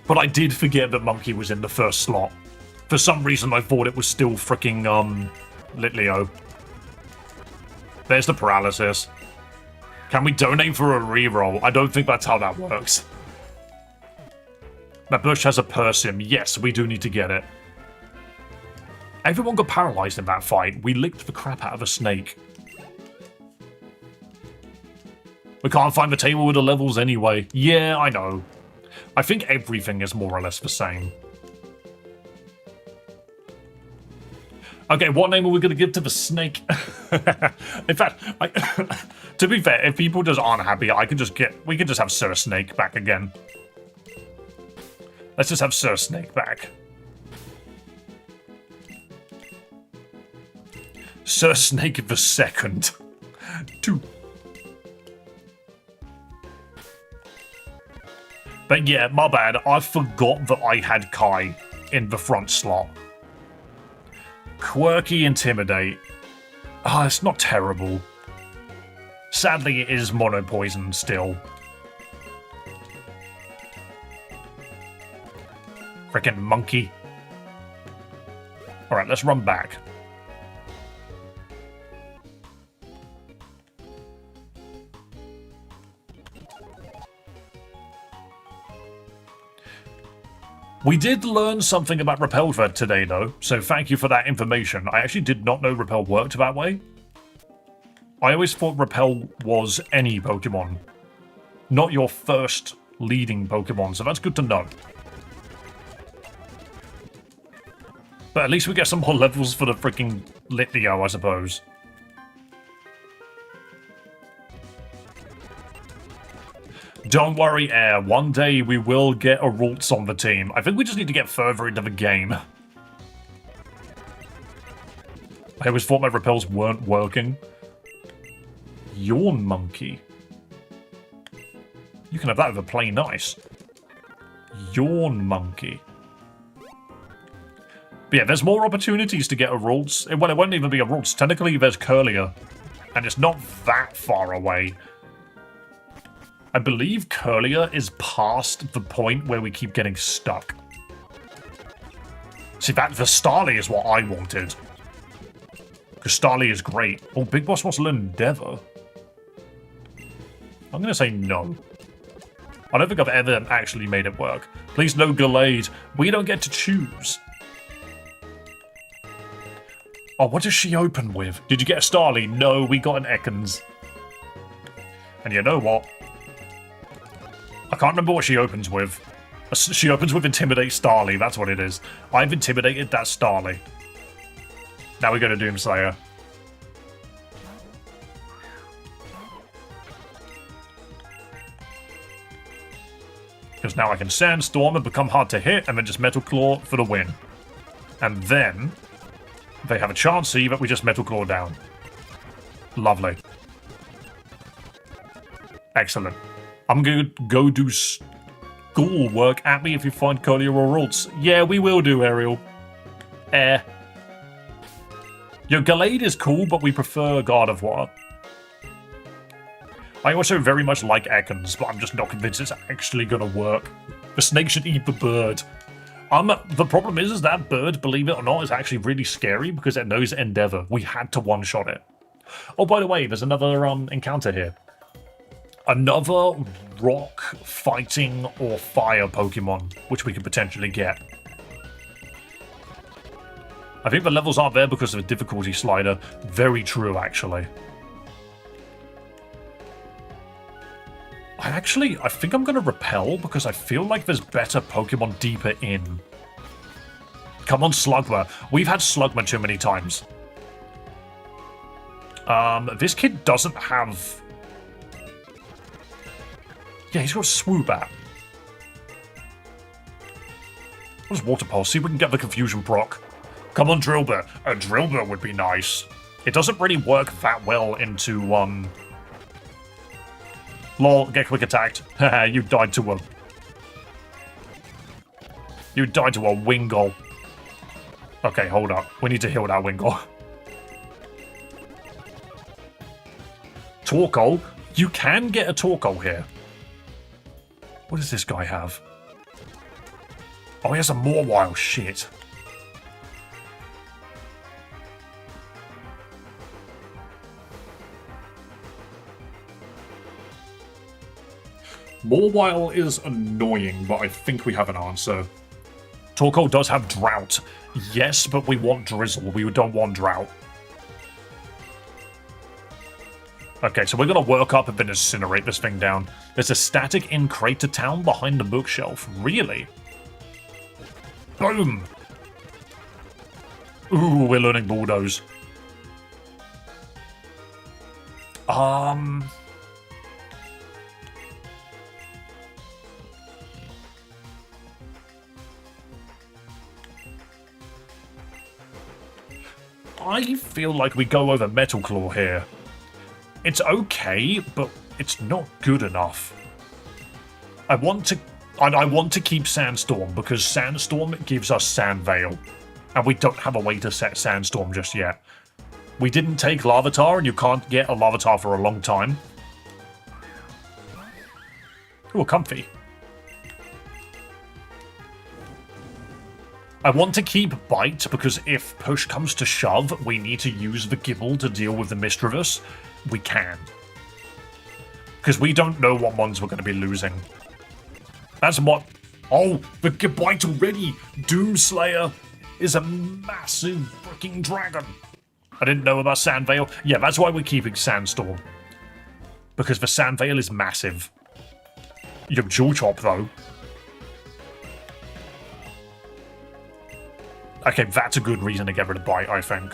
But I did forget that Monkey was in the first slot. For some reason, I thought it was still freaking, Litleo. There's the paralysis. Can we donate for a reroll? I don't think that's how that works. That bush has a Persim. Yes, we do need to get it. Everyone got paralyzed in that fight. We licked the crap out of a snake. We can't find the table with the levels anyway. Yeah, I know. I think everything is more or less the same. Okay, what name are we going to give to the snake? In fact, to be fair, if people just aren't happy, we can just have Sir Snake back again. Let's just have Sir Snake back. Sir Snake the Second. Two. But yeah, my bad. I forgot that I had Kai in the front slot. Quirky Intimidate. Ah, it's not terrible. Sadly, it is Mono Poison still. Frickin' monkey. Alright, let's run back. We did learn something about Repel today, though, so thank you for that information. I actually did not know Repel worked that way. I always thought Repel was any Pokemon, not your first leading Pokemon, so that's good to know. But at least we get some more levels for the freaking Litleo, I suppose. Don't worry, Air. One day we will get a Ralts on the team. I think we just need to get further into the game. I always thought my repels weren't working. Yawn Monkey. You can have that with a plain ice. Yawn Monkey. But yeah, there's more opportunities to get a Ralts. Well, it won't even be a Ralts. Technically, there's Curlier. And it's not that far away. I believe Curlier is past the point where we keep getting stuck. See, the Starly is what I wanted. Because Starly is great. Oh, Big Boss wants to learn Endeavor. I'm going to say no. I don't think I've ever actually made it work. Please no Gallade. We don't get to choose. Oh, what does she open with? Did you get a Starly? No, we got an Ekans. And you know what? I can't remember what she opens with. She opens with Intimidate Starly, that's what it is. I've intimidated that Starly. Now we go to Doomslayer. Because now I can Sandstorm and become hard to hit, and then just Metal Claw for the win. And then they have a chance to see that we just Metal Claw down. Lovely. Excellent. I'm going to go do school work at me if you find Curlier or Rults. Yeah, we will do, Ariel. Your Gallade is cool, but we prefer God of War. I also very much like Ekans, but I'm just not convinced it's actually going to work. The snake should eat the bird. The problem is that bird, believe it or not, is actually really scary because it knows Endeavor. We had to one-shot it. Oh, by the way, there's another encounter here. Another rock, fighting, or fire Pokemon, which we could potentially get. I think the levels aren't there because of a difficulty slider. Very true, actually. I think I'm going to repel because I feel like there's better Pokemon deeper in. Come on, Slugma. We've had Slugma too many times. This kid doesn't have... Yeah, he's got a Swoobat. What is Water Pulse? See if we can get the Confusion proc. Come on, Drillbur. A Drillbur would be nice. It doesn't really work that well into, Lol, get quick attacked. Haha, you died to a... You died to a Wingull. Okay, hold up. We need to heal that Wingull. Torkoal? You can get a Torkoal here. What does this guy have? Oh, he has a Mawile. Shit. Mawile is annoying, but I think we have an answer. Torkoal does have Drought. Yes, but we want Drizzle. We don't want Drought. Okay, so we're going to work up and then incinerate this thing down. There's a static in Crater Town behind the bookshelf. Really? Boom! Ooh, we're learning Bulldoze. I feel like we go over Metal Claw here. It's okay, but it's not good enough. I want to keep Sandstorm because Sandstorm gives us Sandveil, and we don't have a way to set Sandstorm just yet. We didn't take Larvitar, and you can't get a Larvitar for a long time. Ooh, comfy. I want to keep Bite because if push comes to shove, we need to use the Gibble to deal with the Misdreavus. We can. Because we don't know what ones we're going to be losing. That's what... Oh, the Bite already! Doomslayer is a massive freaking dragon. I didn't know about Sandveil. Yeah, that's why we're keeping Sandstorm. Because the Sandveil is massive. You have Jewel Chop, though. Okay, that's a good reason to get rid of Bite, I think.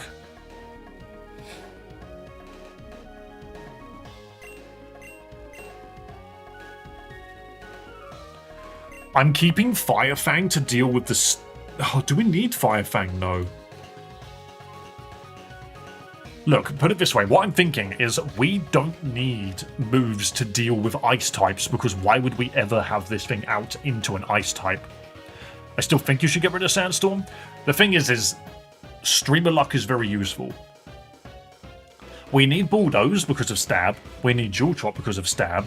I'm keeping Firefang to deal with the... Oh, do we need Firefang? No. Look, put it this way. What I'm thinking is we don't need moves to deal with ice types because why would we ever have this thing out into an ice type? I still think you should get rid of Sandstorm. The thing is Streamer Luck is very useful. We need Bulldoze because of Stab. We need Jewel Chop because of Stab.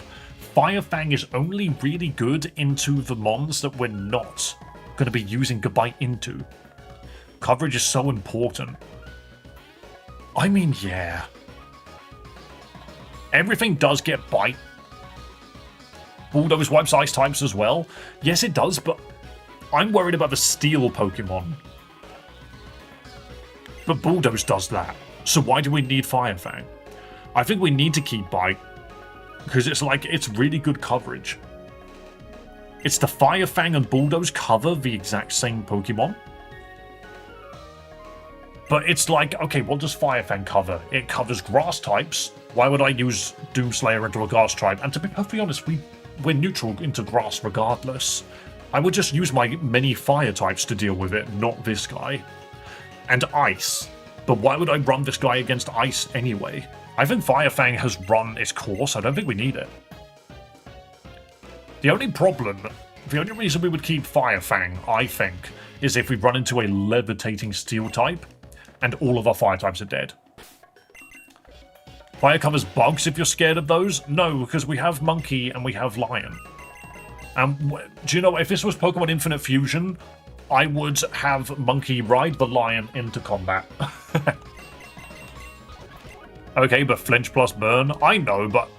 Firefang is only really good into the mons that we're not going to be using Gabite into. Coverage is so important. I mean, yeah. Everything does get Bite. Bulldoze wipes ice types as well. Yes, it does, but I'm worried about the Steel Pokemon. But Bulldoze does that. So why do we need Firefang? I think we need to keep Bite. Because it's like, it's really good coverage. It's the Fire Fang and Bulldoze cover the exact same Pokemon. But it's like, okay, what does Fire Fang cover? It covers grass types. Why would I use Doomslayer into a grass type? And to be perfectly honest, we're neutral into grass regardless. I would just use my many fire types to deal with it, not this guy. And ice. But why would I run this guy against ice anyway? I think Fire Fang has run its course. I don't think we need it. The only reason we would keep Fire Fang, I think, is if we run into a levitating steel type and all of our fire types are dead. Fire covers bugs if you're scared of those? No, because we have Monkey and we have Lion. And do you know, if this was Pokemon Infinite Fusion, I would have Monkey ride the Lion into combat. Okay, but Flinch plus Burn? I know, but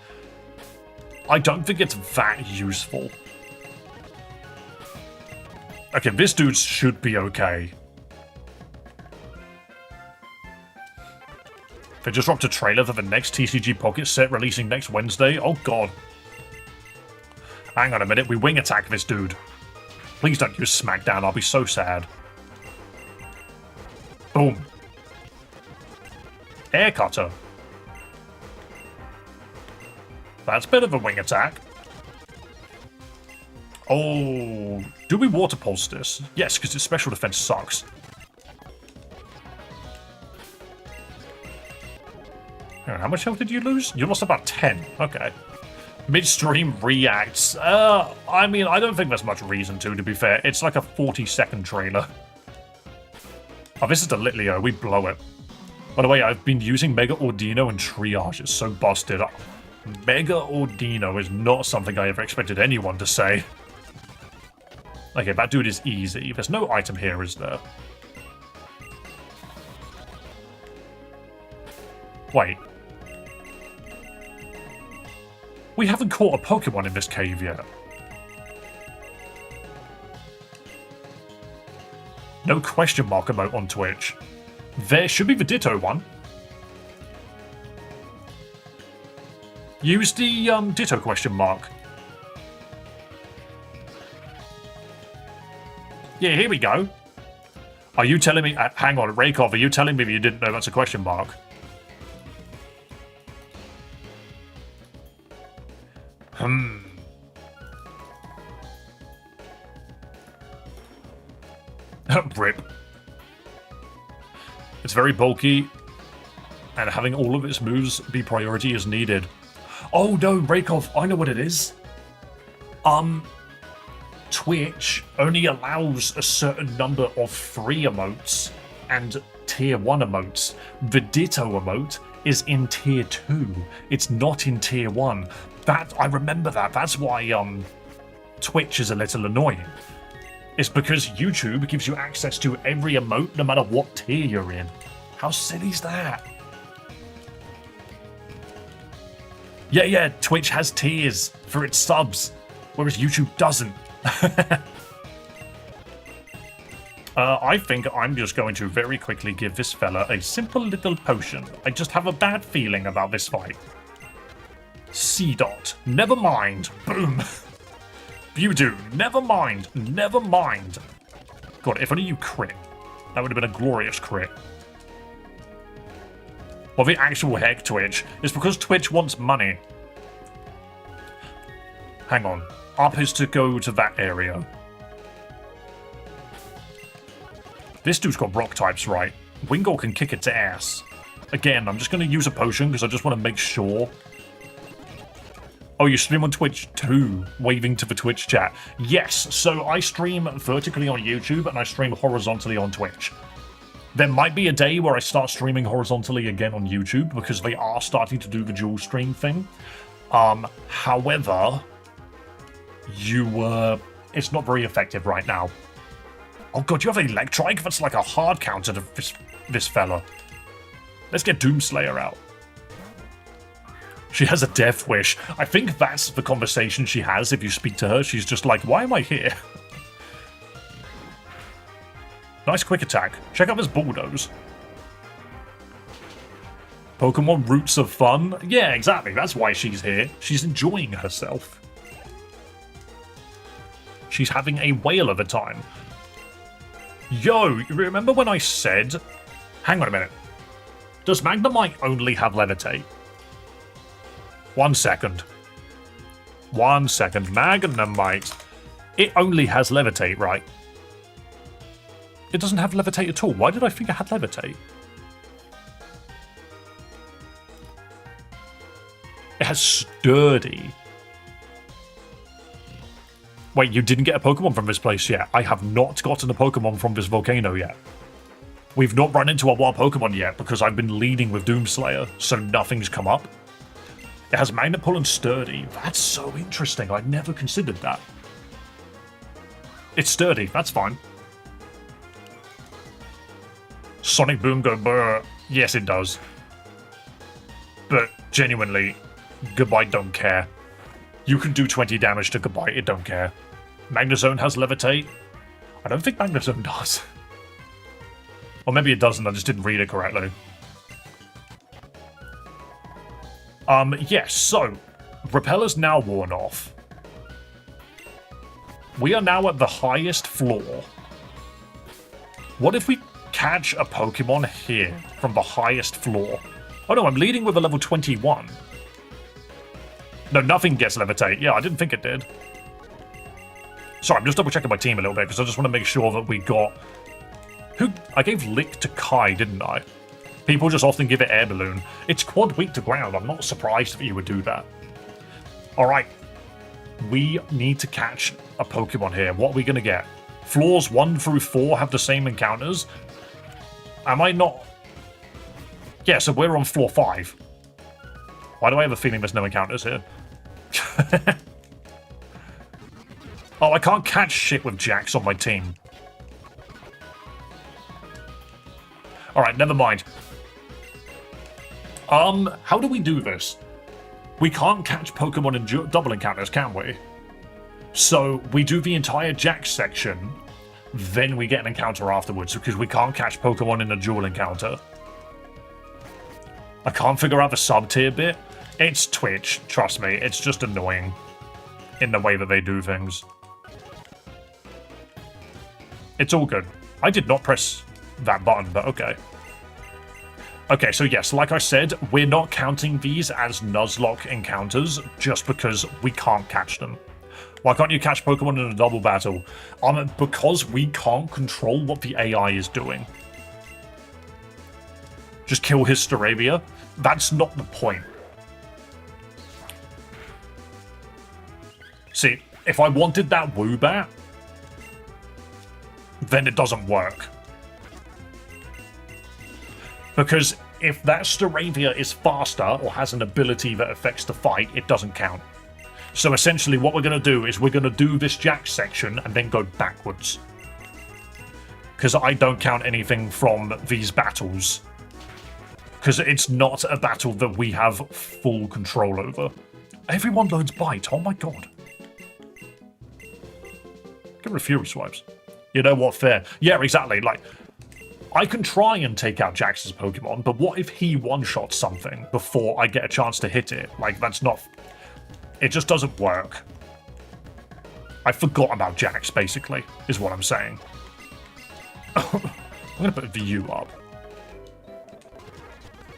I don't think it's that useful. Okay, this dude should be okay. They just dropped a trailer for the next TCG Pocket set releasing next Wednesday. Oh god. Hang on a minute, we wing attack this dude. Please don't use Smackdown, I'll be so sad. Boom. Air Cutter. That's a bit of a wing attack. Oh, do we Water Pulse this? Yes, because its special defense sucks. How much health did you lose? You lost about 10. Okay. Midstream reacts. I mean, I don't think there's much reason to be fair. It's like a 40-second trailer. Oh, this is the Litleo. We blow it. By the way, I've been using Mega Ordino and Triage. It's so busted. Mega Ordino is not something I ever expected anyone to say. Okay, that dude is easy. There's no item here, is there? Wait. We haven't caught a Pokemon in this cave yet. No question mark emote on Twitch. There should be the Ditto one. Use the Ditto question mark. Yeah, here we go. Are you telling me... hang on, Raykov, are you telling me that you didn't know that's a question mark? Rip. It's very bulky, and having all of its moves be priority is needed. Oh no, Raykov, I know what it is. Twitch only allows a certain number of free emotes and tier 1 emotes. The Ditto emote is in tier 2. It's not in tier 1. I remember that. That's why Twitch is a little annoying. It's because YouTube gives you access to every emote no matter what tier you're in. How silly is that? Yeah, Twitch has tiers for its subs, whereas YouTube doesn't. I think I'm just going to very quickly give this fella a simple little potion. I just have a bad feeling about this fight. C-Dot. Never mind. Boom. Bewdoo. Never mind. Never mind. God, if only you crit. That would have been a glorious crit. Well, the actual heck, Twitch, is because Twitch wants money. Hang on. Up is to go to that area. This dude's got rock types, right? Wingull can kick its ass. Again, I'm just going to use a potion because I just want to make sure. Oh, you stream on Twitch too, waving to the Twitch chat. Yes, so I stream vertically on YouTube and I stream horizontally on Twitch. There might be a day where I start streaming horizontally again on YouTube because they are starting to do the dual stream thing. However, it's not very effective right now. Oh god, you have Electrike? That's like a hard counter to this fella. Let's get Doomslayer out. She has a death wish. I think that's the conversation she has if you speak to her. She's just like, why am I here? Nice quick attack. Check out this Bulldoze. Pokemon Roots of Fun? Yeah, exactly. That's why she's here. She's enjoying herself. She's having a whale of a time. Yo, you remember when I said... Hang on a minute. Does Magnemite only have Levitate? 1 second. 1 second. Magnemite. It only has Levitate, right? It doesn't have Levitate at all. Why did I think it had Levitate? It has Sturdy. Wait, you didn't get a Pokemon from this place yet? I have not gotten a Pokemon from this volcano yet. We've not run into a wild Pokemon yet because I've been leading with Doomslayer, so nothing's come up. It has Magnet Pull and Sturdy. That's so interesting. I never considered that. It's Sturdy. That's fine. Sonic Boom go brr. Yes, it does. But genuinely, Goodbye don't care. You can do 20 damage to Goodbye, it don't care. Magnezone has Levitate. I don't think Magnezone does. Or maybe it doesn't, I just didn't read it correctly. Yes, so, Repeller's now worn off. We are now at the highest floor. What if we catch a Pokemon here from the highest floor? Oh no, I'm leading with a level 21. No, nothing gets Levitate. Yeah, I didn't think it did. Sorry, I'm just double checking my team a little bit because I just want to make sure that we got... Who? I gave Lick to Kai, didn't I? People just often give it Air Balloon. It's quad weak to ground. I'm not surprised that you would do that. Alright. We need to catch a Pokemon here. What are we going to get? Floors 1 through 4 have the same encounters. Am I not... Yeah, so we're on floor 5. Why do I have a feeling there's no encounters here? Oh, I can't catch shit with Jax on my team. Alright, never mind. How do we do this? We can't catch Pokemon in double encounters, can we? So, we do the entire Jax section, then we get an encounter afterwards, because we can't catch Pokemon in a dual encounter. I can't figure out the sub-tier bit. It's Twitch, trust me, it's just annoying in the way that they do things. It's all good. I did not press that button, but okay. Okay, so yes, like I said, we're not counting these as Nuzlocke encounters just because we can't catch them. Why can't you catch Pokemon in a double battle? Because we can't control what the AI is doing. Just kill his Staravia? That's not the point. See, if I wanted that Woobat, then it doesn't work. Because if that Staravia is faster or has an ability that affects the fight, it doesn't count. So essentially what we're going to do is we're going to do this Jax section and then go backwards. Because I don't count anything from these battles. Because it's not a battle that we have full control over. Everyone learns Bite, oh my god. Get rid of Fury Swipes. You know what, fair. Yeah, exactly, like... I can try and take out Jax's Pokemon, but what if he one-shots something before I get a chance to hit it? Like, that's not... It just doesn't work. I forgot about Jax, basically, is what I'm saying. I'm going to put VU up.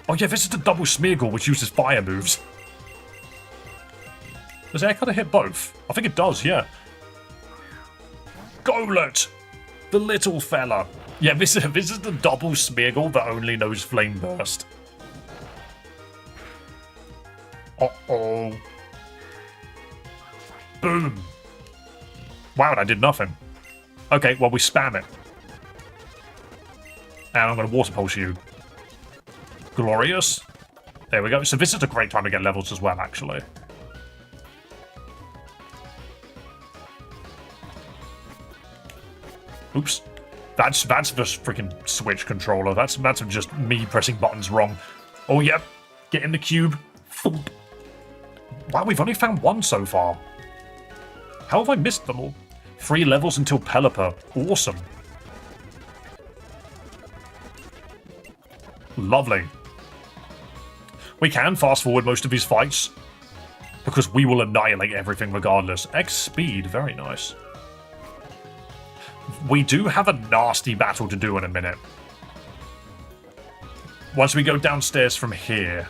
Oh yeah, this is the double Smeargle, which uses fire moves. Does Air Cutter hit both? I think it does, yeah. Golett! The little fella. Yeah, this is the double Smeargle that only knows Flame Burst. Uh-oh. Boom. Wow, I did nothing. Okay, well, we spam it. And I'm going to Water Pulse you. Glorious. There we go. So this is a great time to get levels as well, actually. Oops. That's the freaking Switch controller. That's just me pressing buttons wrong. Oh, yep. Get in the cube. Thump. Wow, we've only found one so far. How have I missed them all? 3 levels until Pelipper. Awesome. Lovely. We can fast forward most of his fights, because we will annihilate everything regardless. X speed, very nice. We do have a nasty battle to do in a minute. Once we go downstairs from here.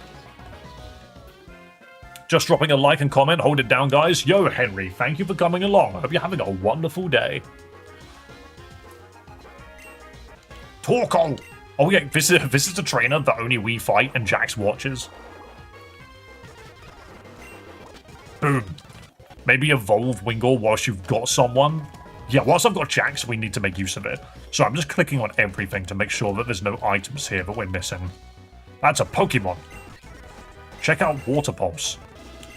Just dropping a like and comment, hold it down guys. Yo Henry, thank you for coming along. I hope you're having a wonderful day. Torkoal! Oh yeah, this is the trainer that only we fight and Jax watches. Boom. Maybe evolve Wingull whilst you've got someone. Yeah, whilst I've got Jax, we need to make use of it. So I'm just clicking on everything to make sure that there's no items here that we're missing. That's a Pokemon. Check out Water Pulse.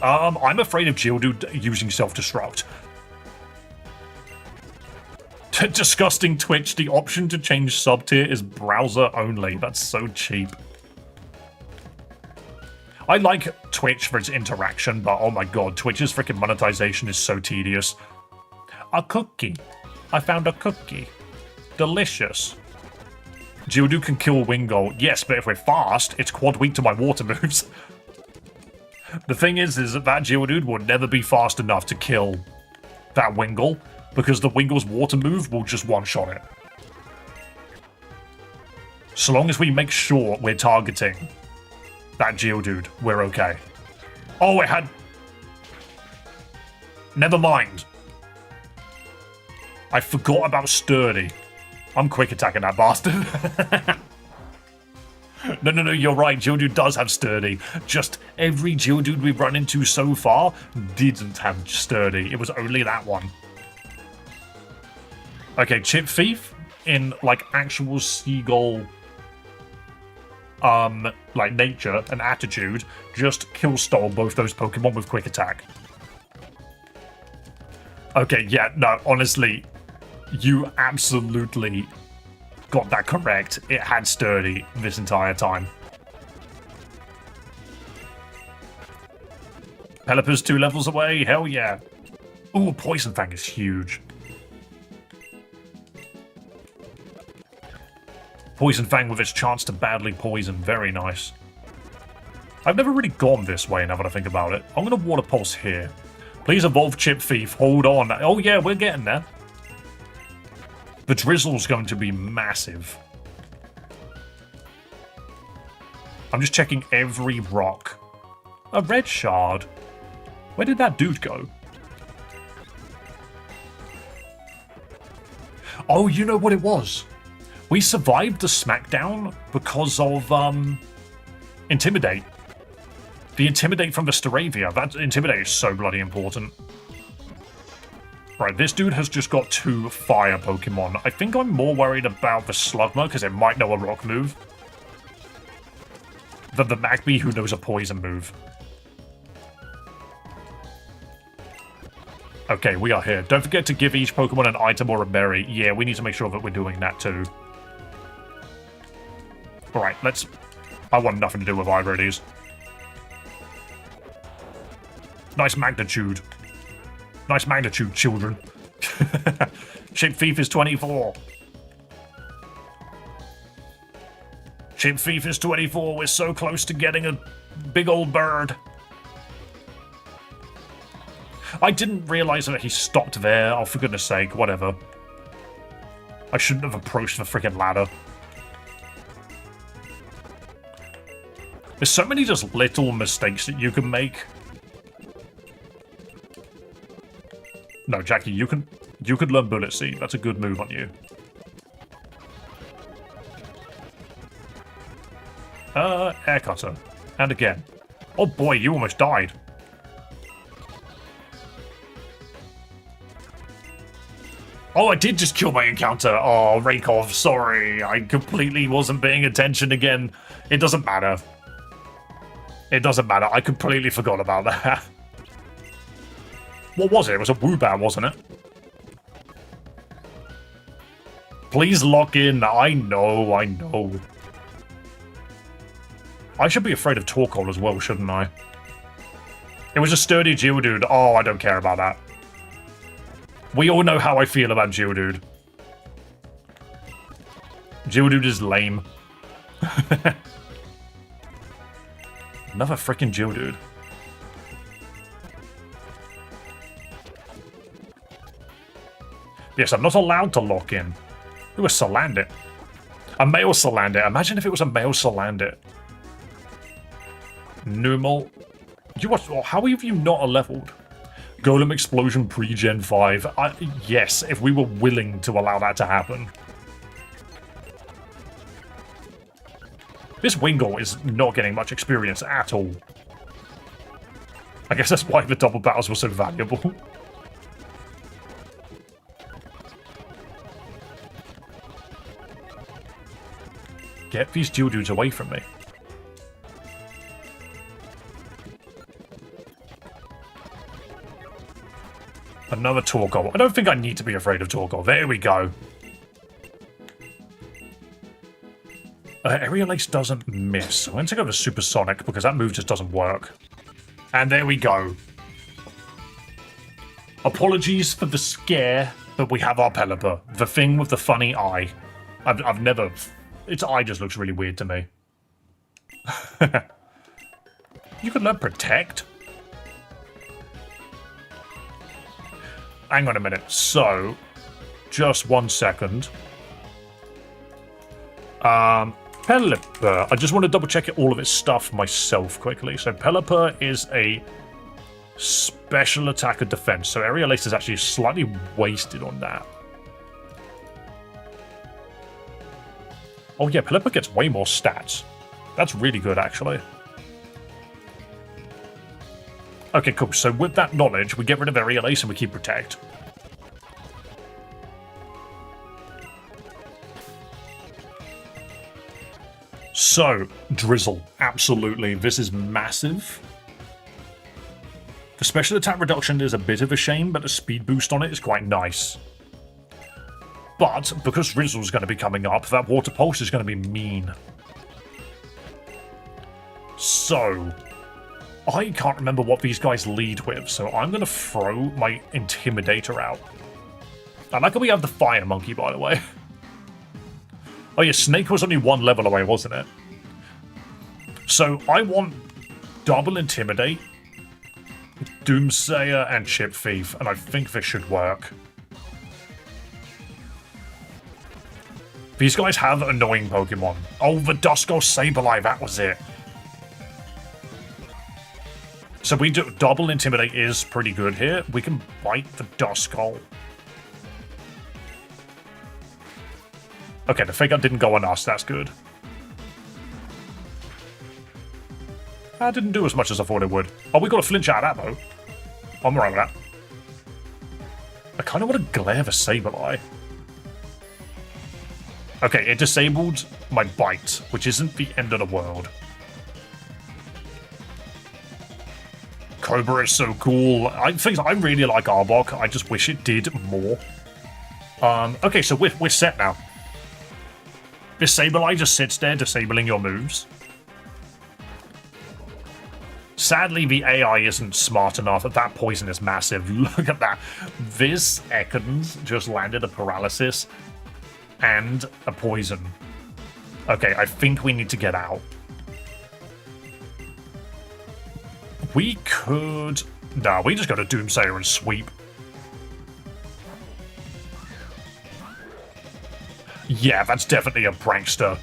I'm afraid of Geodude using self-destruct. Disgusting Twitch, the option to change sub-tier is browser only. That's so cheap. I like Twitch for its interaction, but oh my god, Twitch's freaking monetization is so tedious. A cookie. I found a cookie. Delicious. Geodude can kill Wingull. Yes, but if we're fast, it's quad weak to my water moves. The thing is that Geodude will never be fast enough to kill that Wingull, because the Wingull's water move will just one-shot it. So long as we make sure we're targeting that Geodude, we're okay. Oh, it had... Never mind. I forgot about Sturdy. I'm quick attacking that bastard. No, you're right. Geodude does have Sturdy. Just every Geodude we've run into so far didn't have Sturdy. It was only that one. Okay, Chip Thief in, like, actual seagull, like, nature and attitude, just kill-stole both those Pokemon with quick attack. Okay, yeah, no, honestly, you absolutely got that correct. It had Sturdy this entire time. Pelipper's 2 levels away, hell yeah. Ooh, Poison Fang is huge. Poison Fang with its chance to badly poison, very nice. I've never really gone this way now that I think about it. I'm going to Water Pulse here. Please evolve Chip Thief, hold on. Oh yeah, we're getting there. The drizzle's going to be massive. I'm just checking every rock. A red shard. Where did that dude go? Oh, you know what it was? We survived the Smackdown because of, Intimidate. The Intimidate from the Staravia. That Intimidate is so bloody important. Right, this dude has just got 2 fire Pokemon. I think I'm more worried about the Slugma because it might know a rock move than the Magby who knows a poison move. Okay, we are here. Don't forget to give each Pokemon an item or a berry. Yeah, we need to make sure that we're doing that too. Alright, let's... I want nothing to do with either of these. Nice magnitude. Nice magnitude, children. Chip Thief is 24. Chip Thief is 24. We're so close to getting a big old bird. I didn't realize that he stopped there. Oh, for goodness sake, whatever. I shouldn't have approached the freaking ladder. There's so many just little mistakes that you can make. No, Jackie, you could learn Bullet Seed. That's a good move on you. Air Cutter. And again. Oh boy, you almost died. Oh, I did just kill my encounter. Oh, Raikov, sorry. I completely wasn't paying attention again. It doesn't matter. It doesn't matter. I completely forgot about that. What was it? It was a Woobat, wasn't it? Please lock in. I know. I should be afraid of Torkoal as well, shouldn't I? It was a sturdy Geodude. Oh, I don't care about that. We all know how I feel about Geodude. Geodude is lame. Another freaking Geodude. Yes, I'm not allowed to lock in. It was Salandit. A male Salandit. Imagine if it was a male Salandit. Numel. How have you not leveled? Golem Explosion pre-Gen 5. Yes, if we were willing to allow that to happen. This Wingull is not getting much experience at all. I guess that's why the double battles were so valuable. Get these Geodudes away from me. Another Torkoal. I don't think I need to be afraid of Torkoal. There we go. Aerial Ace doesn't miss. I'm going to go with Supersonic because that move just doesn't work. And there we go. Apologies for the scare, but we have our Pelipper. The thing with the funny eye. I've never... Its eye just looks really weird to me. You could learn Protect. Hang on a minute. So, just 1 second. Pelipper. I just want to double check all of its stuff myself quickly. So Pelipper is a special attacker defense. So Aerial Ace is actually slightly wasted on that. Oh yeah, Pelipper gets way more stats. That's really good, actually. Okay, cool. So with that knowledge, we get rid of Aerial Ace and we keep Protect. So, Drizzle. Absolutely. This is massive. The special attack reduction is a bit of a shame, but the speed boost on it is quite nice. But, because Drizzle's going to be coming up, that Water Pulse is going to be mean. So... I can't remember what these guys lead with, so I'm going to throw my Intimidator out. I like how we have the Fire Monkey, by the way. Oh yeah, Snake was only 1 level away, wasn't it? So I want double Intimidate, Doomsayer, and Chip Thief, and I think this should work. These guys have annoying Pokemon. Oh, the Duskull Sableye, that was it. So we do double Intimidate is pretty good here. We can bite the Duskull. Okay, the Fake Out didn't go on us. That's good. That didn't do as much as I thought it would. Oh, we got a flinch out of that, though. I'm alright with that. I kind of want to glare the Sableye. Okay, it disabled my bite, which isn't the end of the world. Cobra is so cool. I really like Arbok. I just wish it did more. Okay, so we're set now. This Sableye just sits there disabling your moves. Sadly, the AI isn't smart enough. That poison is massive. Look at that. This Ekans just landed a paralysis and a poison. Okay, I think we need to get out. We could... Nah, we just go to Doomsayer and sweep. Yeah, that's definitely a prankster.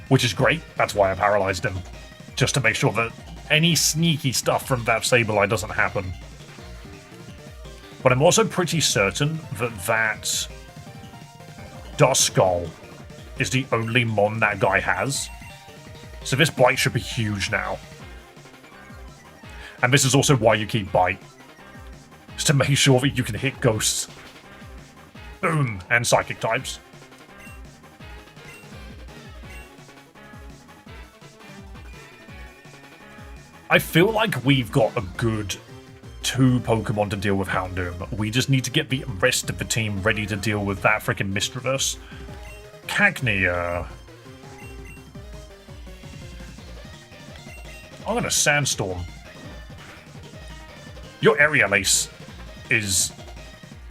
Which is great. That's why I paralyzed him. Just to make sure that any sneaky stuff from that Sableye doesn't happen. But I'm also pretty certain that Duskull is the only Mon that guy has. So this Bite should be huge now. And this is also why you keep Bite. Just to make sure that you can hit ghosts. Boom! And psychic types. I feel like we've got a good 2 Pokemon to deal with Houndoom. We just need to get the rest of the team ready to deal with that freaking Misdreavus. Cagnia. I'm gonna Sandstorm. Your Aerial Ace is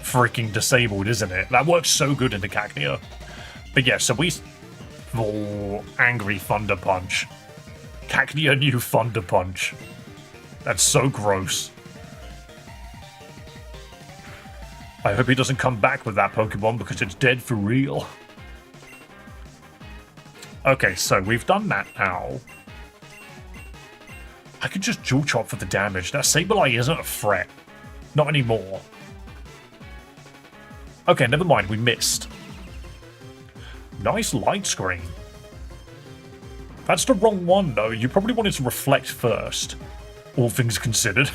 freaking disabled, isn't it? That works so good into Cagnia. But yeah, so we... Oh, Angry Thunder Punch. Cacnea knew Thunder Punch. That's so gross. I hope he doesn't come back with that Pokemon because it's dead for real. Okay, so we've done that now. I could just Dual Chop for the damage. That Sableye isn't a threat. Not anymore. Okay, never mind. We missed. Nice light screen. That's the wrong one, though. You probably wanted to reflect first. All things considered.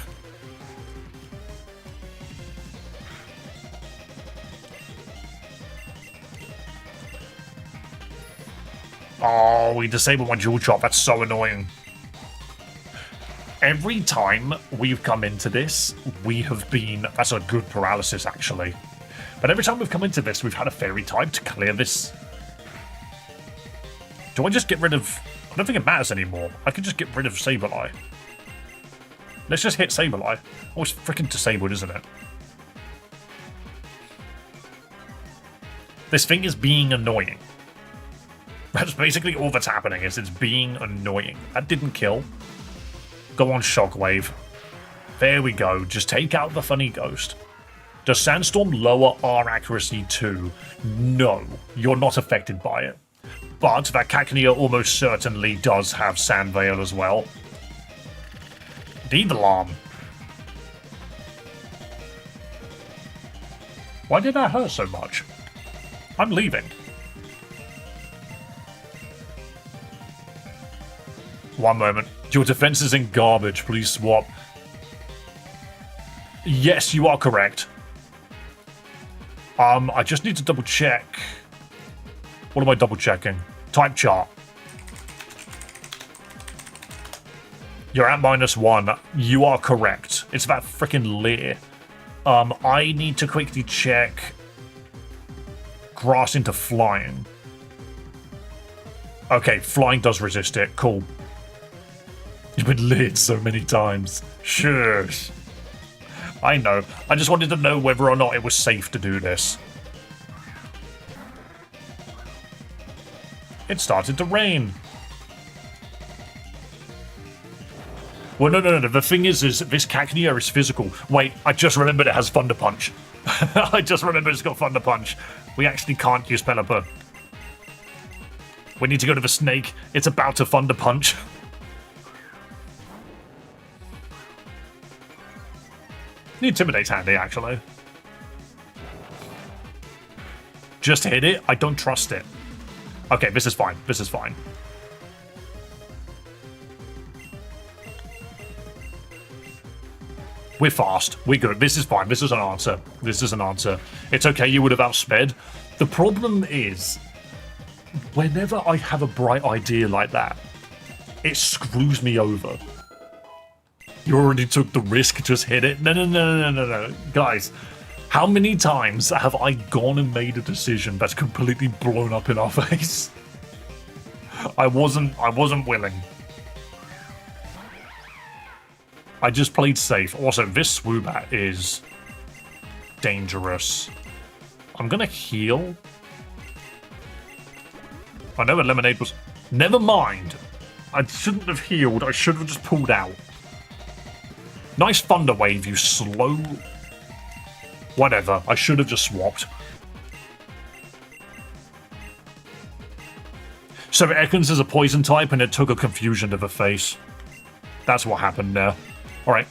Oh, we disabled my Dual Chop. That's so annoying. Every time we've come into this, we have been... That's a good paralysis, actually. But every time we've come into this, we've had a fairy type to clear this. Do I just get rid of... I don't think it matters anymore. I can just get rid of Sableye. Let's just hit Sableye. Oh, it's freaking disabled, isn't it? This thing is being annoying. That's basically all that's happening, is it's being annoying. That didn't kill. Go on, Shockwave. There we go. Just take out the funny ghost. Does Sandstorm lower our accuracy too? No, you're not affected by it. But that Cacnea almost certainly does have Sand Veil as well. Need alarm. Why did that hurt so much? I'm leaving. One moment. Your defense is in garbage. Please swap. Yes, you are correct. I just need to double check. What am I double checking? Type chart. You're at -1. You are correct. It's that freaking Leer. I need to quickly check grass into flying. Okay, flying does resist it. Cool. You've been leered so many times. Shush. I know. I just wanted to know whether or not it was safe to do this. It started to rain. Well, no. The thing is this Cacnea is physical. Wait, I just remembered it has Thunder Punch. I just remembered it's got Thunder Punch. We actually can't use Pelipper. We need to go to the snake. It's about to Thunder Punch. The Intimidate's handy, actually. Just hit it? I don't trust it. Okay, this is fine. This is fine. We're fast. We're good. This is fine. This is an answer. This is an answer. It's okay. You would have outsped. The problem is, whenever I have a bright idea like that, it screws me over. You already took the risk. Just hit it. No. Guys, how many times have I gone and made a decision that's completely blown up in our face? I wasn't willing. I just played safe. Also, this Swoobat is dangerous. I'm gonna heal. I know a Lemonade was... Never mind. I shouldn't have healed. I should have just pulled out. Nice Thunder Wave, you slow... Whatever. I should have just swapped. So Ekans is a poison type and it took a confusion to the face. That's what happened there. Alright.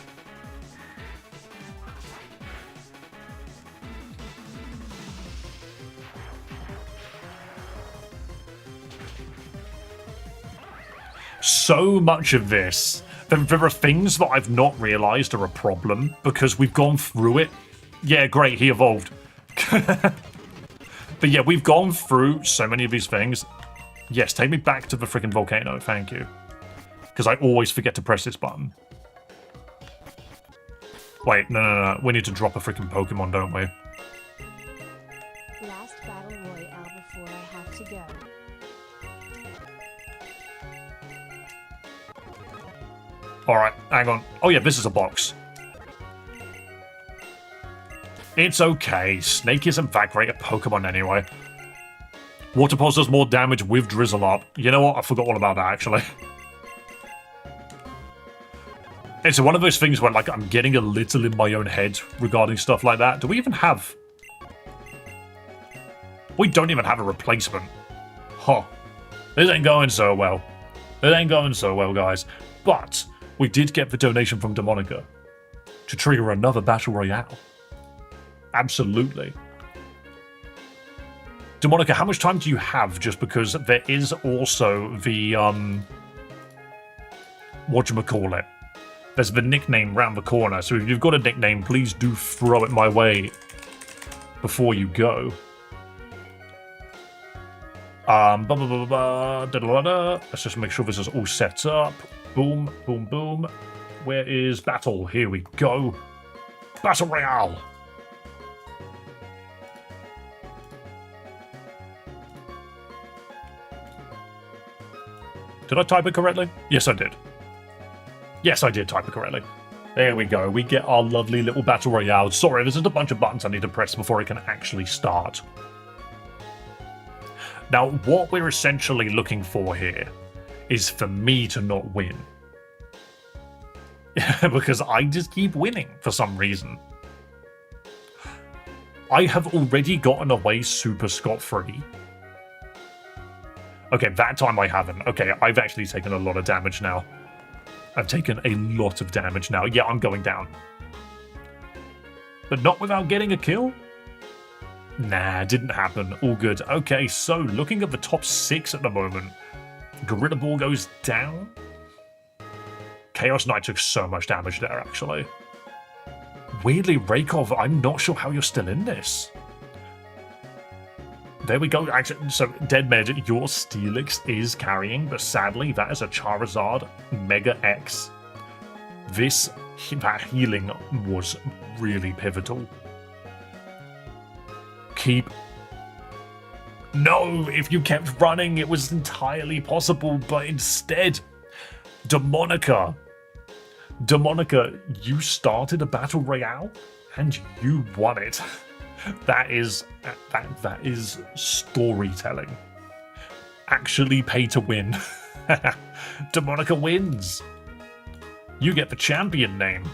So much of this. There are things that I've not realised are a problem because we've gone through it. Yeah, great, he evolved. But yeah, we've gone through so many of these things. Yes, take me back to the freaking volcano, thank you. Because I always forget to press this button. Wait, no. We need to drop a freaking Pokemon, don't we? Last battle royale before I have to go. Alright, hang on. Oh yeah, this is a box. It's okay. Snake isn't that great at Pokemon anyway. Water Pulse does more damage with Drizzle Up. You know what? I forgot all about that, actually. It's one of those things where, like, I'm getting a little in my own head regarding stuff like that. Do we even have... We don't even have a replacement. Huh. This ain't going so well. It ain't going so well, guys. But we did get the donation from Demonica to trigger another Battle Royale. Absolutely. Demonica, how much time do you have? Just because there is also the, whatchamacallit. There's the nickname round the corner, so if you've got a nickname, please do throw it my way before you go. Let's just make sure this is all set up. Boom, boom, boom. Where is battle? Here we go. Battle Royale. Did I type it correctly? Yes, I did. Yes, I did type it correctly. There we go. We get our lovely little Battle Royale. Sorry, there's just a bunch of buttons I need to press before it can actually start. Now, what we're essentially looking for here is for me to not win. Because I just keep winning for some reason. I have already gotten away super scot-free. Okay, that time I haven't. Okay, I've actually taken a lot of damage now. I've taken a lot of damage now. Yeah, I'm going down. But not without getting a kill? Nah, didn't happen. All good. Okay, so looking at the top 6 at the moment. Gorilla Ball goes down. Chaos Knight took so much damage there, actually. Weirdly, Raykov, I'm not sure how you're still in this. There we go. Actually, so, Deadmed, your Steelix is carrying, but sadly, that is a Charizard Mega X. That healing was really pivotal. Keep... No! If you kept running, it was entirely possible, but instead... Demonica, you started a Battle Royale, and you won it. That is storytelling. Actually pay to win. Demonica wins. You get the champion name.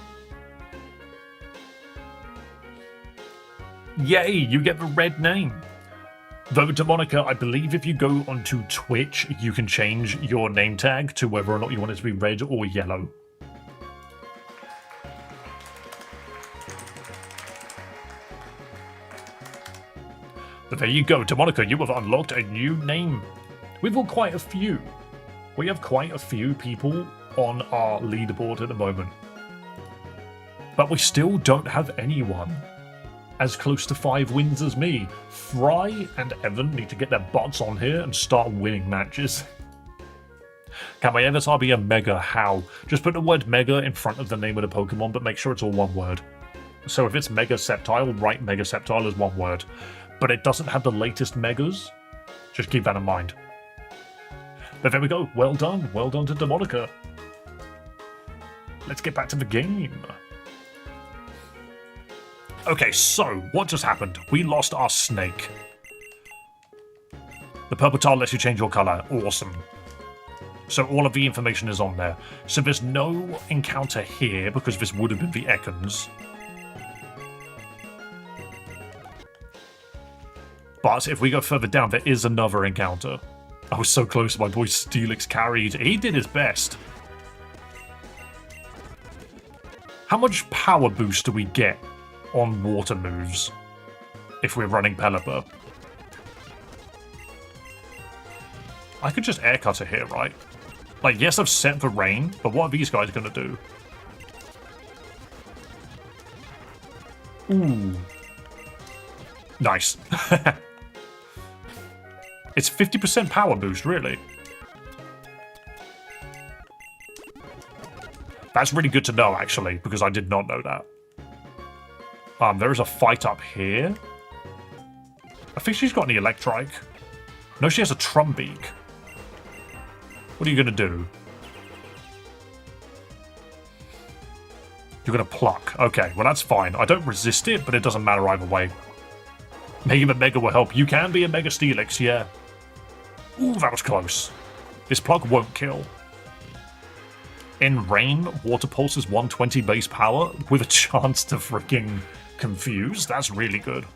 Yay, you get the red name. Though, Demonica, I believe if you go onto Twitch, you can change your name tag to whether or not you want it to be red or yellow. But there you go, Demonica, you have unlocked a new name. We've got quite a few. We have quite a few people on our leaderboard at the moment. But we still don't have anyone as close to 5 wins as me. Fry and Evan need to get their butts on here and start winning matches. Can my avatar be a Mega? How? Just put the word Mega in front of the name of the Pokemon, but make sure it's all one word. So if it's Mega Sceptile, write Mega Sceptile as one word. But it doesn't have the latest Megas. Just keep that in mind. But there we go. Well done. Well done to Demonica. Let's get back to the game. Okay, so what just happened? We lost our snake. The purple tile lets you change your color. Awesome. So all of the information is on there. So there's no encounter here because this would have been the Ekans. But if we go further down, there is another encounter. I was so close. My boy Steelix carried. He did his best. How much power boost do we get on water moves if we're running Pelipper? I could just air cut it here, right? Like, yes, I've set the rain, but what are these guys going to do? Ooh. Nice. It's 50% power boost, really. That's really good to know, actually, because I did not know that. There is a fight up here. I think she's got an Electrike. No, she has a Trumbeak. What are you going to do? You're going to pluck. Okay, well, that's fine. I don't resist it, but it doesn't matter either way. Maybe the Mega will help. You can be a Mega Steelix, yeah. Ooh, that was close. This pluck won't kill. In Rain, Water Pulse is 120 base power with a chance to freaking confuse. That's really good.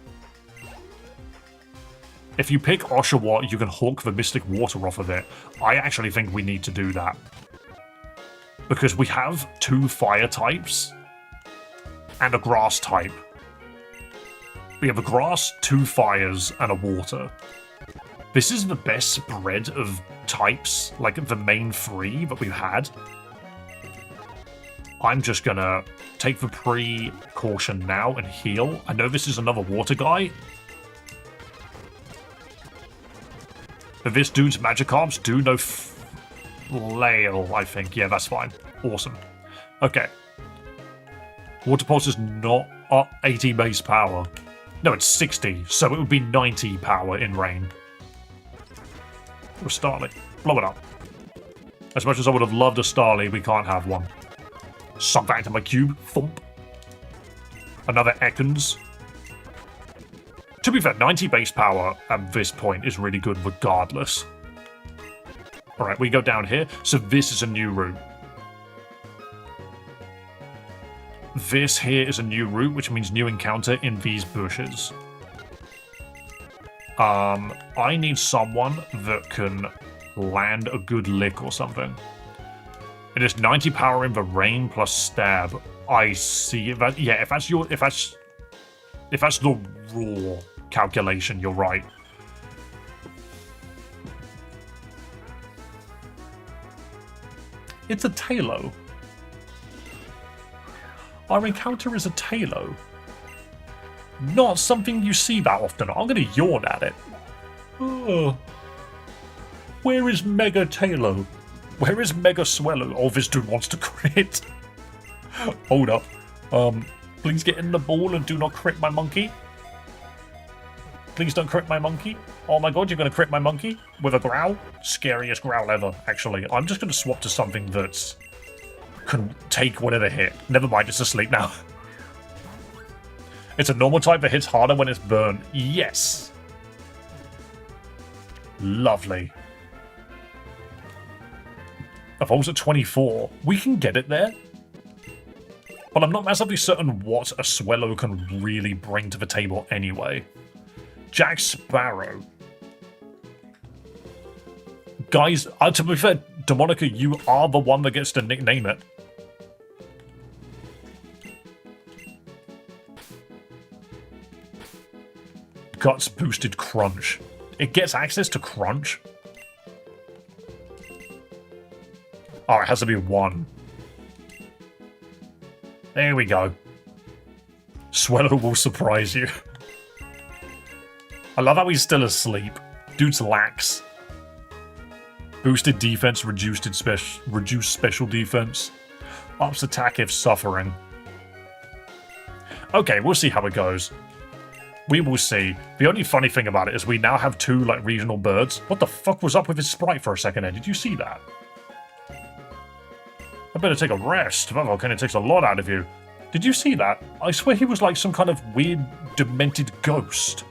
If you pick Oshawott, you can hawk the Mystic Water off of it. I actually think we need to do that. Because we have 2 fire types and a grass type. We have a grass, 2 fires, and a water. This is the best spread of types, like the main 3 that we've had. I'm just gonna take the precaution now and heal. I know this is another water guy. But this dude's Magikarps do no flail, I think. Yeah, that's fine. Awesome. Okay. Water Pulse is not 80 base power. No, it's 60, so it would be 90 power in Rain. Or Starly. Blow it up. As much as I would have loved a Starly, we can't have one. Sunk that into my cube. Thump. Another Ekans. To be fair, 90 base power at this point is really good regardless. Alright, we go down here. So this is a new route. This here is a new route, which means new encounter in these bushes. I need someone that can land a good lick or something. It is 90 power in the Rain plus stab. I see that. Yeah, if that's the raw calculation, you're right. It's a Talo. Our encounter is a Talo. Not something you see that often. I'm gonna yawn at it. Oh. Where is Mega Talo? Where is Mega Swellow? Oh, this dude wants to crit. Hold up. Please get in the ball and do not crit my monkey. Please don't crit my monkey. Oh my god, you're going to crit my monkey with a growl? Scariest growl ever, actually. I'm just going to swap to something that's can take whatever hit. Never mind, it's asleep now. It's a normal type that hits harder when it's burned. Yes. Lovely. Evolves at 24. We can get it there. But I'm not massively certain what a Swellow can really bring to the table anyway. Jack Sparrow. Guys, to be fair, Demonica, you are the one that gets to nickname it. Guts boosted Crunch. It gets access to Crunch? Oh, it has to be 1. There we go. Swellow will surprise you. I love how he's still asleep. Dude's lax. Boosted defense, reduced special defense. Ups attack if suffering. Okay, we'll see how it goes. We will see. The only funny thing about it is we now have 2 like regional birds. What the fuck was up with his sprite for a second there? Did you see that? I better take a rest. That volcano takes a lot out of you. Did you see that? I swear he was like some kind of weird, demented ghost.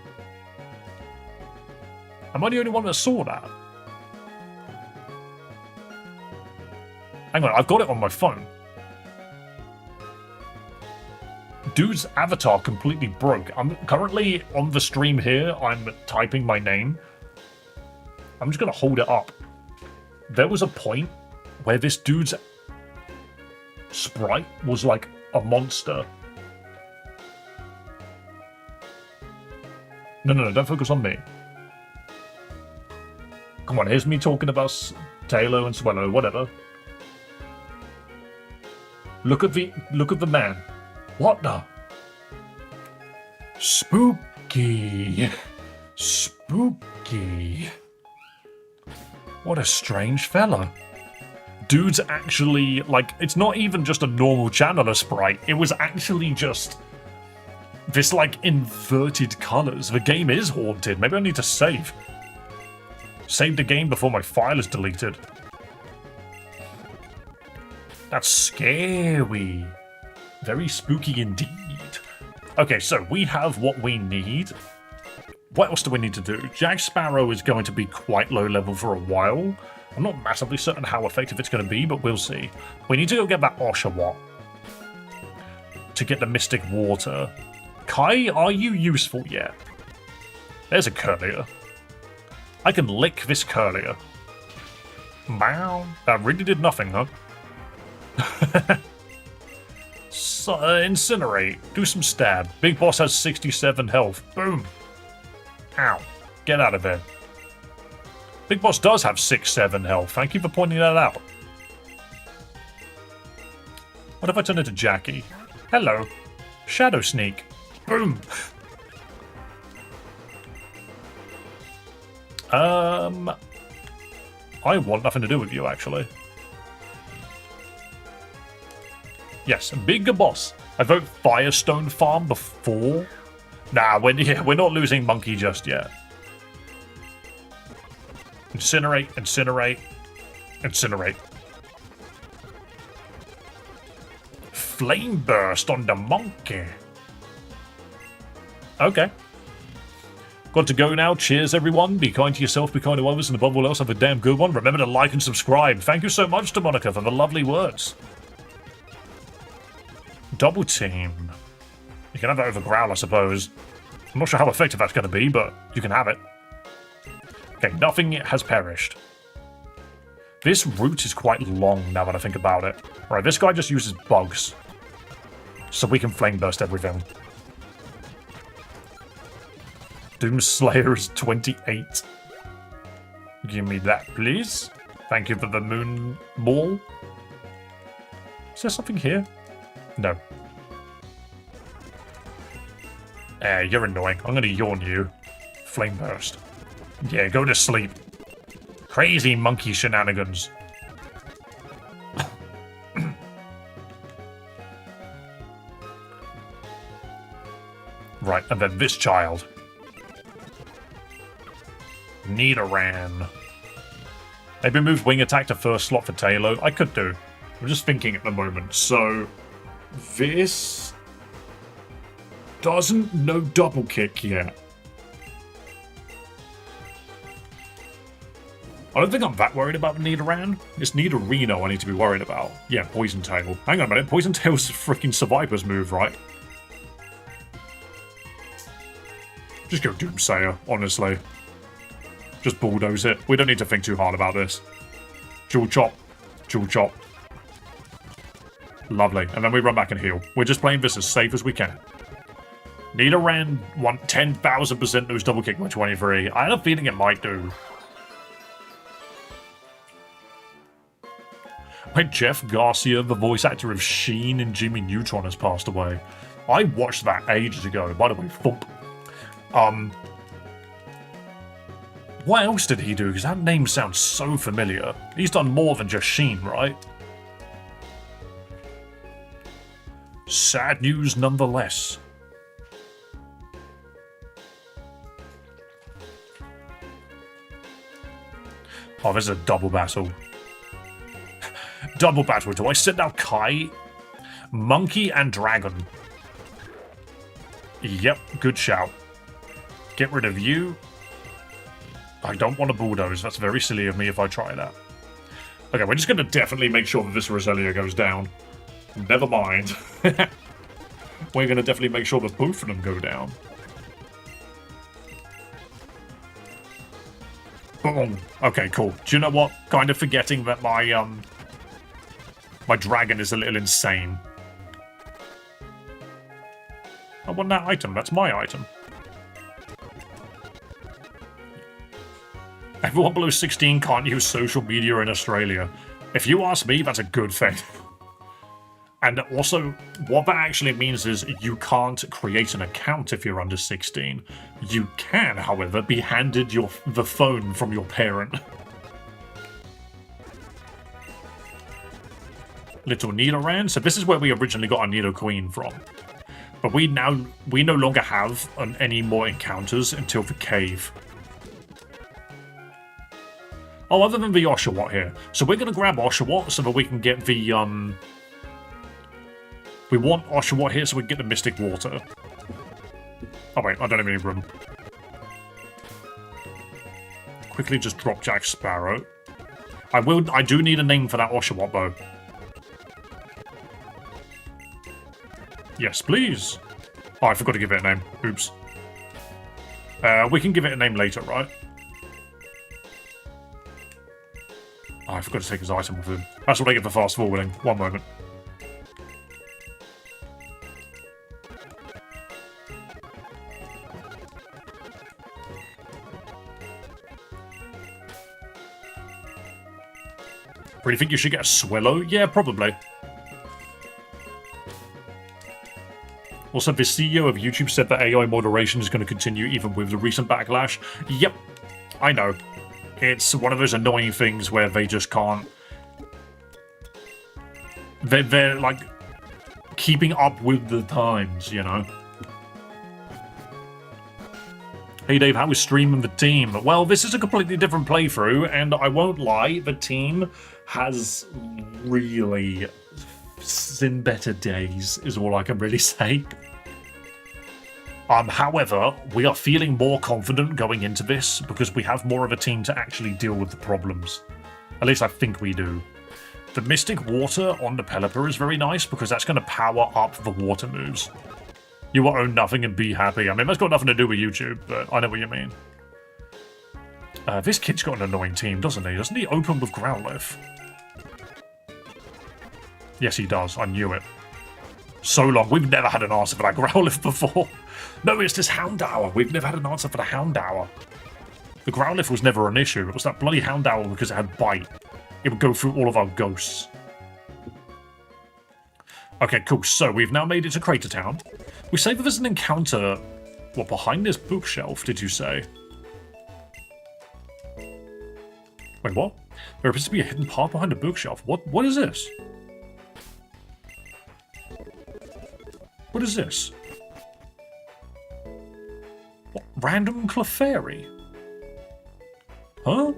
Am I the only one that saw that? Hang on, I've got it on my phone. Dude's avatar completely broke. I'm currently on the stream here. I'm typing my name. I'm just going to hold it up. There was a point where this dude's sprite was like a monster. No, don't focus on me. Come on, here's me talking about Taylor and Swellow, whatever. Look at the man. What the? Spooky. Spooky. What a strange fella. Dude's actually, like, it's not even just a normal channeler sprite. It was actually just this, like, inverted colors. The game is haunted. Maybe I need to save. Save the game before my file is deleted. That's scary. Very spooky indeed. Okay, so we have what we need. What else do we need to do? Jack Sparrow is going to be quite low level for a while. I'm not massively certain how effective it's going to be, but we'll see. We need to go get that Oshawott to get the Mystic Water. Kai, are you useful yet? There's a Curlier. I can lick this Curlier. Wow, that really did nothing, huh? So, Incinerate. Do some stab. Big Boss has 67 health. Boom. Ow. Get out of there. Big Boss does have 6-7 health. Thank you for pointing that out. What if I turn into Jackie? Hello. Shadow Sneak. Boom. I want nothing to do with you, actually. Yes, Big Boss. I vote Firestone Farm before. Nah, we're not losing Monkey just yet. Incinerate, Incinerate, Incinerate. Flame Burst on the Monkey. Okay. Got to go now. Cheers, everyone. Be kind to yourself, be kind to others, and above all else, have a damn good one. Remember to like and subscribe. Thank you so much to Monica for the lovely words. Double team. You can have that over Growl, I suppose. I'm not sure how effective that's going to be, but you can have it. Okay, nothing has perished. This route is quite long now that I think about it. Right, this guy just uses bugs. So we can flame burst everything. Doomslayer is 28. Give me that, please. Thank you for the moon ball. Is there something here? No. You're annoying. I'm gonna yawn you. Flame burst. Yeah, go to sleep. Crazy monkey shenanigans. Right, and then this child. Nidoran. Maybe move wing attack to first slot for Taylor. I could do. I'm just thinking at the moment. So, this doesn't know double kick yet. I don't think I'm that worried about the Nidoran. It's Nidorino I need to be worried about. Yeah, Poison Tail. Hang on a minute. Poison Tail's freaking Survivor's move, right? Just go Doomsayer, honestly. Just bulldoze it. We don't need to think too hard about this. Jewel Chop. Jewel Chop. Lovely. And then we run back and heal. We're just playing this as safe as we can. Nidoran want 10,000% lose double kick by 23. I had a feeling it might do. When Jeff Garcia, the voice actor of Sheen and Jimmy Neutron, has passed away. I watched that ages ago. By the way, thump. What else did he do? Because that name sounds so familiar. He's done more than just Sheen, right? Sad news nonetheless. Oh, this is a double battle. Double battle. Do I send out Kai? Monkey and Dragon. Yep, good shout. Get rid of you. I don't want to bulldoze. That's very silly of me if I try that. Okay, we're just going to definitely make sure that this Roselia goes down. Never mind. We're going to definitely make sure that both of them go down. Boom. Okay, cool. Do you know what? Kind of forgetting that my my dragon is a little insane. I want that item. That's my item. Everyone below 16 can't use social media in Australia. If you ask me, that's a good thing. And also, what that actually means is you can't create an account if you're under 16. You can, however, be handed the phone from your parent. Little Nidoran. So this is where we originally got our Nidoqueen from. But we no longer have any more encounters until the cave. Oh, other than the Oshawott here. So we're going to grab Oshawott so that we can get the, we want Oshawott here so we can get the Mystic Water. Oh wait, I don't have any room. Quickly just drop Jack Sparrow. I do need a name for that Oshawott, though. Yes, please. Oh, I forgot to give it a name. Oops. We can give it a name later, right? Oh, I forgot to take his item with him. That's what I get for fast forwarding. One moment. Really think you should get a Swallow? Yeah, probably. Also, the CEO of YouTube said that AI moderation is going to continue even with the recent backlash. Yep, I know. It's one of those annoying things where they just can't... They're like, keeping up with the times, you know? Hey Dave, how is streaming the team? Well, this is a completely different playthrough, and I won't lie, the team has really seen better days, is all I can really say. However, we are feeling more confident going into this because we have more of a team to actually deal with the problems. At least I think we do. The Mystic Water on the Pelipper is very nice because that's going to power up the water moves. You will own nothing and be happy. I mean, that's got nothing to do with YouTube, but I know what you mean. This kid's got an annoying team, doesn't he? Doesn't he open with Growlithe? Yes, he does. I knew it. So long. We've never had an answer for that Growlithe before. No, it's this Houndour. We've never had an answer for the Houndour. The Growlithe was never an issue. It was that bloody Houndour because it had Bite. It would go through all of our ghosts. Okay, cool. So we've now made it to Crater Town. We say that there's an encounter... What, behind this bookshelf, did you say? Wait, what? There appears to be a hidden path behind a bookshelf. What is this? What is this? What, random Clefairy? Huh?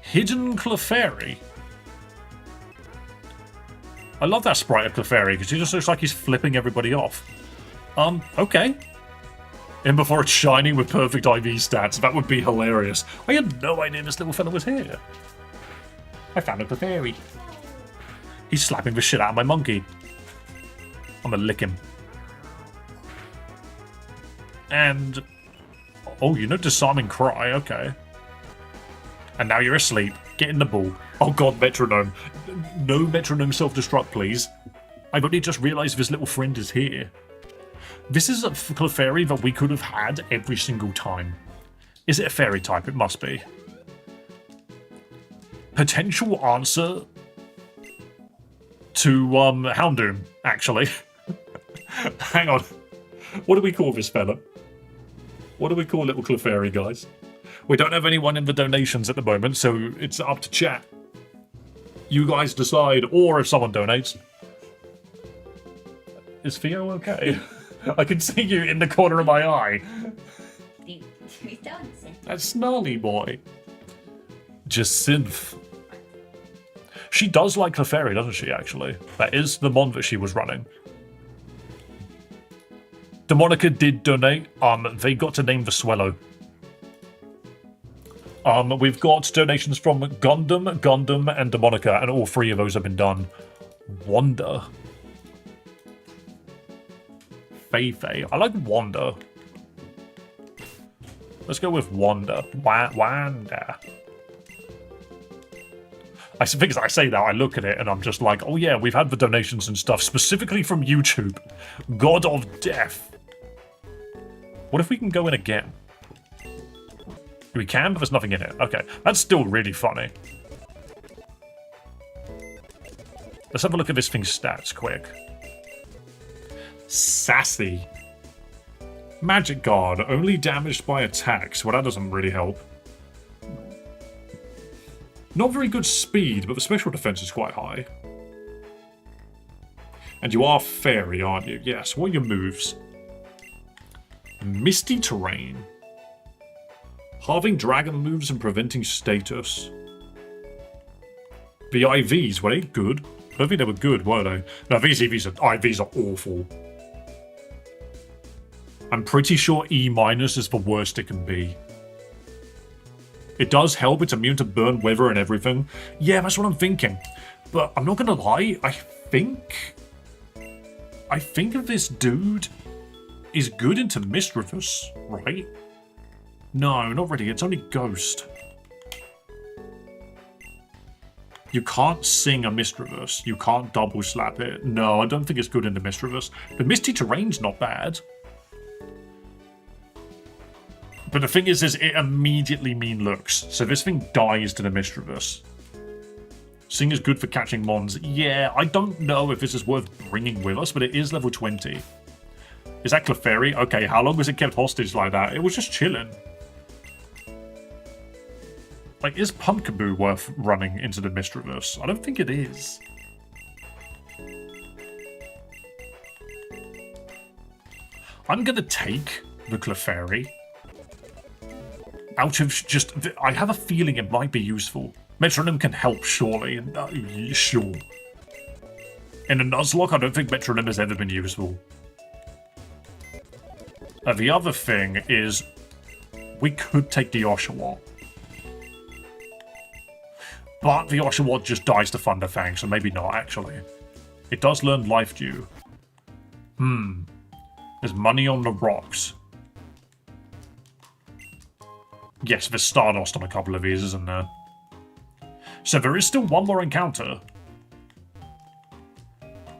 Hidden Clefairy? I love that sprite of Clefairy because he just looks like he's flipping everybody off. Okay. In before it's shiny with perfect IV stats. That would be hilarious. I had no idea this little fella was here. I found a Clefairy. He's slapping the shit out of my monkey. I'm gonna lick him. And... Oh, you know Disarming Cry, okay. And now you're asleep. Get in the ball. Oh god, metronome. No metronome self-destruct, please. I've only just realised this little friend is here. This is a Clefairy that we could have had every single time. Is it a fairy type? It must be. Potential answer to Houndoom, actually. Hang on. What do we call this fella? What do we call little Clefairy, guys? We don't have anyone in the donations at the moment, so it's up to chat. You guys decide, or if someone donates. Is Theo okay? I can see you in the corner of my eye. That's Snarly Boy. Jacinth. She does like Clefairy, doesn't she, actually? That is the mon that she was running. Demonica did donate. They got to name the Swallow. We've got donations from Gundam, and Demonica, and all three of those have been done. Wanda. Fei. I like Wanda. Let's go with Wanda. Wanda. I think as I say that, I look at it and I'm just like, oh yeah, we've had the donations and stuff, specifically from YouTube. God of Death. What if we can go in again? We can, but there's nothing in it. Okay, that's still really funny. Let's have a look at this thing's stats quick. Sassy. Magic Guard, only damaged by attacks. Well, that doesn't really help. Not very good speed, but the special defense is quite high. And you are fairy, aren't you? Yes, what are your moves? Misty Terrain. Halving dragon moves and preventing status. The IVs, were they good? I don't think they were good, were they? No, these IVs are awful. I'm pretty sure E- is the worst it can be. It does help, it's immune to burn, weather, and everything. Yeah, that's what I'm thinking. But I'm not gonna lie, I think this dude is good into Mischievous, right? No, not really, it's only Ghost. You can't sing a Mischievous. You can't double slap it. No, I don't think it's good into Mischievous. But Misty Terrain's not bad. But the thing is it immediately mean looks. So this thing dies to the Mischievous. Sing is good for catching mons. Yeah, I don't know if this is worth bringing with us, but it is level 20. Is that Clefairy? Okay, how long was it kept hostage like that? It was just chilling. Like, is Pumpkaboo worth running into the Mischievous? I don't think it is. I'm gonna take the Clefairy. Out of just... I have a feeling it might be useful. Metronome can help, surely. Sure. In a Nuzlocke, I don't think Metronome has ever been useful. The other thing is... we could take the Oshawott. But the Oshawott just dies to Thunderfang, so maybe not, actually. It does learn Life Dew. There's money on the rocks. Yes, there's Stardust on a couple of these, isn't there? So there is still one more encounter.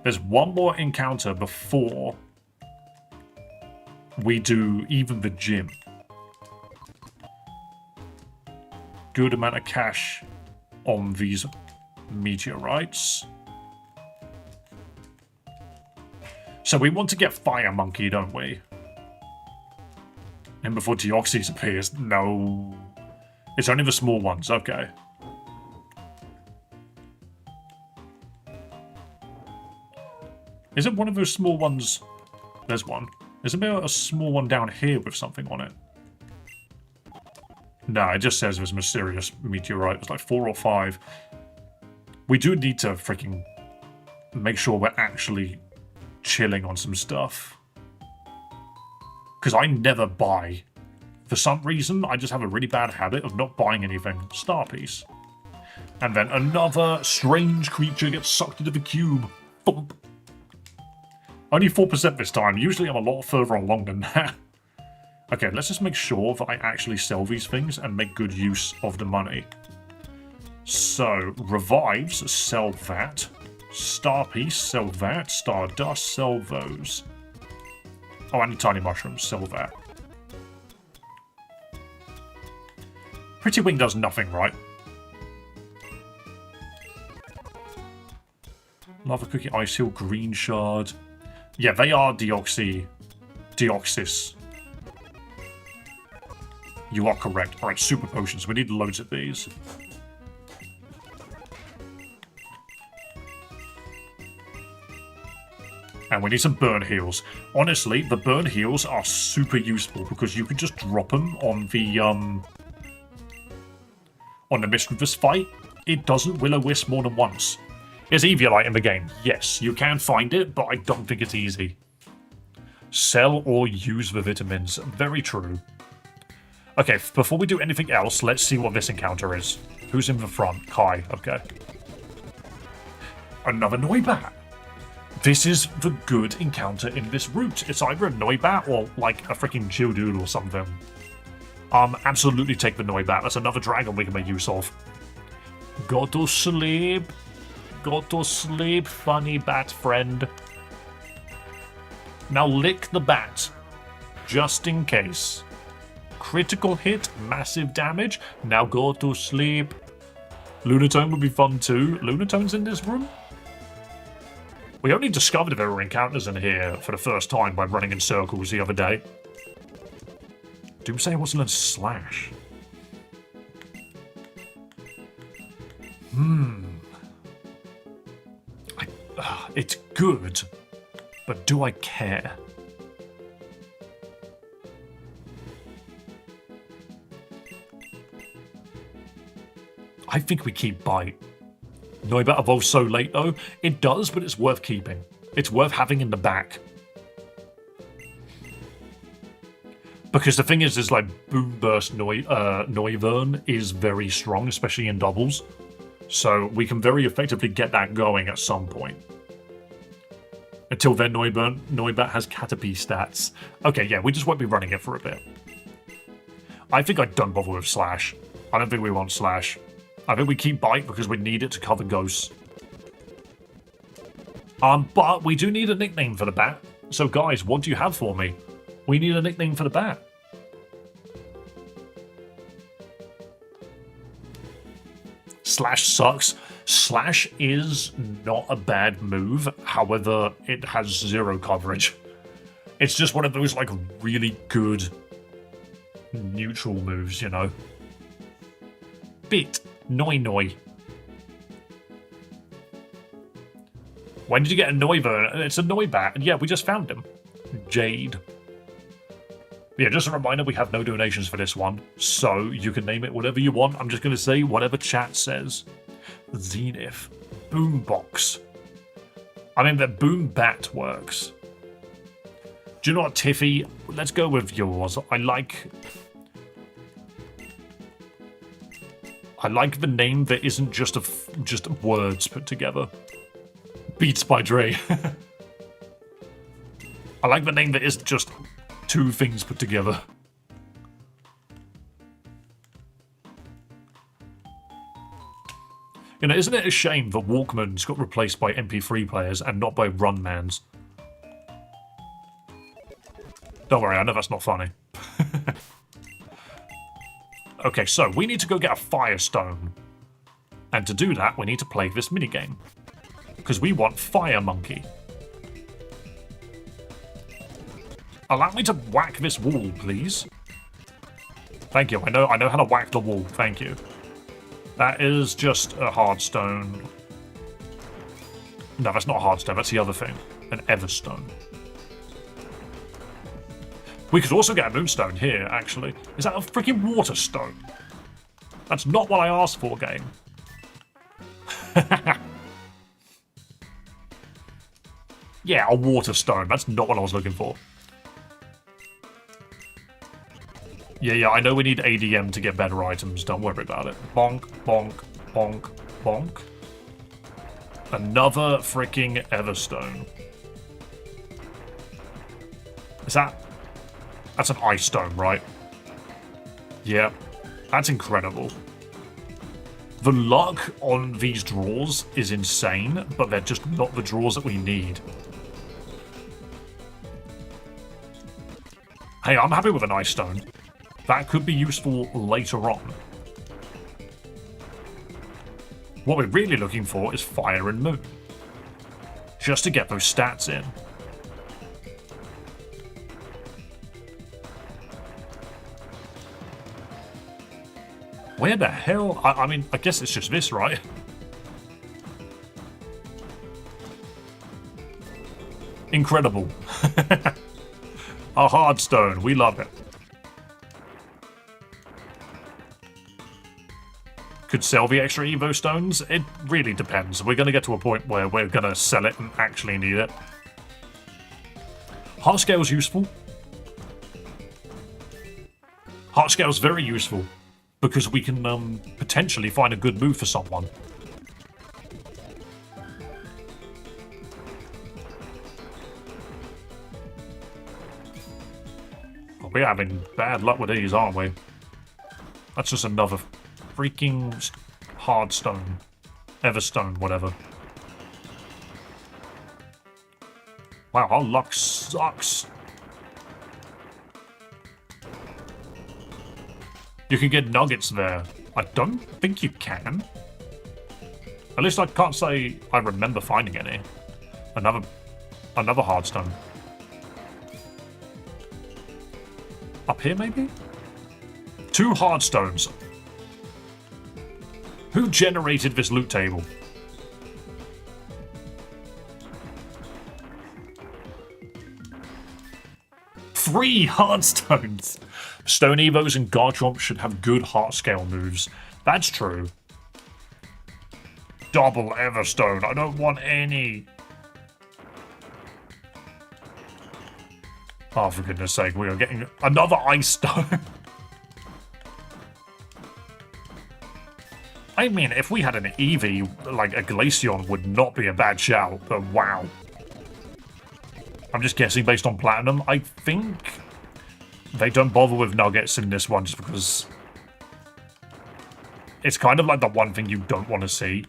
There's one more encounter before we do even the gym. Good amount of cash on these meteorites. So we want to get Fire Monkey, don't we? And before Deoxys appears, no. It's only the small ones, okay. Is it one of those small ones? There's one. Isn't there a small one down here with something on it? No, it just says there's a mysterious meteorite. It's like 4 or 5. We do need to freaking make sure we're actually chilling on some stuff. Because I never buy. For some reason, I just have a really bad habit of not buying anything. Star Piece. And then another strange creature gets sucked into the cube. Thump. Only 4% this time. Usually I'm a lot further along than that. Okay, let's just make sure that I actually sell these things and make good use of the money. So, Revives, sell that. Star Piece, sell that. Stardust, sell those. Oh, and Tiny Mushrooms, sell that. Pretty Wing does nothing, right? Lava Cookie, Ice Hill, Green Shard. Yeah, they are Deoxys. You are correct. Alright, Super Potions. We need loads of these. And we need some burn heals. Honestly, the burn heals are super useful because you can just drop them on the Mischievous fight. It doesn't Will-O-Wisp more than once. Is Eviolite in the game? Yes, you can find it, but I don't think it's easy. Sell or use the vitamins. Very true. Okay, before we do anything else, let's see what this encounter is. Who's in the front? Kai, okay. Another Noibat. This is the good encounter in this route. It's either a Noibat or, like, a freaking Geodude or something. Absolutely take the Noibat. That's another dragon we can make use of. Go to sleep. Go to sleep, funny bat friend. Now lick the bat. Just in case. Critical hit, massive damage. Now go to sleep. Lunatone would be fun too. Lunatone's in this room? We only discovered there were encounters in here for the first time by running in circles the other day. Doomsayer wants to learn Slash. It's good, but do I care? I think we keep Bite. Noibat evolves so late though. It does, but it's worth keeping. It's worth having in the back. Because the thing is like Boom Burst Noivern is very strong, especially in doubles. So we can very effectively get that going at some point. Until then, Noibat has Caterpie stats. Okay, yeah, we just won't be running it for a bit. I think I don't bother with Slash. I don't think we want Slash. I think we keep Bite because we need it to cover ghosts. But we do need a nickname for the bat. So guys, what do you have for me? We need a nickname for the bat. Slash sucks. Slash is not a bad move. However, it has 0 coverage. It's just one of those like really good neutral moves, you know. Bit. Noi. When did you get a Noivern? It's a Noibat. And yeah, we just found him. Jade. Yeah, just a reminder, we have no donations for this one. So you can name it whatever you want. I'm just going to say whatever chat says. Zenith. Boombox. I mean, the Boom Bat works. Do you know what, Tiffy? Let's go with yours. I like the name that isn't just just words put together. Beats by Dre. I like the name that isn't just 2 things put together. You know, isn't it a shame that Walkmans got replaced by MP3 players and not by Runmans? Don't worry, I know that's not funny. Okay, so we need to go get a Firestone. And to do that, we need to play this minigame. Because we want Fire Monkey. Allow me to whack this wall, please. Thank you. I know how to whack the wall. Thank you. That is just a hard stone. No, that's not a hard stone. That's the other thing. An Everstone. We could also get a Moonstone here, actually. Is that a freaking water stone? That's not what I asked for, game. Yeah, a water stone. That's not what I was looking for. Yeah, I know we need ADM to get better items. Don't worry about it. Bonk, bonk, bonk, bonk. Another freaking Everstone. Is that... That's an Ice Stone, right? Yeah, that's incredible. The luck on these draws is insane, but they're just not the draws that we need. Hey, I'm happy with an Ice Stone. That could be useful later on. What we're really looking for is Fire and Moon. Just to get those stats in. Where the hell? I mean, I guess it's just this, right? Incredible. A hard stone. We love it. Could sell the extra Evo stones? It really depends. We're going to get to a point where we're going to sell it and actually need it. Heart Scale's useful. Heart Scale's very useful. Because we can potentially find a good move for someone. Oh, we're having bad luck with these, aren't we? That's just another freaking hard stone. Everstone, whatever. Wow, our luck sucks. You can get nuggets there. I don't think you can. At least I can't say I remember finding any. Another hard stone. Up here, maybe? 2 hard stones. Who generated this loot table? Three hard stones. Stone Evos and Garchomp should have good heart scale moves. That's true. Double Everstone. I don't want any. Oh, for goodness sake, we are getting another ice stone. I mean, if we had an Eevee, like a Glaceon would not be a bad shout, but wow. I'm just guessing based on Platinum. I think they don't bother with Nuggets in this one just because it's kind of like the one thing you don't want to see.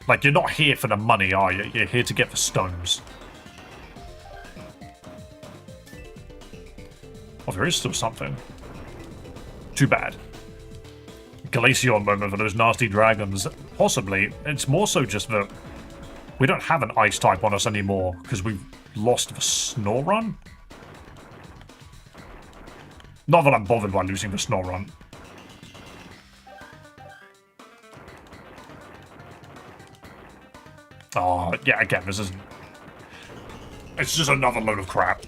Like, you're not here for the money, are you? You're here to get the stones. Oh, there is still something. Too bad. Glaceon moment for those nasty dragons. Possibly. It's more so just that we don't have an ice type on us anymore because we've lost the Snorunt. Not that I'm bothered by losing the Snorunt. Oh, yeah, again, this is... It's just another load of crap.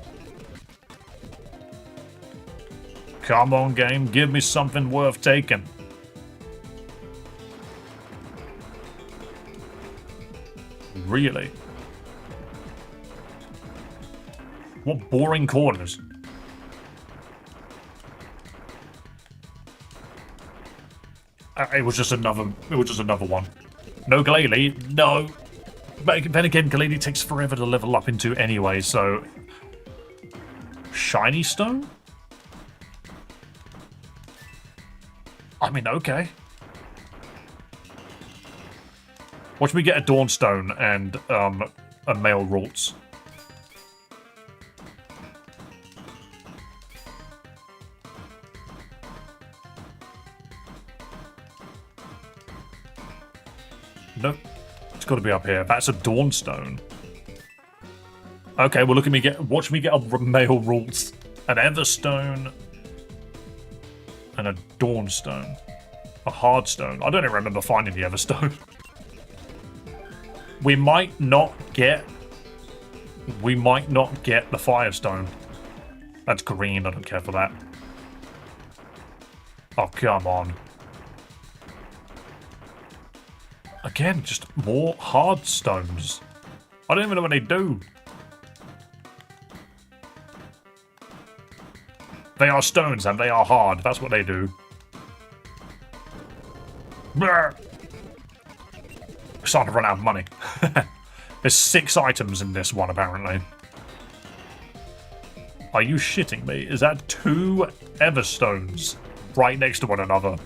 Come on, game, give me something worth taking. Really? What boring corners. It was just another one. No Glalie, no. But then again, Glalie takes forever to level up into anyway, so... Shiny Stone? I mean, okay. Watch me get a Dawnstone and a Male Rorts. Nope. It's got to be up here. That's a Dawnstone. Okay, well look at me watch me get a Male Rorts, an Everstone, and a Dawnstone. A Hardstone. I don't even remember finding the Everstone. We might not get the Firestone. That's green, I don't care for that. Oh, come on. Again, just more hard stones. I don't even know what they do. They are stones and they are hard. That's what they do. We're starting to run out of money. There's 6 items in this one, apparently. Are you shitting me? Is that 2 Everstones right next to one another?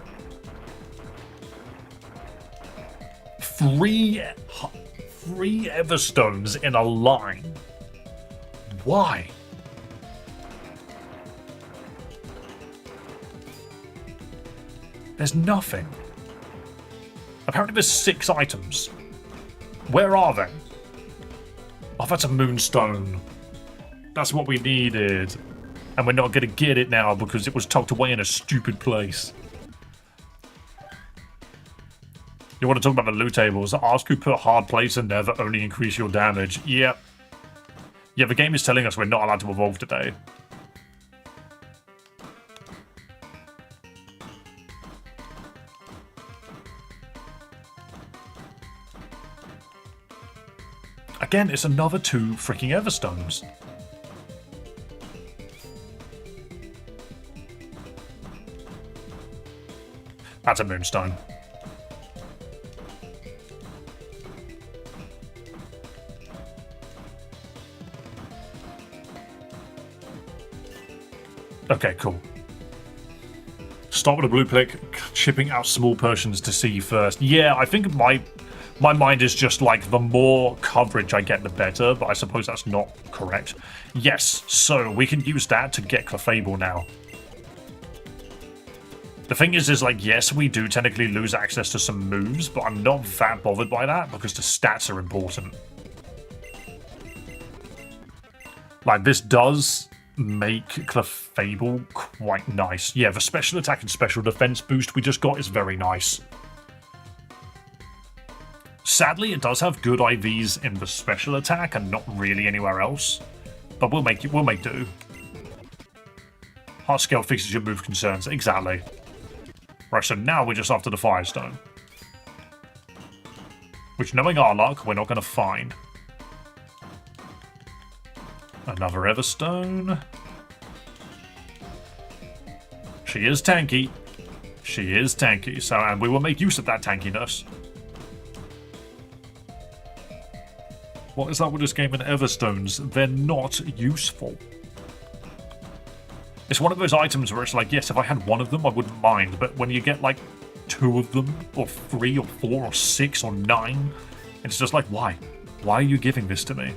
3 Everstones in a line. Why? There's nothing. Apparently there's 6 items. Where are they? Oh, that's a Moonstone. That's what we needed. And we're not going to get it now because it was tucked away in a stupid place. You want to talk about the loot tables? Ask who put hard plates in there that only increase your damage. Yep. Yeah, the game is telling us we're not allowed to evolve today. Again, it's another 2 freaking Everstones. That's a Moonstone. Okay, cool. Start with a blue click, chipping out small portions to see first. Yeah, I think my mind is just like the more coverage I get, the better, but I suppose that's not correct. Yes, so we can use that to get Clefable now. The thing is like, yes, we do technically lose access to some moves, but I'm not that bothered by that because the stats are important. Like, this does make Clefable quite nice. Yeah, the special attack and special defense boost we just got is very nice. Sadly, it does have good IVs in the special attack and not really anywhere else. But we'll make do. Heart scale fixes your move concerns. Exactly. Right, so now we're just after the Firestone. Which, knowing our luck, we're not going to find. Another Everstone. She is tanky. She is tanky, so and we will make use of that tankiness. What is up with this game and Everstones? They're not useful. It's one of those items where it's like, yes, if I had one of them, I wouldn't mind. But when you get like 2 of them, or 3, or 4, or 6, or 9, it's just like, why? Why are you giving this to me?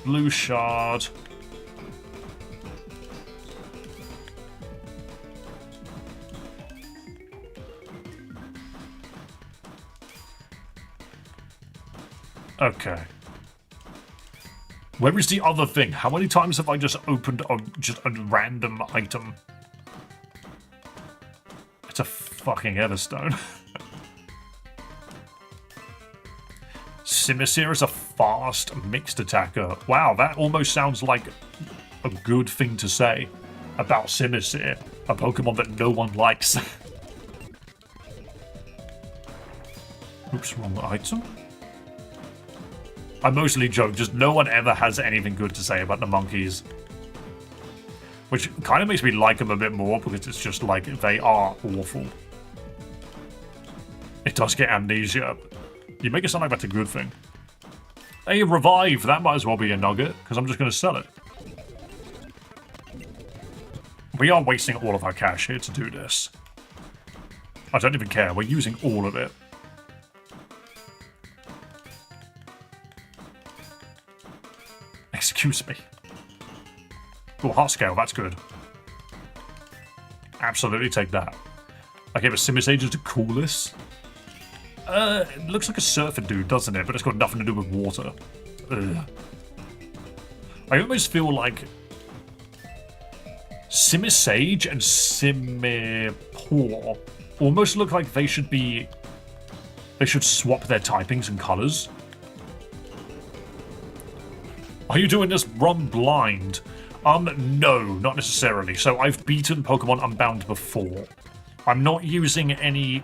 Blue shard. Okay. Where is the other thing? How many times have I just opened just a random item? It's a fucking Everstone. Simisear is a fast mixed attacker. Wow, that almost sounds like a good thing to say about Simisear, a Pokemon that no one likes. Oops, wrong item. I mostly joke, just no one ever has anything good to say about the monkeys. Which kind of makes me like them a bit more, because it's just like, they are awful. It does get amnesia. You make it sound like that's a good thing. Hey, revive! That might as well be a nugget, because I'm just going to sell it. We are wasting all of our cash here to do this. I don't even care, we're using all of it. Excuse me. Oh, heart scale, that's good. Absolutely take that. Okay, but Simisage is the coolest. It looks like a surfer dude, doesn't it? But it's got nothing to do with water. Ugh. I almost feel like Simisage and Simipour almost look like they should be... They should swap their typings and colors. Are you doing this run blind? No, not necessarily. So I've beaten Pokemon Unbound before. I'm not using any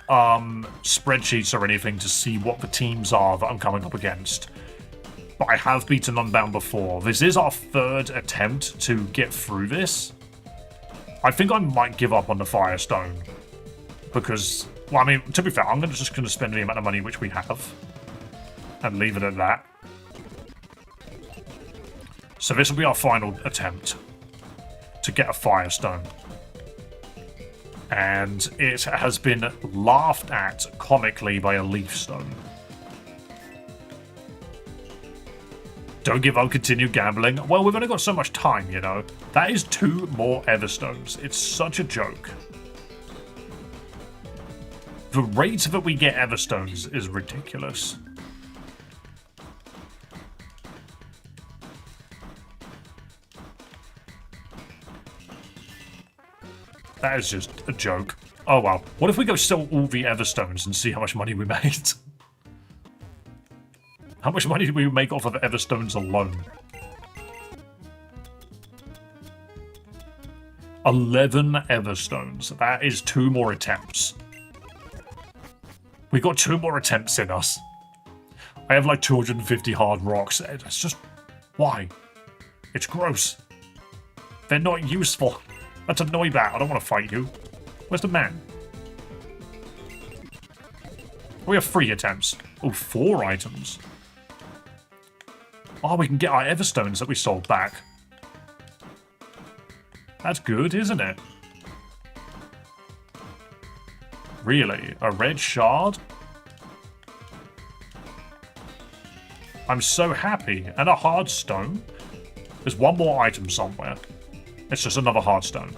spreadsheets or anything to see what the teams are that I'm coming up against. But I have beaten Unbound before. This is our 3rd attempt to get through this. I think I might give up on the Firestone. Because, well, I mean, to be fair, I'm just going to spend the amount of money which we have. And leave it at that. So this will be our final attempt to get a Firestone. And it has been laughed at comically by a Leaf Stone. Don't give up, continue gambling. Well, we've only got so much time, you know. That is 2 more Everstones. It's such a joke. The rate that we get Everstones is ridiculous. That is just a joke. Oh well. What if we go sell all the Everstones and see how much money we made? How much money did we make off of Everstones alone? 11 Everstones. That is 2 more attempts. We got 2 more attempts in us. I have like 250 hard rocks. It's just... Why? It's gross. They're not useful. That's a Noibat. I don't want to fight you. Where's the man? We have 3 attempts. Oh, 4 items. Oh, we can get our Everstones that we sold back. That's good, isn't it? Really? A red shard? I'm so happy. And a hard stone. There's 1 more item somewhere. It's just another hardstone.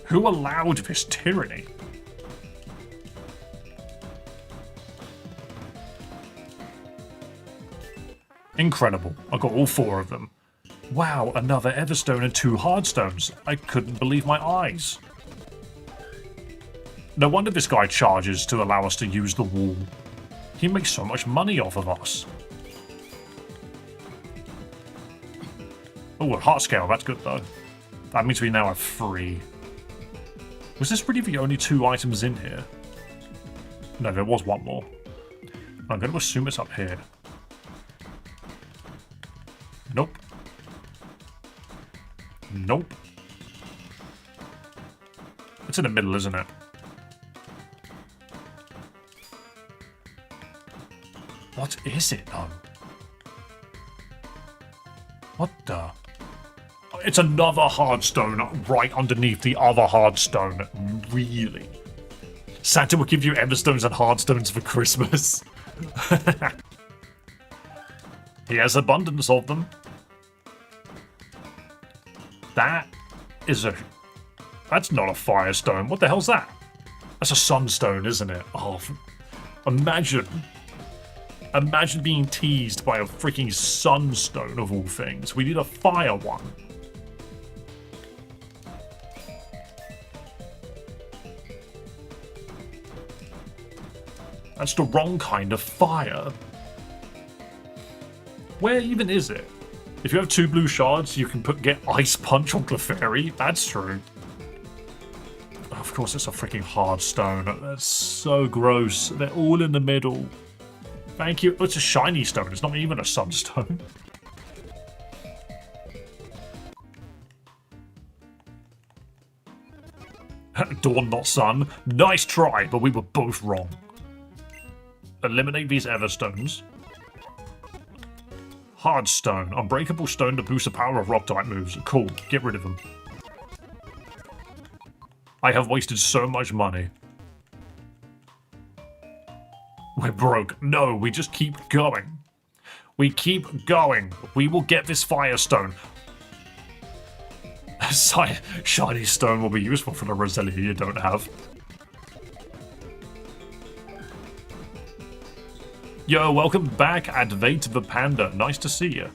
Who allowed this tyranny? Incredible. I got all 4 of them. Wow, another Everstone and 2 hardstones. I couldn't believe my eyes. No wonder this guy charges to allow us to use the wall. He makes so much money off of us. Oh, a heart scale. That's good, though. That means we now have 3. Was this really the only 2 items in here? No, there was one more. I'm going to assume it's up here. Nope. Nope. It's in the middle, isn't it? What is it, though? What the? It's another hardstone right underneath the other hardstone. Really? Santa will give you Everstones and hardstones for Christmas. He has abundance of them. That is a... That's not a firestone. What the hell's that? That's a sunstone, isn't it? Oh, imagine. Imagine being teased by a freaking sunstone of all things. We need a fire one. That's the wrong kind of fire. Where even is it? If you have 2 blue shards, you can get Ice Punch on Clefairy. That's true. Of course, it's a freaking hard stone. That's so gross. They're all in the middle. Thank you. Oh, it's a shiny stone. It's not even a sunstone. Dawn, not sun. Nice try, but we were both wrong. Eliminate these Everstones. Hard stone. Unbreakable stone to boost the power of rock type moves. Cool. Get rid of them. I have wasted so much money. We're broke. No, we just keep going. We keep going. We will get this firestone. Shiny stone will be useful for the Roselia you don't have. Yo, welcome back, Advait the Panda. Nice to see you.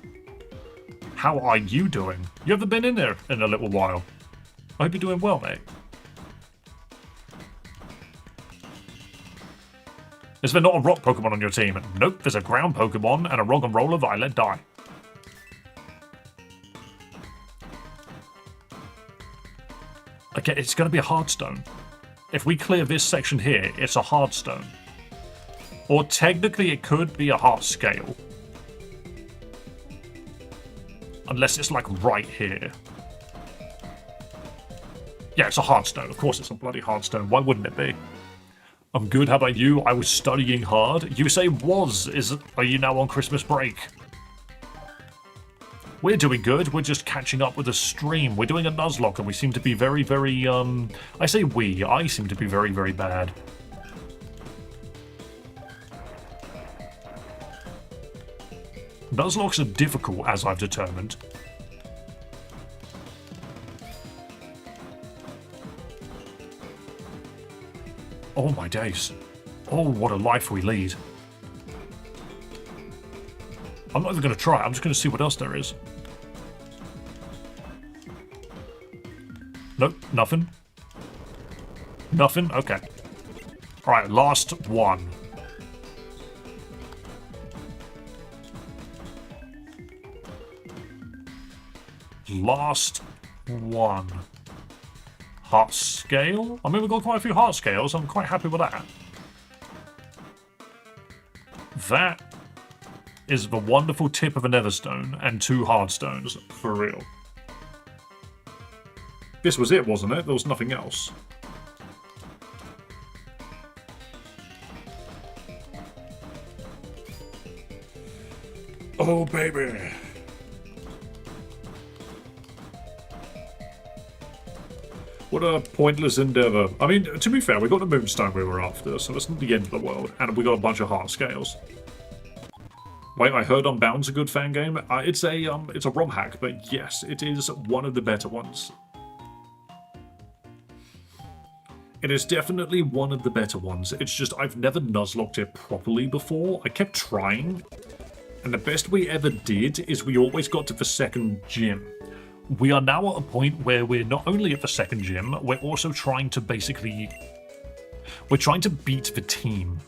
How are you doing? You haven't been in there in a little while. I hope you're doing well, mate. Is there not a rock Pokemon on your team? Nope, there's a ground Pokemon and a Rock and Roller that I let die. Okay, it's going to be a hardstone. If we clear this section here, it's a hardstone. Or technically it could be a heart scale. Unless it's like right here. Yeah, it's a hardstone. Of course it's a bloody hardstone. Why wouldn't it be? I'm good. How about you? I was studying hard. You say was. Are you now on Christmas break? We're doing good. We're just catching up with the stream. We're doing a Nuzlocke and we seem to be very, very, I say we. I seem to be very, very bad. Nuzlocks are difficult, as I've determined. Oh my days. Oh, what a life we lead. I'm not even going to try. I'm just going to see what else there is. Nope, nothing. Nothing? Okay. Alright, last one. Last one. Heart scale? I mean, we've got quite a few heart scales. I'm quite happy with that. That is the wonderful tip of a Netherstone and 2 hardstones, for real. This was it, wasn't it? There was nothing else. Oh, baby. What a pointless endeavour. I mean, to be fair, we got the Moonstone we were after, so it's not the end of the world. And we got a bunch of heart scales. Wait, I heard Unbound's a good fan game. It's a ROM hack, but yes, it is one of the better ones. It is definitely one of the better ones. It's just I've never Nuzlocked it properly before. I kept trying, and the best we ever did is we always got to the second gym. We are now at a point where we're not only at the second gym, we're also trying to basically... We're trying to beat the team.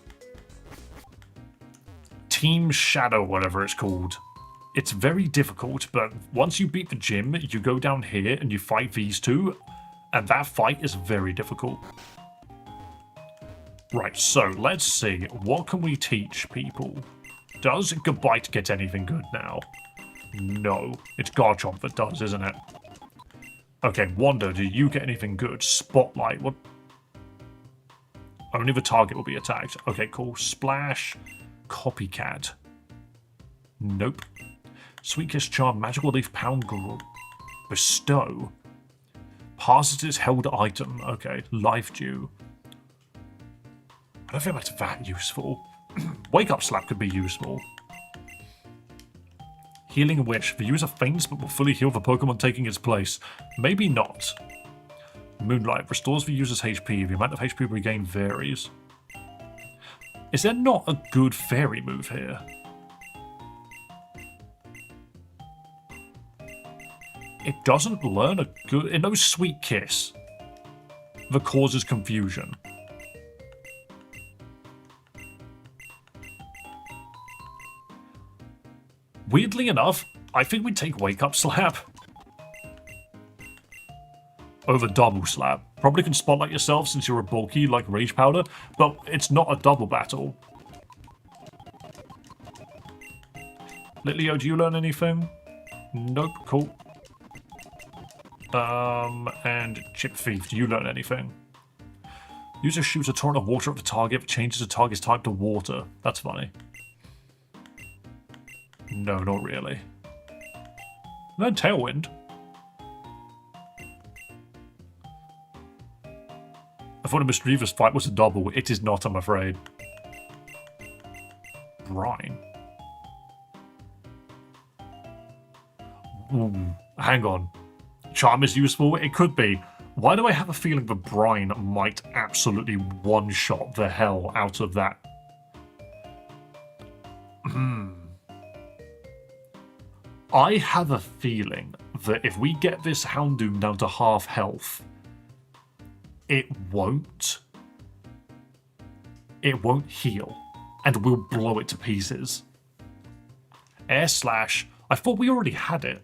Team Shadow, whatever it's called. It's very difficult, but once you beat the gym, you go down here and you fight these two, and that fight is very difficult. Right, so let's see. What can we teach people? Does Gabite get anything good now? No. It's Garchomp that does, isn't it? Okay, Wanda, do you get anything good? Spotlight, what? Only the target will be attacked. Okay, cool. Splash. Copycat. Nope. Sweet Kiss Charm, Magical Leaf, Pound Gruel. Bestow. Passes its held item. Okay, Life Dew. I don't think that's that useful. Wake Up Slap could be useful. Healing Wish. The user faints but will fully heal the Pokemon taking its place. Maybe not. Moonlight. Restores the user's HP. The amount of HP regained varies. Is there not a good fairy move here? It doesn't learn a good... It knows Sweet Kiss. That causes confusion. Weirdly enough, I think we'd take Wake Up Slap over Double Slap. Probably can Spotlight yourself since you're a bulky like Rage Powder, but it's not a double battle. Litleo, do you learn anything? Nope, cool. And Chip Thief, do you learn anything? User shoots a torrent of water at the target, changes the target's type to water. That's funny. No, not really. And then Tailwind. I thought a mischievous fight was a double. It is not, I'm afraid. Brine. Hang on. Charm is useful? It could be. Why do I have a feeling that Brine might absolutely one-shot the hell out of that? I have a feeling that if we get this Houndoom down to half health, it won't heal, and we'll blow it to pieces. Air Slash. I thought we already had it.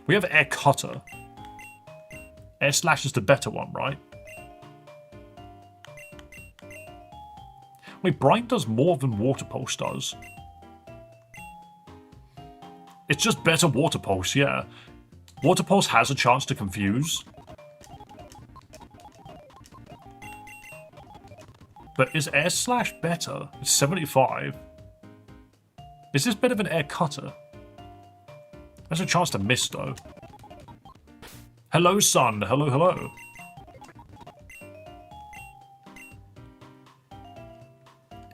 We have Air Cutter. Air Slash is the better one, right? Wait, Brine does more than Water Pulse does. It's just better Water Pulse, yeah. Water Pulse has a chance to confuse. But is Air Slash better? It's 75. Is this better than Air Cutter? There's a chance to miss, though. Hello, Sun. Hello, hello.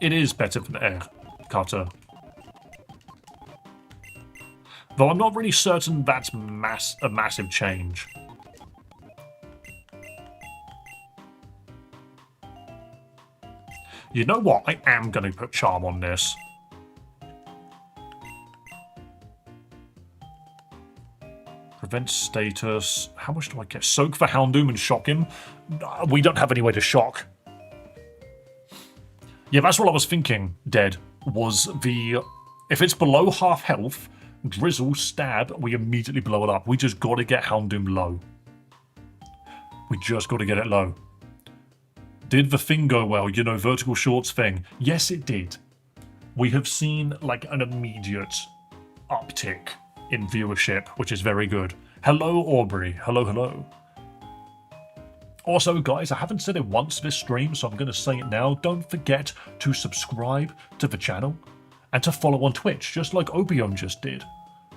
It is better than Air Cutter. Though I'm not really certain that's a massive change. You know what? I am going to put Charm on this. Prevent status. How much do I get? Soak for Houndoom and shock him? We don't have any way to shock. Yeah, that's what I was thinking, Dead. Was the... If it's below half health, Drizzle, Stab, we immediately blow it up. We just got to get Houndoom low. We just got to get it low. Did the thing go well? You know, vertical shorts thing. Yes, it did. We have seen like an immediate uptick in viewership, which is very good. Hello, Aubrey. Hello, hello. Also, guys, I haven't said it once this stream, so I'm going to say it now. Don't forget to subscribe to the channel and to follow on Twitch, just like Obion just did.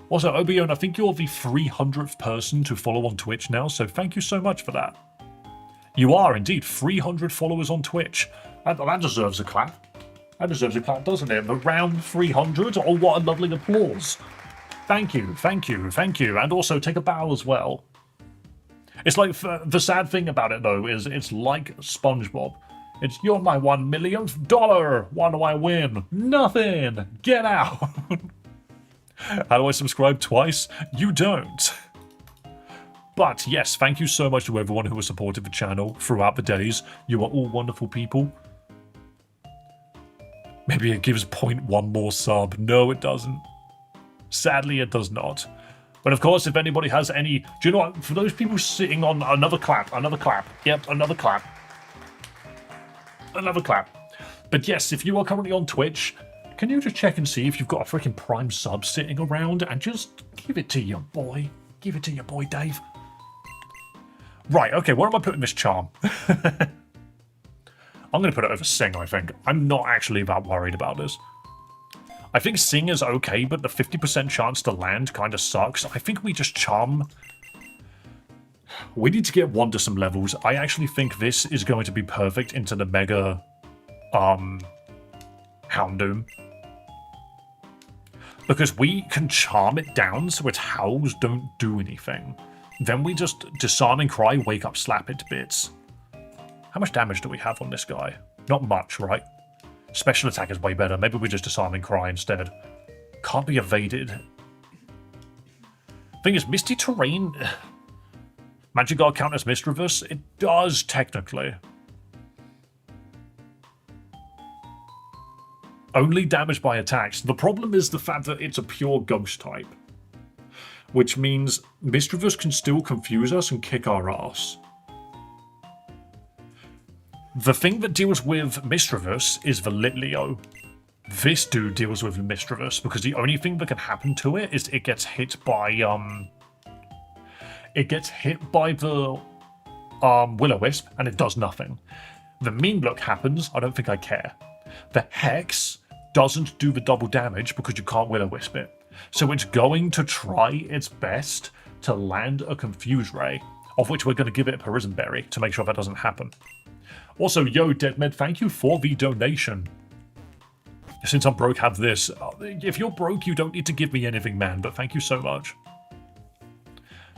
Also, Obion, I think you're the 300th person to follow on Twitch now, so thank you so much for that. You are indeed 300 followers on Twitch. That deserves a clap. That deserves a clap, doesn't it? Around 300? Oh, what a lovely applause. Thank you, thank you, thank you. And also take a bow as well. It's like, the sad thing about it though is it's like SpongeBob. It's, you're my $1 millionth. What do I win? Nothing. Get out. How do I subscribe twice? You don't. But yes, thank you so much to everyone who has supported the channel throughout the days. You are all wonderful people. Maybe it gives 0.1 more sub. No, it doesn't. Sadly, it does not. But of course, if anybody has any... Do you know what? For those people sitting on... Another clap. Yep, another clap. Another clap. But yes, if you are currently on Twitch, can you just check and see if you've got a freaking Prime sub sitting around and just give it to your boy. Give it to your boy, Dave. Right, okay, where am I putting this charm? I'm going to put it over Sing, I think. I'm not actually that worried about this. I think Sing is okay, but the 50% chance to land kind of sucks. I think we just charm. We need to get one to some levels. I actually think this is going to be perfect into the Mega Houndoom. Because we can charm it down so its howls don't do anything. Then we just disarm and cry, wake up, slap it to bits. How much damage do we have on this guy? Not much, right? Special attack is way better. Maybe we just disarm and cry instead. Can't be evaded. Thing is, Misty Terrain... Magic Guard count as Mischievous? It does, technically. Only damaged by attacks. The problem is the fact that it's a pure ghost type. Which means Mischievous can still confuse us and kick our ass. The thing that deals with Mischievous is the Litleo. This dude deals with Mischievous because the only thing that can happen to it is it gets hit by the Will-O-Wisp and it does nothing. The Mean Look happens, I don't think I care. The Hex doesn't do the double damage because you can't Will-O-Wisp it. So it's going to try its best to land a Confuse Ray, of which we're going to give it a Parisen Berry to make sure that doesn't happen. Also, yo, Deadmed, thank you for the donation. Since I'm broke, have this. If you're broke, you don't need to give me anything, man, but thank you so much.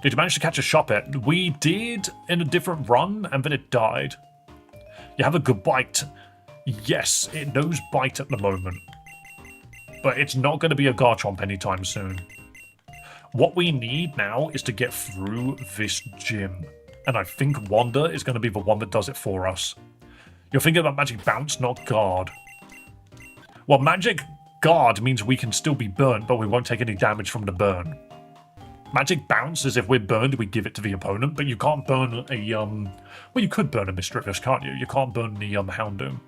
Did you manage to catch a shop it? We did in a different run, and then it died. You have a good bite. Yes, it knows bite at the moment. But it's not going to be a Garchomp anytime soon. What we need now is to get through this gym. And I think Wanda is going to be the one that does it for us. You're thinking about Magic Bounce, not Guard. Well, Magic Guard means we can still be burnt, but we won't take any damage from the burn. Magic Bounce is if we're burned, we give it to the opponent, but you can't burn a, well, you could burn a Mischievous, can't you? You can't burn the, Houndoom.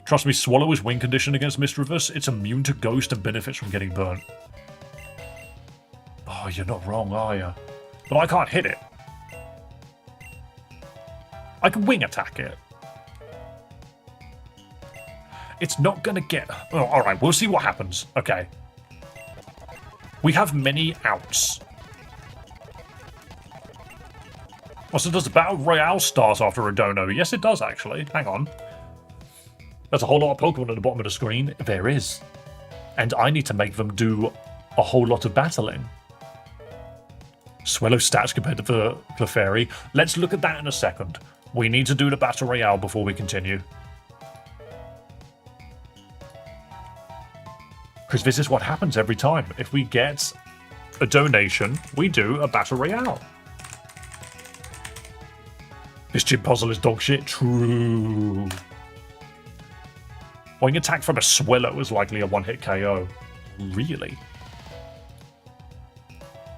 Trust me, Swallow is win condition against Mischievous. It's immune to Ghost and benefits from getting burnt. Oh, you're not wrong, are you? But I can't hit it. I can wing attack it. It's not going to get... Oh, alright, we'll see what happens. Okay. We have many outs. Oh, so does the Battle Royale start after a dono? Yes, it does, actually. Hang on. There's a whole lot of Pokemon at the bottom of the screen. There is. And I need to make them do a whole lot of battling. Swallow stats compared to the Clefairy. Let's look at that in a second. We need to do the Battle Royale before we continue. Because this is what happens every time. If we get a donation, we do a Battle Royale. This gym puzzle is dog shit. True. Wing attack from a Swallow is likely a one-hit KO. Really?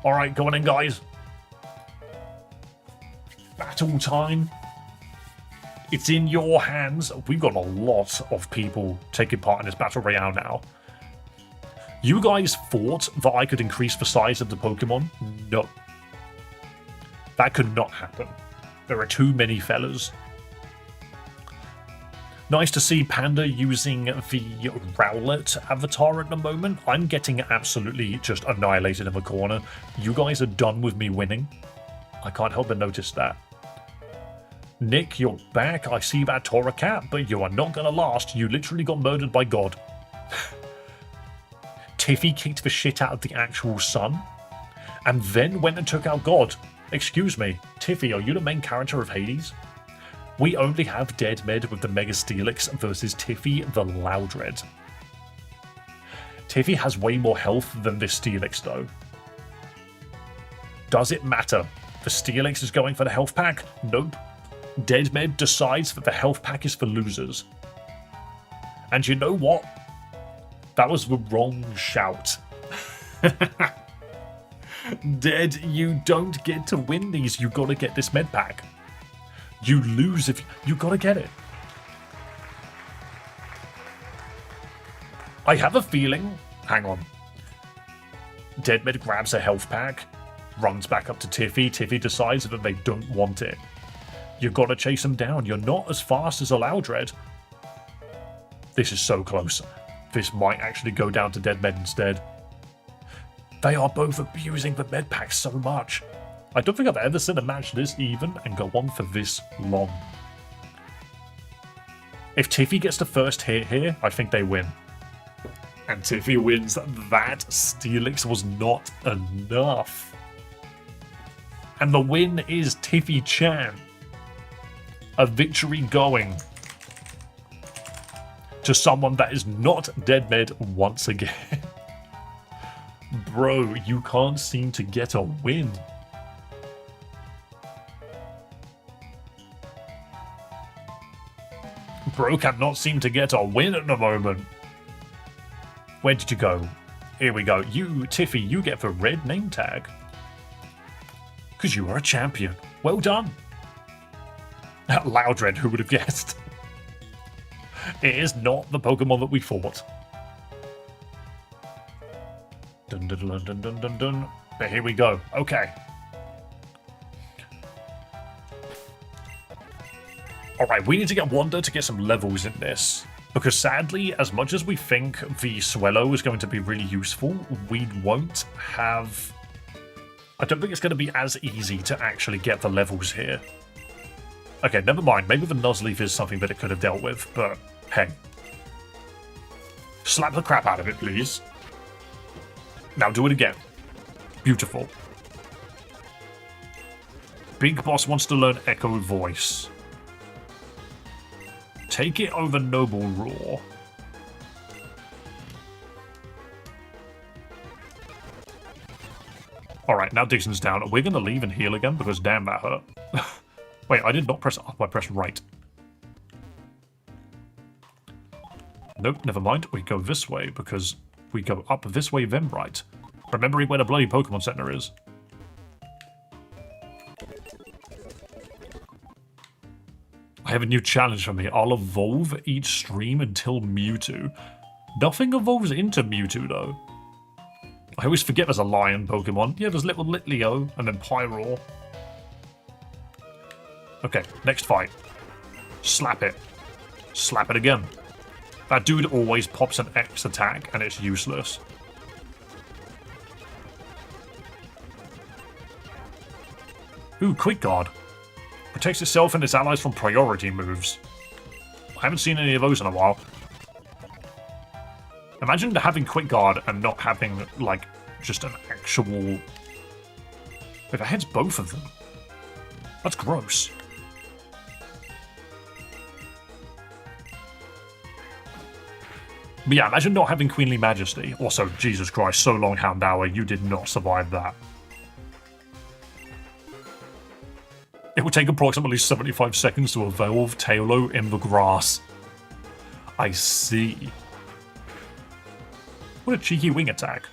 Alright, go on in, guys. Battle time. It's in your hands. We've got a lot of people taking part in this Battle Royale now. You guys thought that I could increase the size of the Pokemon? No. That could not happen. There are too many fellas. Nice to see Panda using the Rowlet avatar at the moment. I'm getting absolutely just annihilated in the corner. You guys are done with me winning. I can't help but notice that. Nick, you're back. I see that Torracat, but you are not going to last. You literally got murdered by God. Tiffy kicked the shit out of the actual sun, and then went and took out God. Excuse me, Tiffy, are you the main character of Hades? We only have Deadmed with the Mega Steelix versus Tiffy the Loudred. Tiffy has way more health than this Steelix though. Does it matter? The Steelix is going for the health pack? Nope. Deadmed decides that the health pack is for losers. And you know what? That was the wrong shout. Dead, you don't get to win these. You gotta get this med pack. You lose if you gotta get it. I have a feeling. Hang on. Deadmed grabs a health pack, runs back up to Tiffy. Tiffy decides that they don't want it. You gotta chase them down. You're not as fast as a Loudred. This is so close. This might actually go down to Deadmed instead. They are both abusing the med packs so much. I don't think I've ever seen a match this even and go on for this long. If Tiffy gets the first hit here, I think they win. And Tiffy wins. That Steelix was not enough. And the win is Tiffy Chan. A victory going to someone that is not Deadmed once again. Bro, you can't seem to get a win. Bro cannot seem to get a win at the moment. Where did you go? Here we go. You, Tiffy, you get the red name tag. Because you are a champion. Well done. Loudred, who would have guessed? It is not the Pokemon that we fought. Dun dun dun dun dun dun dun. But here we go. Okay. Alright, we need to get Wanda to get some levels in this. Because sadly, as much as we think the Swellow is going to be really useful, we won't have... I don't think it's going to be as easy to actually get the levels here. Okay, never mind. Maybe the Nuzleaf is something that it could have dealt with, but hey. Slap the crap out of it, please. Now do it again. Beautiful. Big Boss wants to learn Echo Voice. Take it over Noble Roar. Alright, now Dixon's down. We're going to leave and heal again because damn, that hurt. Wait, I did not press up, I pressed right. Nope, never mind. We go this way because we go up this way then right. Remembering where the bloody Pokemon Center is. I have a new challenge for me. I'll evolve each stream until Mewtwo. Nothing evolves into Mewtwo, though. I always forget there's a lion Pokemon. Yeah, there's little Litleo and then Pyroar. Okay, next fight. Slap it. Slap it again. That dude always pops an X attack and it's useless. Ooh, Quick Guard. Protects itself and its allies from priority moves. I haven't seen any of those in a while. Imagine having Quick Guard and not having, like, just an actual... If it hits both of them. That's gross. But yeah, imagine not having Queenly Majesty. Also, Jesus Christ, so long, Houndour, you did not survive that. It would take approximately 75 seconds to evolve Tailo in the grass. I see. What a cheeky wing attack.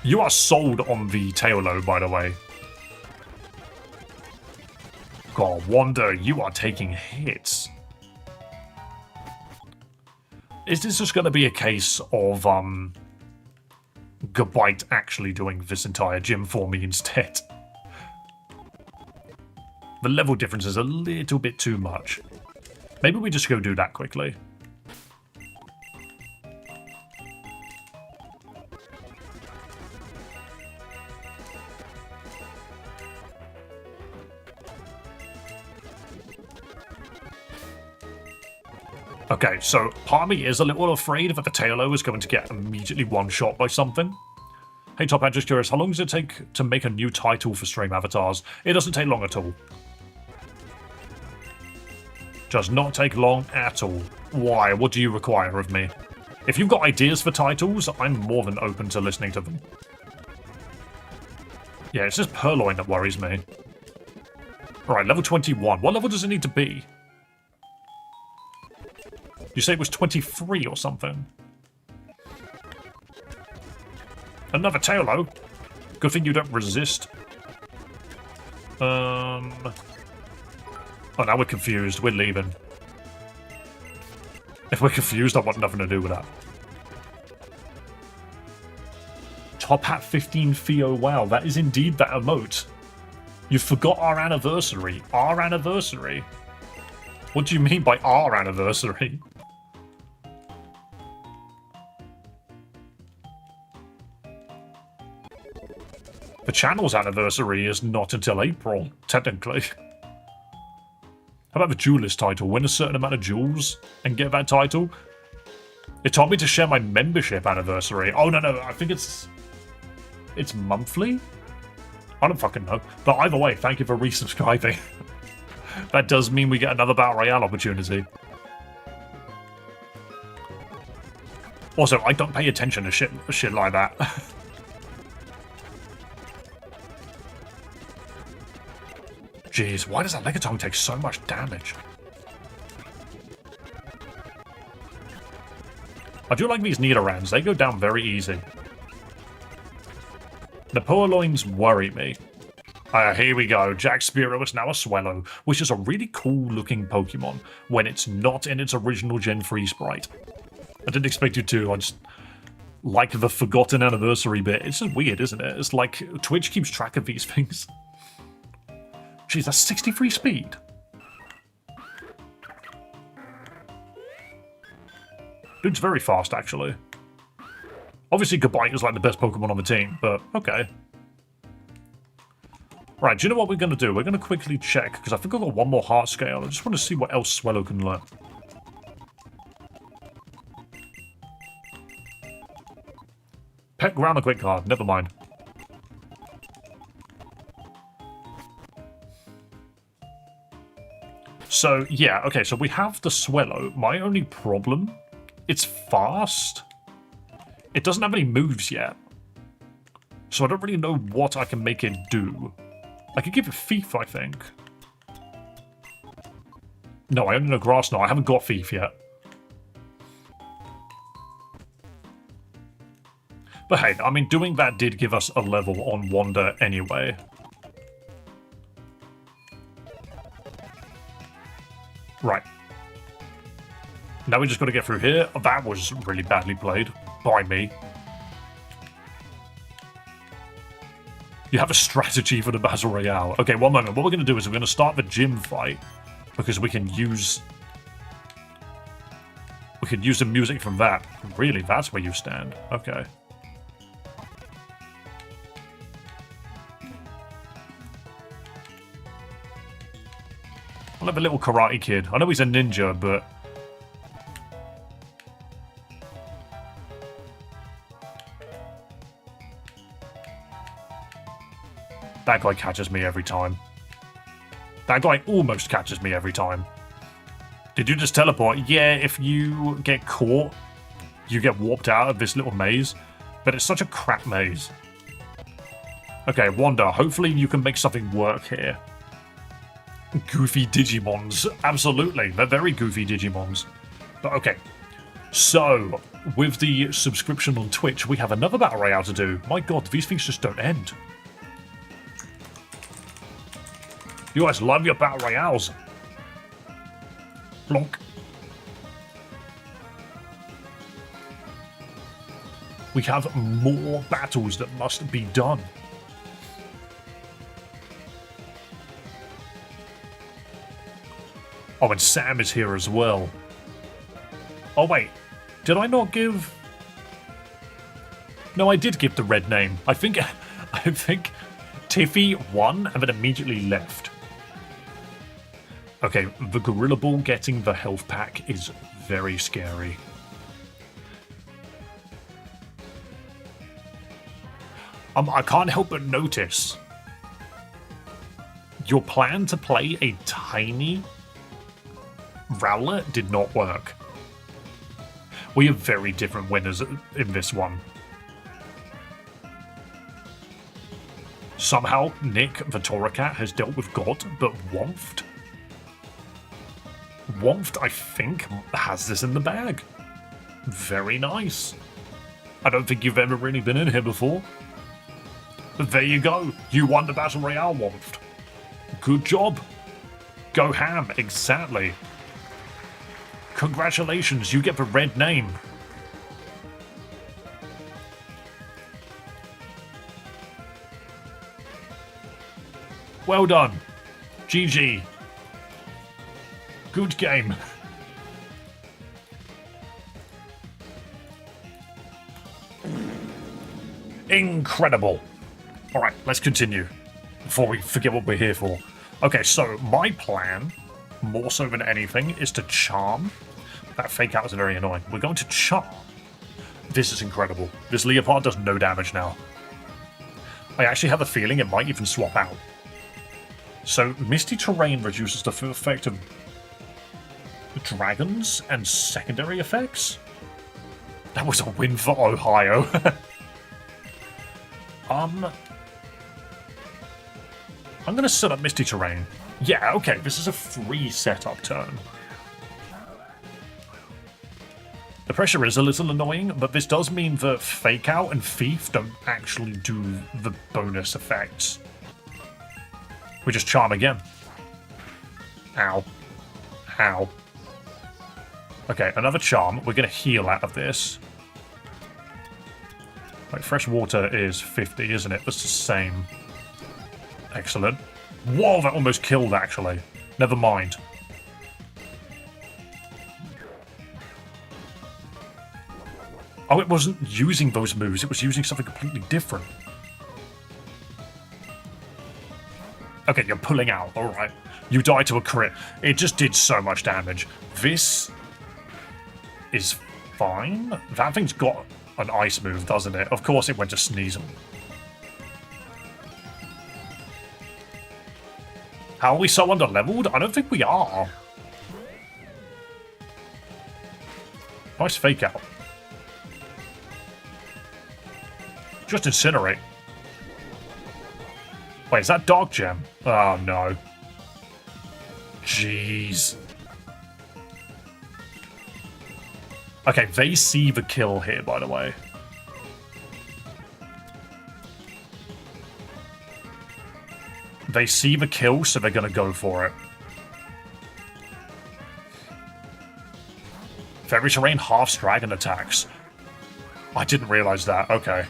You are sold on the Tailo, by the way. God, Wanda, you are taking hits. Is this just going to be a case of, Gabite actually doing this entire gym for me instead? The level difference is a little bit too much. Maybe we just go do that quickly. Okay, so part of me is a little afraid that the Tailo is going to get immediately one-shot by something. Hey Tophat, just curious, how long does it take to make a new title for stream avatars? It doesn't take long at all. Does not take long at all. Why? What do you require of me? If you've got ideas for titles, I'm more than open to listening to them. Yeah, it's just Purloin that worries me. Alright, level 21. What level does it need to be? You say it was 23 or something? Another Tailo. Good thing you don't resist. Oh, now we're confused. We're leaving. If we're confused, I want nothing to do with that. Tophat 15 Theo. Wow, that is indeed that emote. You forgot our anniversary. Our anniversary? What do you mean by our anniversary? The channel's anniversary is not until April, technically. How about the duelist title? Win a certain amount of jewels and get that title? It told me to share my membership anniversary. Oh, no, I think it's monthly? I don't fucking know. But either way, thank you for resubscribing. That does mean we get another Battle Royale opportunity. Also, I don't pay attention to shit like that. Jeez, why does that Legaton take so much damage? I do like these Nidorans. They go down very easy. The Purloins worry me. Here we go. Jack Spearow is now a Swellow, which is a really cool-looking Pokemon when it's not in its original Gen 3 sprite. I didn't expect you to. I just like the forgotten anniversary bit. It's just weird, isn't it? It's like Twitch keeps track of these things. Jeez, that's 63 speed. Dude's very fast, actually. Obviously, Gabite is like the best Pokemon on the team, but okay. Right, do you know what we're going to do? We're going to quickly check, because I think I've got one more heart scale. I just want to see what else Swellow can learn. Pet ground a quick card, never mind. So, yeah, okay, so we have the Swellow. My only problem, it's fast. It doesn't have any moves yet. So I don't really know what I can make it do. I could give it Thief, I think. No, I only know Grass now. I haven't got Thief yet. But hey, I mean, doing that did give us a level on Wander anyway. Right. Now we just got to get through here. That was really badly played by me. You have a strategy for the Battle Royale. Okay, one moment. What we're going to do is we're going to start the gym fight because we can use the music from that. Really, that's where you stand. Okay. I love a little karate kid. I know he's a ninja, but that guy catches me every time. That guy almost catches me every time. Did you just teleport? Yeah, if you get caught, you get warped out of this little maze. But it's such a crap maze. Okay, Wanda, hopefully you can make something work here. Goofy Digimons. Absolutely, they're very goofy Digimons. But okay, so with the subscription on Twitch, we have another Battle Royale to do. My god, these things just don't end. You guys love your Battle Royales. Blonk. We have more battles that must be done. Oh, and Sam is here as well. Oh, wait. Did I not give... No, I did give the red name. I think Tiffy won and then immediately left. Okay, the Gorilla Ball getting the health pack is very scary. I can't help but notice your plan to play a tiny Rowlet did not work. We have very different winners in this one. Somehow, Nick, the Torracat, has dealt with God, but Womft? Womft, I think, has this in the bag. Very nice. I don't think you've ever really been in here before. But there you go. You won the Battle Royale, Womft. Good job. Go ham, exactly. Congratulations, you get the red name. Well done. GG. Good game. Incredible. Alright, let's continue. Before we forget what we're here for. Okay, so my plan, more so than anything, is to charm. That fake out is very annoying. We're going to charm. This is incredible. This leopard does no damage now. I actually have a feeling it might even swap out. So, Misty Terrain reduces the full effect of dragons and secondary effects? That was a win for Ohio. I'm gonna set up Misty Terrain. Yeah, okay, this is a free setup turn. The pressure is a little annoying, but this does mean that Fake Out and Thief don't actually do the bonus effects. We just charm again. Ow. Ow. Okay, another charm. We're gonna heal out of this. Right, fresh water is 50, isn't it? That's the same. Excellent. Whoa, that almost killed, actually. Never mind. Oh, it wasn't using those moves. It was using something completely different. Okay, you're pulling out. Alright. You died to a crit. It just did so much damage. This is fine. That thing's got an ice move, doesn't it? Of course it went to Sneasel. How are we so underleveled? I don't think we are. Nice fake out. Just incinerate. Wait, is that Dark Gem? Oh no. Jeez. Okay, they see the kill here, by the way. They see the kill, so they're gonna go for it. Fairy Terrain halves dragon attacks. I didn't realize that. Okay.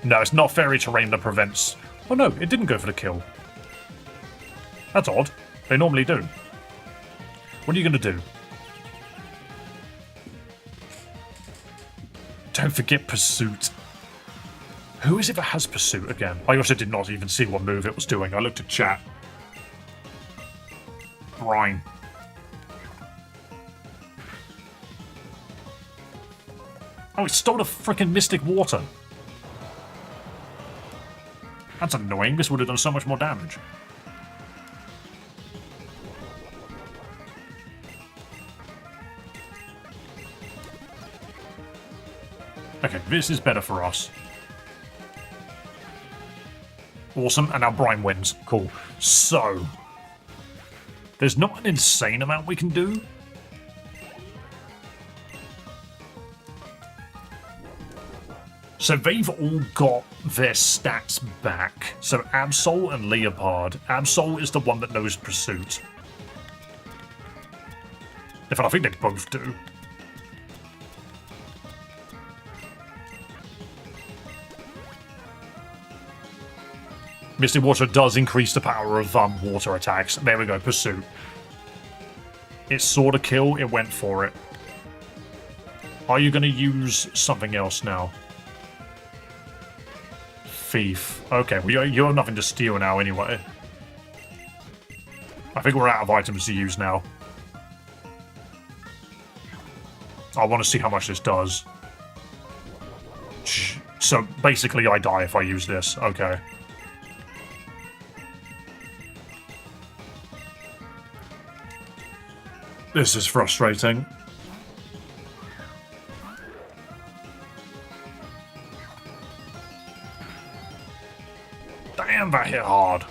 No, it's not Fairy Terrain that prevents... Oh no, it didn't go for the kill. That's odd. They normally do. What are you gonna do? Don't forget Pursuit. Who is it that has Pursuit again? I also did not even see what move it was doing. I looked at chat. Brine. Oh, it stole the frickin' Mystic Water. That's annoying. This would have done so much more damage. Okay, this is better for us. Awesome, and now Brine wins. Cool. So, there's not an insane amount we can do. So they've all got their stats back. So Absol and Leopard. Absol is the one that knows Pursuit. In fact, I think they both do. Misty Water does increase the power of water attacks. There we go, Pursuit. It saw the kill, it went for it. Are you going to use something else now? Thief. Okay, well, you have nothing to steal now anyway. I think we're out of items to use now. I want to see how much this does. So basically I die if I use this. Okay. This is frustrating. Damn, that hit hard.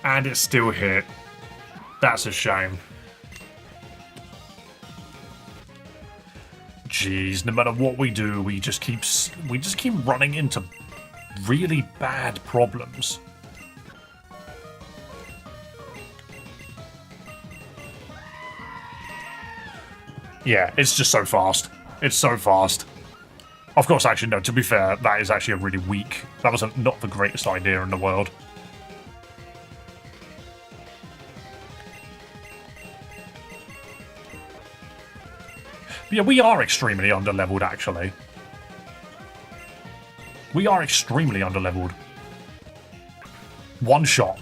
And it still hit. That's a shame. Jeez, no matter what we do, we just keep running into really bad problems. Yeah, it's just so fast. It's so fast. Of course, actually, no, to be fair, that is actually a really weak... That was not the greatest idea in the world. But yeah, we are extremely underleveled, actually. We are extremely underleveled. One shot.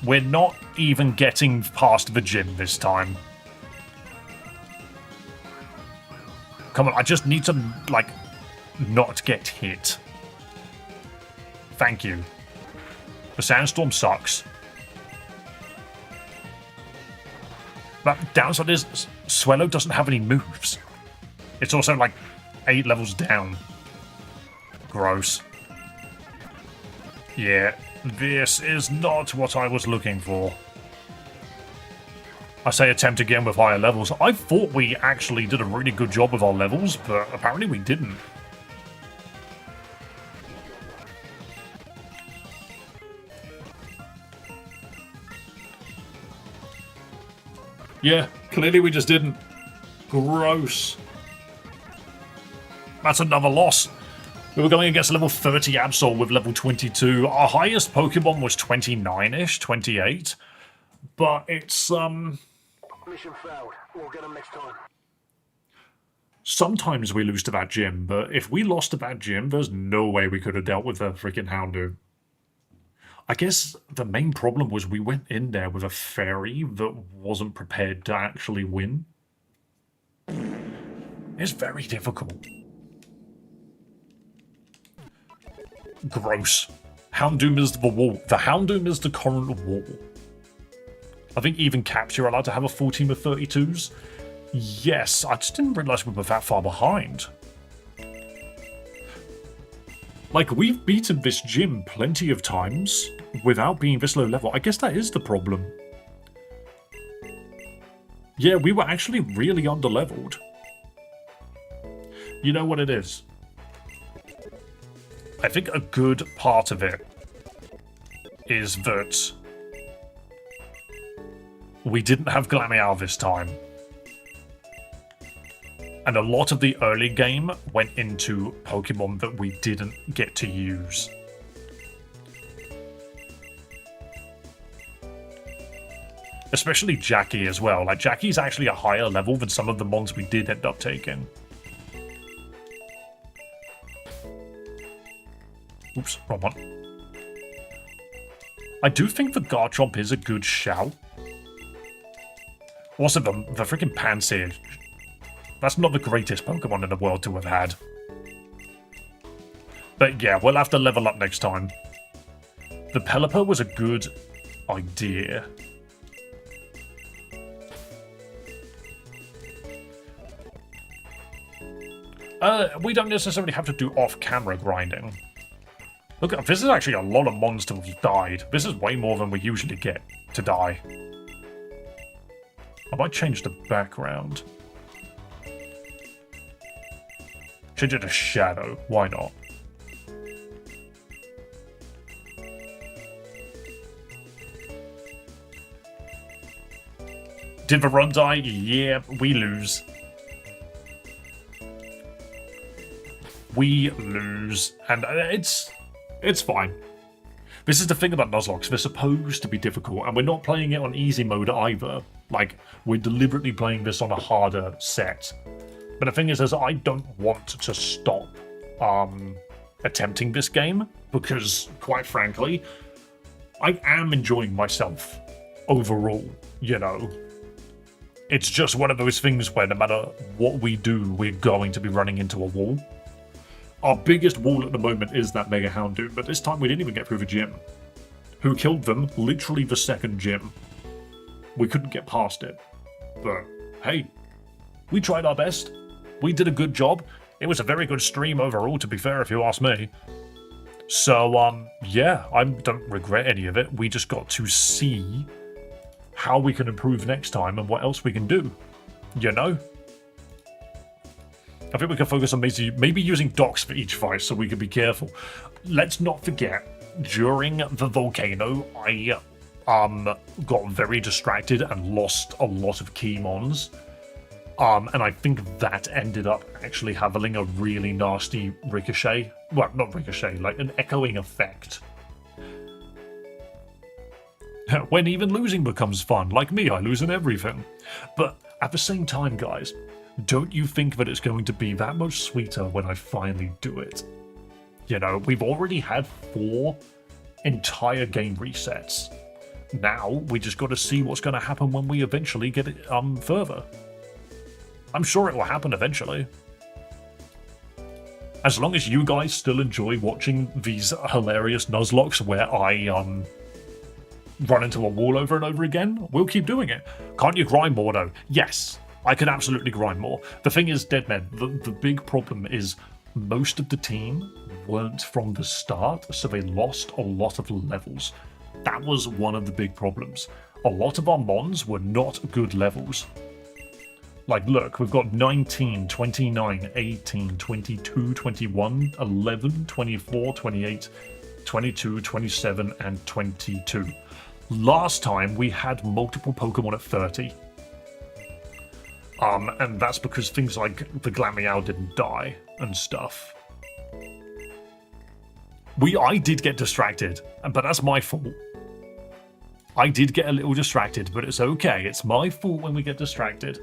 We're not even getting past the gym this time. Come on, I just need to, like, not get hit. Thank you. The sandstorm sucks. But downside is, Swellow doesn't have any moves. It's also, like, 8 levels down. Gross. Yeah, this is not what I was looking for. I say attempt again with higher levels. I thought we actually did a really good job with our levels, but apparently we didn't. Yeah, clearly we just didn't. Gross. That's another loss. We were going against level 30 Absol with level 22. Our highest Pokemon was 29-ish, 28. But it's, Mission failed. We'll get them next time. Sometimes we lose to that gym, but if we lost to that gym, there's no way we could have dealt with a freaking Houndoom. I guess the main problem was we went in there with a fairy that wasn't prepared to actually win. It's very difficult. Gross. Houndoom is the wall. The Houndoom is the current wall. I think even Caps, you're allowed to have a full team of 32s. Yes, I just didn't realise we were that far behind. Like, we've beaten this gym plenty of times without being this low level. I guess that is the problem. Yeah, we were actually really underleveled. You know what it is? I think a good part of it is that we didn't have Glameow this time. And a lot of the early game went into Pokemon that we didn't get to use. Especially Jackie as well. Like, Jackie's actually a higher level than some of the mons we did end up taking. Oops, wrong one. I do think the Garchomp is a good shout. Also, the freaking Pansear. That's not the greatest Pokemon in the world to have had. But yeah, we'll have to level up next time. The Pelipper was a good idea. We don't necessarily have to do off-camera grinding. Look, this is actually a lot of mons to have died. This is way more than we usually get to die. I might change the background. Change it to shadow. Why not? Did the run die? Yeah, we lose. We lose. And it's fine. This is the thing about Nuzlocke. They're supposed to be difficult, and we're not playing it on easy mode either. Like, we're deliberately playing this on a harder set. But the thing is I don't want to stop attempting this game, because, quite frankly, I am enjoying myself overall, you know. It's just one of those things where no matter what we do, we're going to be running into a wall. Our biggest wall at the moment is that Mega Houndoom, but this time we didn't even get through the gym. Who killed them? Literally the second gym. We couldn't get past it. But, hey, we tried our best. We did a good job. It was a very good stream overall, to be fair, if you ask me. So, yeah, I don't regret any of it. We just got to see how we can improve next time and what else we can do. You know? I think we can focus on maybe using docks for each fight so we can be careful. Let's not forget, during the volcano, I got very distracted and lost a lot of key mons. And I think that ended up actually having a really nasty ricochet. Well, not ricochet, like an echoing effect. When even losing becomes fun, like me, I lose in everything. But at the same time, guys, don't you think that it's going to be that much sweeter when I finally do it? You know, we've already had 4 entire game resets. Now, we just got to see what's going to happen when we eventually get it further. I'm sure it will happen eventually. As long as you guys still enjoy watching these hilarious Nuzlocks where I run into a wall over and over again, we'll keep doing it. Can't you grind more though? Yes, I can absolutely grind more. The thing is, Deadman, the big problem is most of the team weren't from the start, so they lost a lot of levels. That was one of the big problems. A lot of our mons were not good levels. Like, look, we've got 19, 29, 18, 22, 21, 11, 24, 28, 22, 27, and 22. Last time, we had multiple Pokemon at 30. And that's because things like the Glameow didn't die and stuff. I did get distracted, but that's my fault. I did get a little distracted, but it's okay. It's my fault when we get distracted.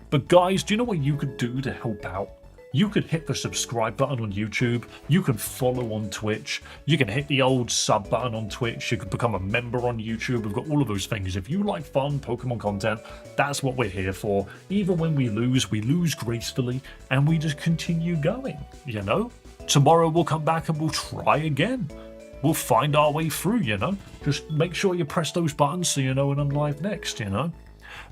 But guys, do you know what you could do to help out? You could hit the subscribe button on YouTube. You can follow on Twitch. You can hit the old sub button on Twitch. You could become a member on YouTube. We've got all of those things. If you like fun Pokemon content, that's what we're here for. Even when we lose gracefully, and we just continue going, you know? Tomorrow we'll come back and we'll try again. We'll find our way through, you know? Just make sure you press those buttons so you know when I'm live next, you know?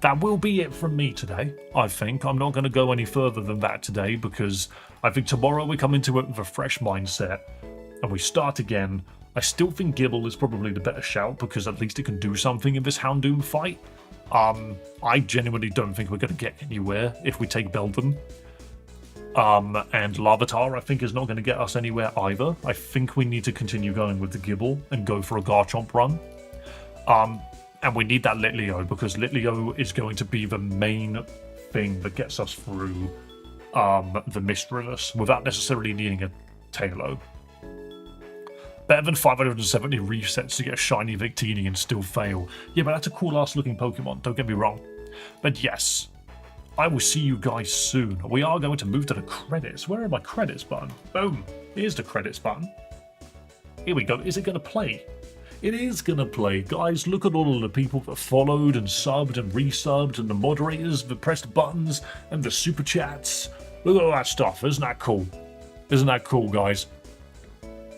That will be it from me today, I think. I'm not going to go any further than that today because I think tomorrow we come into it with a fresh mindset and we start again. I still think Gibble is probably the better shout because at least it can do something in this Houndoom fight. I genuinely don't think we're going to get anywhere if we take Beldum. And Larvitar, I think, is not going to get us anywhere either. I think we need to continue going with the Gibble and go for a Garchomp run. And we need that Litleo because Litleo is going to be the main thing that gets us through the Misdreavus without necessarily needing a Tailo. Better than 570 resets to get a shiny Victini and still fail. Yeah, but that's a cool ass looking Pokemon, don't get me wrong. But yes, I will see you guys soon. We are going to move to the credits. Where are my credits button? Boom. Here's the credits button. Here we go. Is it going to play? It is going to play. Guys, look at all of the people that followed and subbed and resubbed and the moderators that pressed buttons and the super chats. Look at all that stuff. Isn't that cool? Isn't that cool, guys?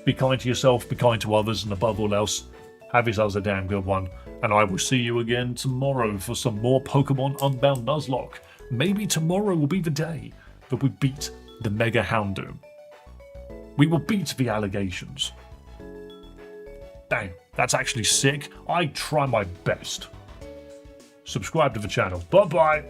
Be kind to yourself, be kind to others, and above all else, have yourselves a damn good one. And I will see you again tomorrow for some more Pokemon Unbound Nuzlocke. Maybe tomorrow will be the day that we beat the Mega Houndoom. We will beat the allegations. Dang, that's actually sick. I try my best. Subscribe to the channel. Bye-bye.